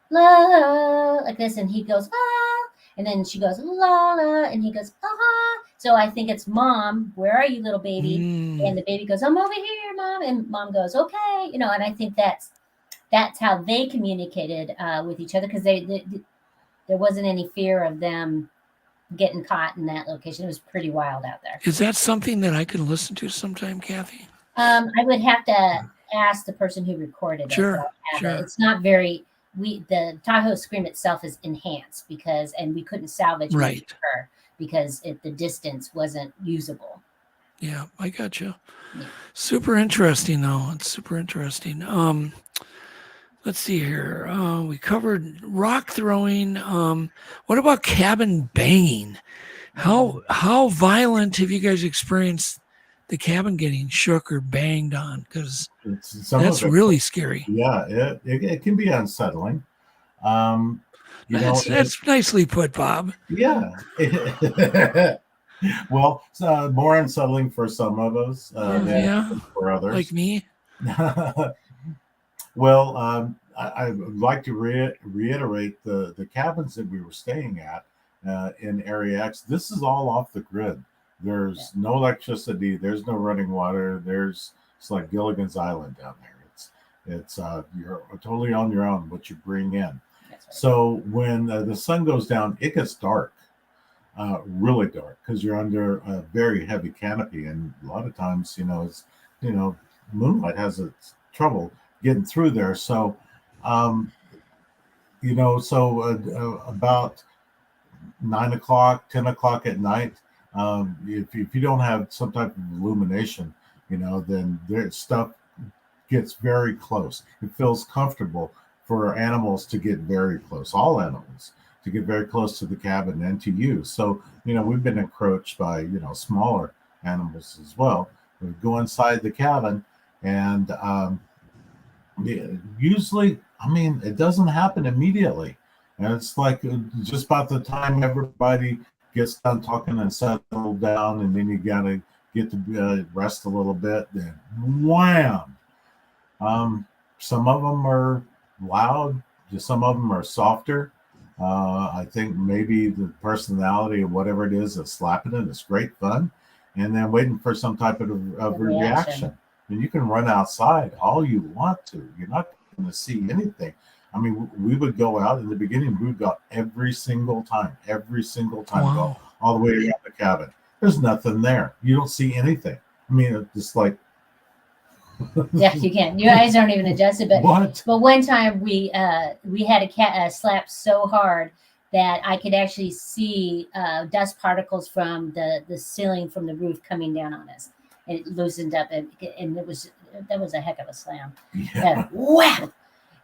[SPEAKER 7] la like this, and he goes ah, and then she goes la la, and he goes ah. So I think it's mom. Where are you, little baby? And the baby goes, I'm over here, mom. And mom goes, okay, and I think that's how they communicated with each other, because there wasn't any fear of them getting caught in that location. It was pretty wild out there.
[SPEAKER 3] Is that something that I could listen to sometime, Kathy?
[SPEAKER 7] I would have to ask the person who recorded it.
[SPEAKER 3] Sure,
[SPEAKER 7] so I have
[SPEAKER 3] sure.
[SPEAKER 7] it. It's not very. The Tahoe Scream itself is enhanced and we couldn't salvage
[SPEAKER 3] Right.
[SPEAKER 7] her because the distance wasn't usable.
[SPEAKER 3] Yeah, I got you.
[SPEAKER 7] Yeah.
[SPEAKER 3] Super interesting, though. It's super interesting. Let's see here. We covered rock throwing. What about cabin banging? How violent have you guys experienced the cabin getting shook or banged on? Because that's really scary.
[SPEAKER 8] Yeah, it can be unsettling.
[SPEAKER 3] That's nicely put, Bob.
[SPEAKER 8] Yeah. Well, it's more unsettling for some of us than for others.
[SPEAKER 3] Like me.
[SPEAKER 8] Well, I would like to reiterate the cabins that we were staying at in Area X. This is all off the grid. There's no electricity. There's no running water. It's like Gilligan's Island down there. It's you're totally on your own. What you bring in.
[SPEAKER 7] That's right.
[SPEAKER 8] So when the sun goes down, it gets dark, really dark, because you're under a very heavy canopy, and a lot of times, moonlight has its trouble getting through there. So, about 9 o'clock, 10 o'clock at night, if you don't have some type of illumination, then stuff gets very close. It feels comfortable for animals to get very close, all animals, to get very close to the cabin and to you. So, we've been encroached by, smaller animals as well. We go inside the cabin, and usually, it doesn't happen immediately. And it's like just about the time everybody gets done talking and settled down, and then you got to get to rest a little bit, then wham! Some of them are loud, just some of them are softer. I think maybe the personality of whatever it is that's slapping it is great fun, and then waiting for some type of reaction. And you can run outside all you want to. You're not going to see anything. We would go out in the beginning. We would go every single time,
[SPEAKER 3] Wow.
[SPEAKER 8] go all the way around the cabin. There's nothing there. You don't see anything. It's just like.
[SPEAKER 7] Yeah, you can't. Your eyes aren't even adjusted. But
[SPEAKER 8] What?
[SPEAKER 7] But one time we had a cat slap so hard that I could actually see dust particles from the ceiling from the roof coming down on us. It loosened up, and that was a heck of a slam.
[SPEAKER 8] Yeah.
[SPEAKER 7] Wow.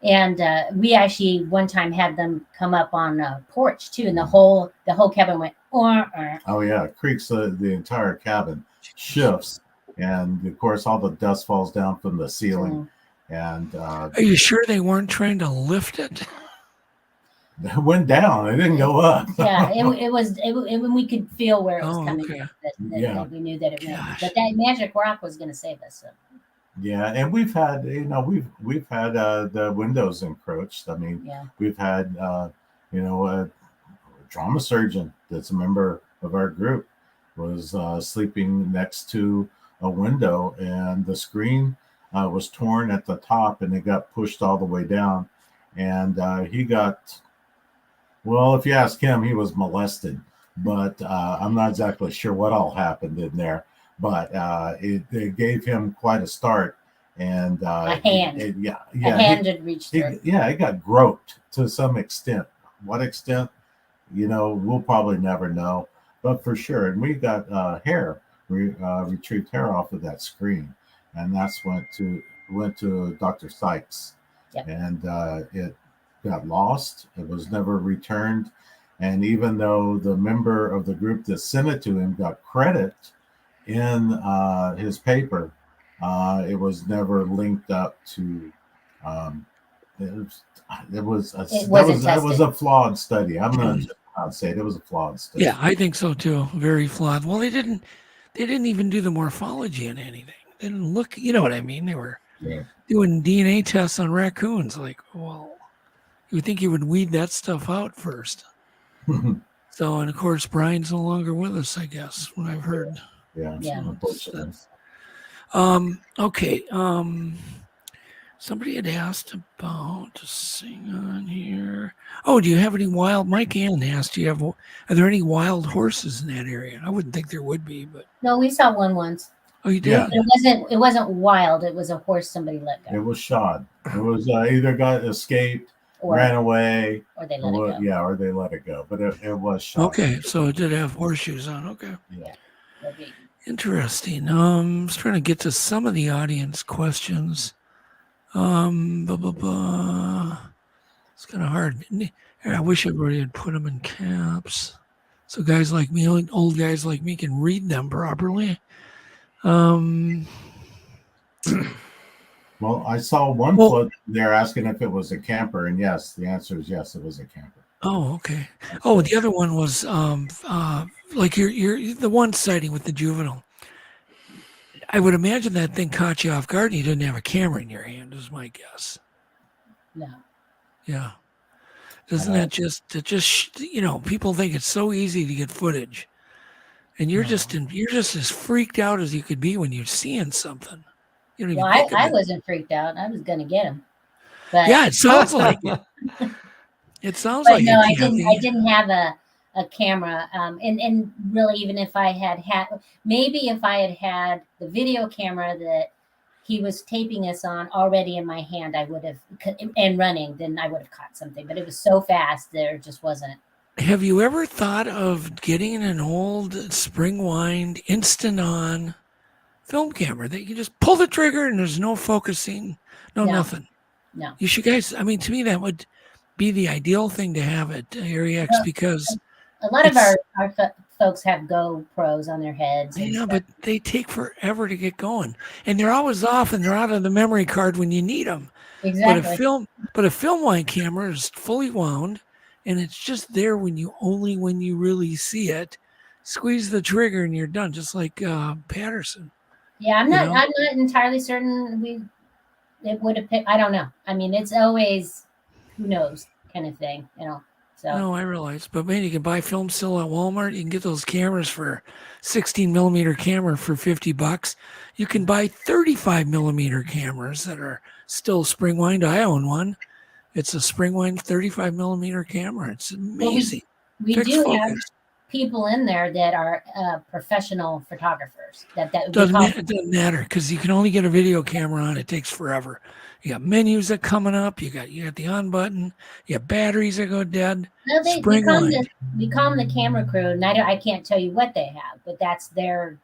[SPEAKER 7] And we actually one time had them come up on a porch too, and the whole cabin went.
[SPEAKER 8] Oh yeah, it creaks the entire cabin, shifts, and of course all the dust falls down from the ceiling. And
[SPEAKER 3] Are you sure they weren't trying to lift it?
[SPEAKER 8] it went down. It didn't go up.
[SPEAKER 7] Yeah, it was when we could feel where it was coming.
[SPEAKER 3] Okay.
[SPEAKER 7] That we knew that it went.
[SPEAKER 3] Gosh.
[SPEAKER 7] But that magic rock was going to save us. So.
[SPEAKER 8] Yeah, and we've had we've had the windows encroached. We've had a trauma surgeon that's a member of our group was sleeping next to a window, and the screen was torn at the top, and it got pushed all the way down, and he got. Well, if you ask him, he was molested, but I'm not exactly sure what all happened in there. But it gave him quite a start, and
[SPEAKER 7] A hand had reached through.
[SPEAKER 8] It got groped to some extent. What extent, we'll probably never know, but for sure. And we got hair, retrieved hair off of that screen, and that's went to Dr. Sykes,
[SPEAKER 7] Yep.
[SPEAKER 8] and it got lost. It was never returned, and even though the member of the group that sent it to him got credit in his paper, it was never linked up to. That was a flawed study. I'm going to say it was a flawed study.
[SPEAKER 3] Yeah, I think so too. Very flawed. Well, they didn't they didn't even do the morphology on anything. They didn't look, you know what I mean? They were
[SPEAKER 8] Yeah.
[SPEAKER 3] doing DNA tests on raccoons. Like, well, you would think you would weed that stuff out first. So, and of course, Brian's no longer with us, I guess, what I've heard.
[SPEAKER 8] Yeah.
[SPEAKER 7] Yeah.
[SPEAKER 8] Unfortunately.
[SPEAKER 3] Okay. Somebody had asked about, just hang on here. Oh, do you have any wild, Mike Ann asked, are there any wild horses in that area? I wouldn't think there would be, but.
[SPEAKER 7] No, we saw one once.
[SPEAKER 3] Oh, you did?
[SPEAKER 8] Yeah.
[SPEAKER 7] It wasn't wild. It was a horse somebody let
[SPEAKER 8] It
[SPEAKER 7] go.
[SPEAKER 8] was shot. It was either escaped,
[SPEAKER 7] Or,
[SPEAKER 8] ran away,
[SPEAKER 7] or they let it go.
[SPEAKER 8] yeah, or they let it go. But it was shot.
[SPEAKER 3] Okay, so it did have horseshoes on. Okay.
[SPEAKER 8] Yeah.
[SPEAKER 7] Okay.
[SPEAKER 3] Interesting. I was trying to get to some of the audience questions. It's kind of hard. I wish everybody had put them in caps, so guys like me, old guys like me, can read them properly.
[SPEAKER 8] Well, I saw one float there asking if it was a camper, and yes, the answer is yes, it was a camper.
[SPEAKER 3] Oh, okay. Oh, the other one was like you're the one sighting with the juvenile. I would imagine that thing caught you off guard and you didn't have a camera in your hand, is my guess.
[SPEAKER 7] No.
[SPEAKER 3] Yeah. Doesn't it just people think it's so easy to get footage. And you're just as freaked out as you could be when you're seeing something. You don't
[SPEAKER 7] Well,
[SPEAKER 3] even think of
[SPEAKER 7] I
[SPEAKER 3] it.
[SPEAKER 7] wasn't freaked out. I was going to get him. But,
[SPEAKER 3] Yeah, it sounds like it. It sounds
[SPEAKER 7] but
[SPEAKER 3] like
[SPEAKER 7] no,
[SPEAKER 3] it.
[SPEAKER 7] I didn't have a camera. And really, even if I had maybe if I had the video camera that he was taping us on already in my hand, I would have, and running, then I would have caught something. But it was so fast, there just wasn't.
[SPEAKER 3] Have you ever thought of getting an old spring wind instant on film camera that you can just pull the trigger and there's no focusing, nothing?
[SPEAKER 7] No.
[SPEAKER 3] You should, guys. I mean, to me, that would be the ideal thing to have at Area X, because
[SPEAKER 7] a lot of our folks have GoPros on their heads.
[SPEAKER 3] I know, but they take forever to get going, and they're always off, and they're out of the memory card when you need them.
[SPEAKER 7] Exactly.
[SPEAKER 3] But a film wind camera is fully wound, and it's just there when you really see it. Squeeze the trigger, and you're done. Just like Patterson.
[SPEAKER 7] Yeah, I'm not entirely certain it would have picked. I don't know. I mean, it's always who knows kind of thing, So.
[SPEAKER 3] No, I realize, but man, you can buy film still at Walmart. You can get those cameras for 16 millimeter camera for $50. You can buy 35 millimeter cameras that are still spring wind. I own one. It's a spring wind 35 millimeter camera. It's amazing.
[SPEAKER 7] We do have people in there that are professional photographers. It
[SPEAKER 3] doesn't matter, because you can only get a video camera on. It takes forever. You got menus that coming up. You got the on button. You got batteries that go dead.
[SPEAKER 7] No, we call them the camera crew, and I can't tell you what they have, but that's their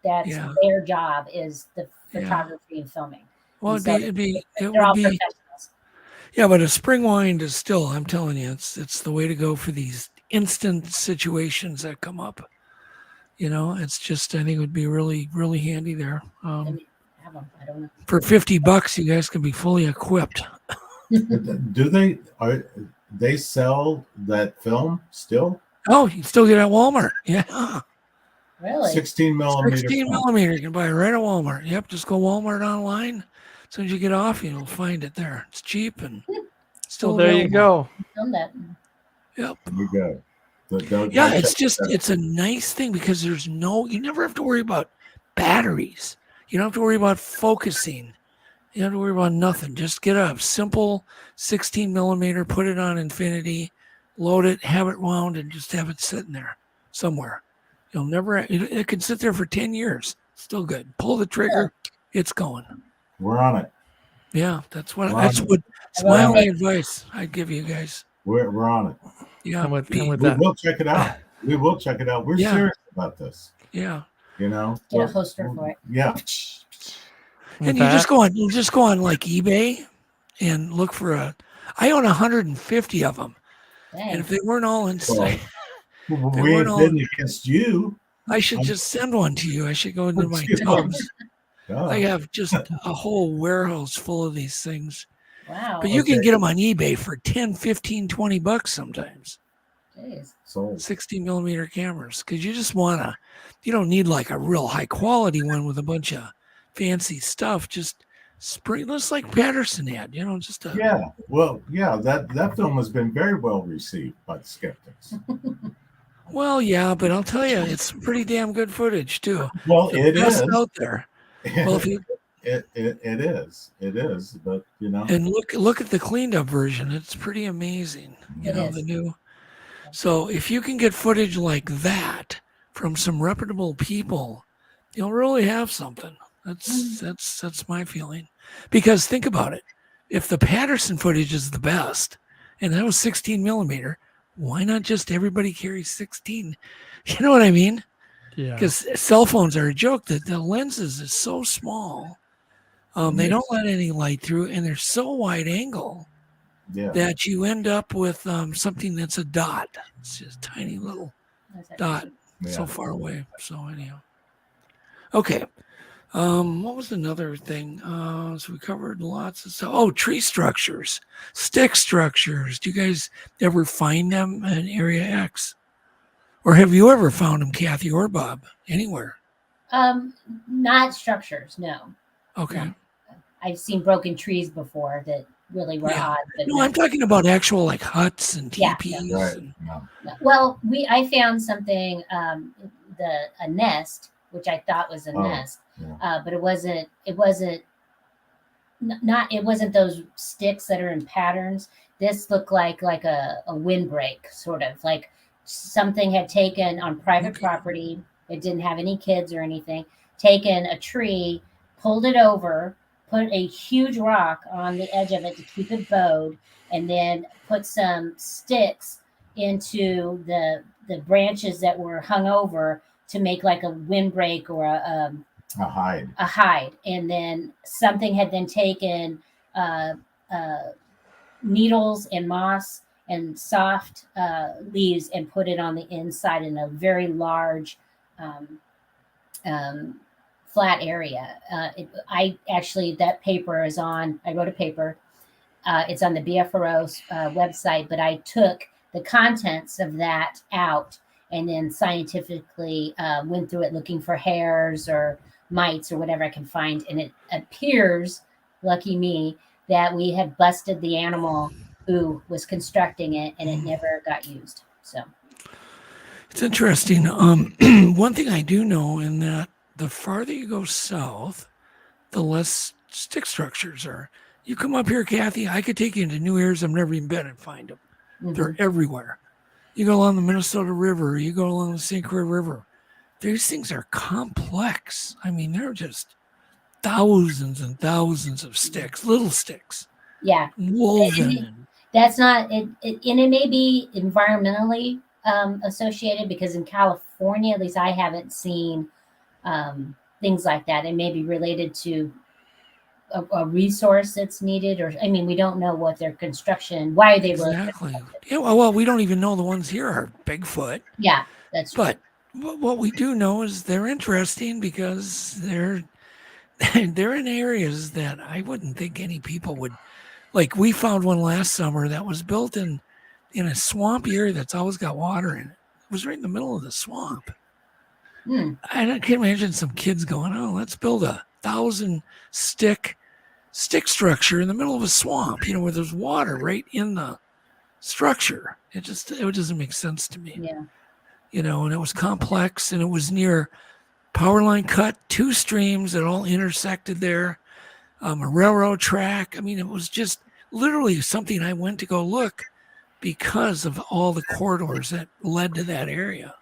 [SPEAKER 7] job is the photography and filming.
[SPEAKER 3] Well, it would be.
[SPEAKER 7] Professionals.
[SPEAKER 3] Yeah, but a spring wind is still. I'm telling you, it's the way to go for these instant situations that come up. It's just, I think it would be really, really handy there.
[SPEAKER 7] I don't know.
[SPEAKER 3] For $50, you guys can be fully equipped.
[SPEAKER 8] Do they sell that film still?
[SPEAKER 3] Oh, you can still get it at Walmart. Yeah.
[SPEAKER 7] Really?
[SPEAKER 8] 16 millimeter.
[SPEAKER 3] 16 millimeter. You can buy it right at Walmart. Yep. Just go Walmart online. As soon as you get off, you'll find it there. It's cheap and still
[SPEAKER 4] there you go.
[SPEAKER 7] Done that.
[SPEAKER 3] Yep.
[SPEAKER 8] There you go.
[SPEAKER 3] It's a nice thing because you never have to worry about batteries. You don't have to worry about focusing. You don't have to worry about nothing. Just get a simple 16 millimeter, put it on infinity, load it, have it wound, and just have it sitting there somewhere. It can sit there for 10 years. Still good. Pull the trigger. It's going.
[SPEAKER 8] We're on it.
[SPEAKER 3] Yeah, that's my only advice I'd give you guys.
[SPEAKER 8] We're on it.
[SPEAKER 3] Yeah.
[SPEAKER 8] We will check it out. We're serious about this.
[SPEAKER 3] Yeah.
[SPEAKER 7] Get a poster for it.
[SPEAKER 8] Yeah.
[SPEAKER 3] And you just go on like eBay and look for I own 150 of them.
[SPEAKER 7] Dang.
[SPEAKER 3] And if they weren't all inside,
[SPEAKER 8] we ain't been against you.
[SPEAKER 3] I should just send one to you. I should go into my tubs. I have just a whole warehouse full of these things.
[SPEAKER 7] Wow.
[SPEAKER 3] But you can get them on eBay for $10, $15, $20 sometimes.
[SPEAKER 7] Jeez.
[SPEAKER 8] Sold.
[SPEAKER 3] 60 millimeter cameras, because you just you don't need like a real high quality one with a bunch of fancy stuff. Just spring, just like Patterson had, just a.
[SPEAKER 8] Yeah, well, yeah, that film has been very well received by the skeptics.
[SPEAKER 3] Well, yeah, but I'll tell you, it's pretty damn good footage too.
[SPEAKER 8] Well,
[SPEAKER 3] The
[SPEAKER 8] it
[SPEAKER 3] best
[SPEAKER 8] is.
[SPEAKER 3] out there. Well, if you
[SPEAKER 8] It is, but
[SPEAKER 3] and look at the cleaned up version, it's pretty amazing.
[SPEAKER 7] It is.
[SPEAKER 3] The new. So if you can get footage like that from some reputable people, you'll really have something. That's my feeling. Because think about it. If the Patterson footage is the best, and that was 16 millimeter, why not just everybody carry 16? You know what I mean?
[SPEAKER 4] Yeah.
[SPEAKER 3] Because cell phones are a joke. That the lenses is so small. They don't let any light through, and they're so wide angle that you end up with something that's a dot. It's just a tiny little dot so far away. So anyhow. Okay. What was another thing? So we covered lots of stuff. Oh, tree structures, stick structures. Do you guys ever find them in Area X? Or have you ever found them, Kathy or Bob, anywhere?
[SPEAKER 7] Not structures, no.
[SPEAKER 3] Okay.
[SPEAKER 7] No. I've seen broken trees before that really were odd. But
[SPEAKER 3] no, I'm talking about actual like huts and teepees.
[SPEAKER 7] Yeah,
[SPEAKER 8] right.
[SPEAKER 3] And,
[SPEAKER 7] well, I found something, a nest, which I thought was a nest, but it wasn't those sticks that are in patterns. This looked like a windbreak, sort of like something had taken on private property. It didn't have any kids or anything. Taken a tree, pulled it over, put a huge rock on the edge of it to keep it bowed, and then put some sticks into the branches that were hung over to make like a windbreak or a hide. And then something had then taken needles and moss and soft leaves and put it on the inside in a very large flat area. That paper is on, I wrote a paper. It's on the BFRO website, but I took the contents of that out and then scientifically went through it looking for hairs or mites or whatever I can find. And it appears, lucky me, that we had busted the animal who was constructing it and it never got used. So
[SPEAKER 3] it's interesting. One thing I do know in that the farther you go south, the less stick structures are. You come up here, Kathy, I could take you into new areas I've never even been and find them. Mm-hmm. They're everywhere. You go along the Minnesota River, you go along the St. Croix River. These things are complex. I mean, they're just thousands and thousands of sticks, little sticks.
[SPEAKER 7] Yeah.
[SPEAKER 3] Woven.
[SPEAKER 7] That's not it. And it may be environmentally associated, because in California, at least I haven't seen things like that. It may be related to a resource that's needed, or we don't know what their construction, why they were
[SPEAKER 3] exactly. Yeah, well, we don't even know the ones here are Bigfoot.
[SPEAKER 7] Yeah, that's true.
[SPEAKER 3] But what we do know is they're interesting because they're in areas that I wouldn't think any people would. Like, we found one last summer that was built in a swampy area that's always got water in it. It was right in the middle of the swamp. And I can imagine some kids going, "Oh, let's build a 1,000 stick structure in the middle of a swamp, where there's water right in the structure." It doesn't make sense to me.
[SPEAKER 7] Yeah.
[SPEAKER 3] And it was complex, and it was near power line cut, 2 streams that all intersected there, a railroad track. It was just literally something I went to go look because of all the corridors that led to that area.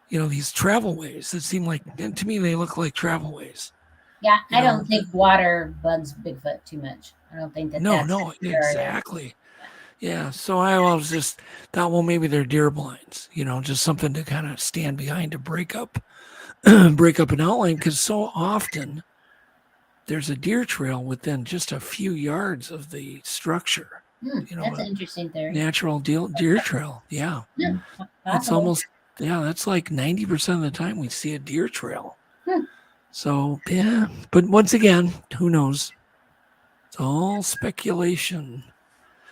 [SPEAKER 3] These travel ways that seem like, and to me, they look like travel ways.
[SPEAKER 7] Yeah, I don't think water bugs Bigfoot too much. I don't think that.
[SPEAKER 3] No, exactly. Yeah, so I always just thought, well, maybe they're deer blinds, just something to kind of stand behind to break up an outline, because so often there's a deer trail within just a few yards of the structure.
[SPEAKER 7] That's an interesting theory.
[SPEAKER 3] Natural deer trail, yeah. It's almost, that's like 90% of the time we see a deer trail. So, yeah, but once again, who knows? It's all speculation.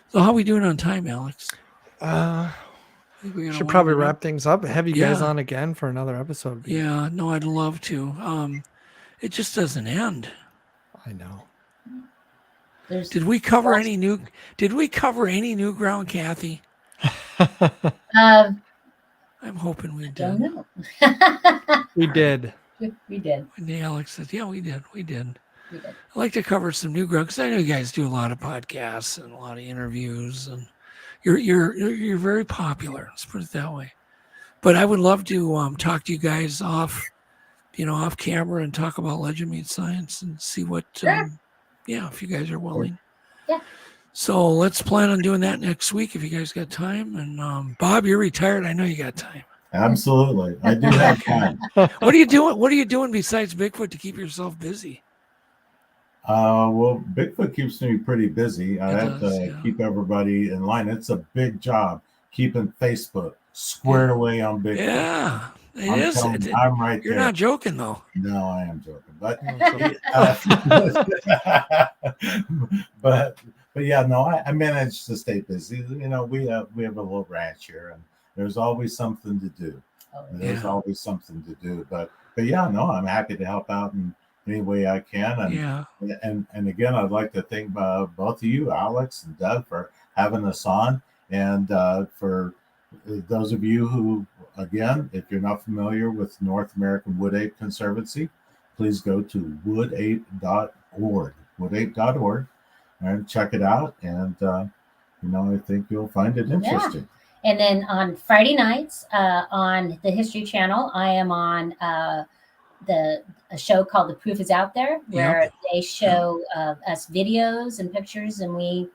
[SPEAKER 3] So how are we doing on time, Alex? think we got
[SPEAKER 4] Should probably wrap things up. Have you guys
[SPEAKER 3] Yeah.
[SPEAKER 4] on again for another episode.
[SPEAKER 3] Yeah, no, I'd love to. It just doesn't end.
[SPEAKER 4] I know.
[SPEAKER 3] Did we cover any new ground, Kathy?
[SPEAKER 7] Um,
[SPEAKER 3] I'm hoping we
[SPEAKER 7] don't
[SPEAKER 3] did.
[SPEAKER 7] know.
[SPEAKER 4] We did.
[SPEAKER 7] We did.
[SPEAKER 3] And Alex says, yeah, we did.
[SPEAKER 7] We did.
[SPEAKER 3] I'd like to cover some new ground because I know you guys do a lot of podcasts and a lot of interviews, and you're very popular. Let's put it that way. But I would love to talk to you guys off camera and talk about Legend Meets Science and see what.
[SPEAKER 7] Sure.
[SPEAKER 3] If you guys are willing.
[SPEAKER 7] Yeah.
[SPEAKER 3] So let's plan on doing that next week if you guys got time. And Bob, you're retired. I know you got time.
[SPEAKER 8] Absolutely, I do have time.
[SPEAKER 3] What are you doing? What are you doing besides Bigfoot to keep yourself busy?
[SPEAKER 8] Well, Bigfoot keeps me pretty busy. I have
[SPEAKER 3] does,
[SPEAKER 8] to
[SPEAKER 3] yeah.
[SPEAKER 8] keep everybody in line. It's a big job keeping Facebook squared away on Bigfoot.
[SPEAKER 3] Yeah, it is.
[SPEAKER 8] I'm right
[SPEAKER 3] You're
[SPEAKER 8] there.
[SPEAKER 3] not joking though.
[SPEAKER 8] No, I am joking, but but yeah, no, I managed to stay busy. You know, we have a little ranch here, and there's always something to do. There's always something to do. But yeah, no, I'm happy to help out in any way I can. And again, I'd like to thank both of you, Alex and Doug, for having us on, and for those of you who, again, if you're not familiar with North American Wood Ape Conservancy, please go to woodape.org and check it out. And, I think you'll find it interesting.
[SPEAKER 7] Yeah. And then on Friday nights on the History Channel, I am on a show called The Proof is Out There, where they show us videos and pictures, and we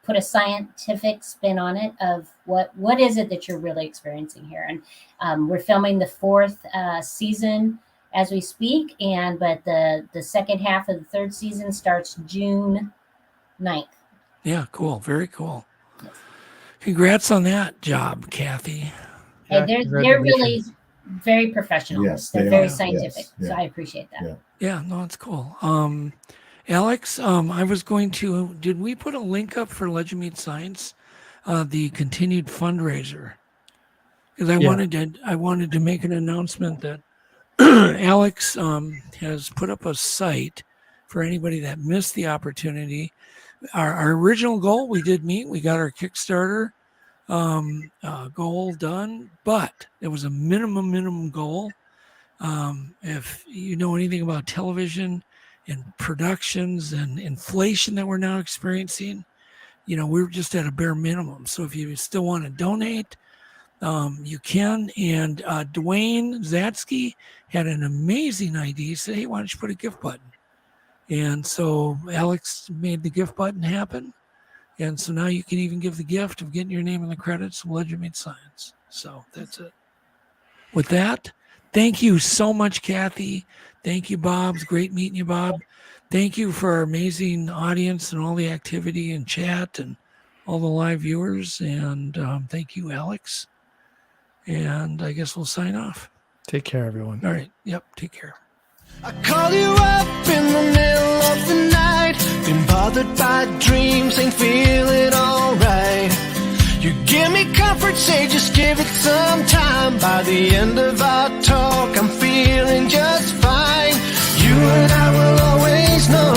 [SPEAKER 7] put a scientific spin on it of what is it that you're really experiencing here. And we're filming the 4th season as we speak, but the second half of the 3rd season starts June 9th.
[SPEAKER 3] Yeah, cool. Very cool. Yes. Congrats on that job, Kathy.
[SPEAKER 7] And they're really very professional.
[SPEAKER 8] Yes,
[SPEAKER 7] they're
[SPEAKER 8] they
[SPEAKER 7] very
[SPEAKER 8] are.
[SPEAKER 7] scientific.
[SPEAKER 8] Yes,
[SPEAKER 7] So I appreciate that.
[SPEAKER 3] Yeah, no, it's cool. Alex, I was going to, did we put a link up for Legend Meets Science, the continued fundraiser? Because I wanted to make an announcement that Alex has put up a site for anybody that missed the opportunity. Our original goal, we did meet. We got our Kickstarter goal done, but it was a minimum goal. If you know anything about television and productions and inflation that we're now experiencing, we're just at a bare minimum. So if you still want to donate, you can. And Dwayne Zatsky had an amazing idea. He said, hey, why don't you put a gift button? And so Alex made the gift button happen. And so now you can even give the gift of getting your name in the credits of Legend Meets Science. So that's it. With that, thank you so much, Kathy. Thank you, Bob. It's great meeting you, Bob. Thank you for our amazing audience and all the activity and chat and all the live viewers. And thank you, Alex. And I guess we'll sign off.
[SPEAKER 4] Take care, everyone.
[SPEAKER 3] All right. Yep. Take care.
[SPEAKER 1] I call you up in the middle of the night, been bothered by dreams, ain't feeling alright. You give me comfort, say just give it some time. By the end of our talk, I'm feeling just fine. You and I will always know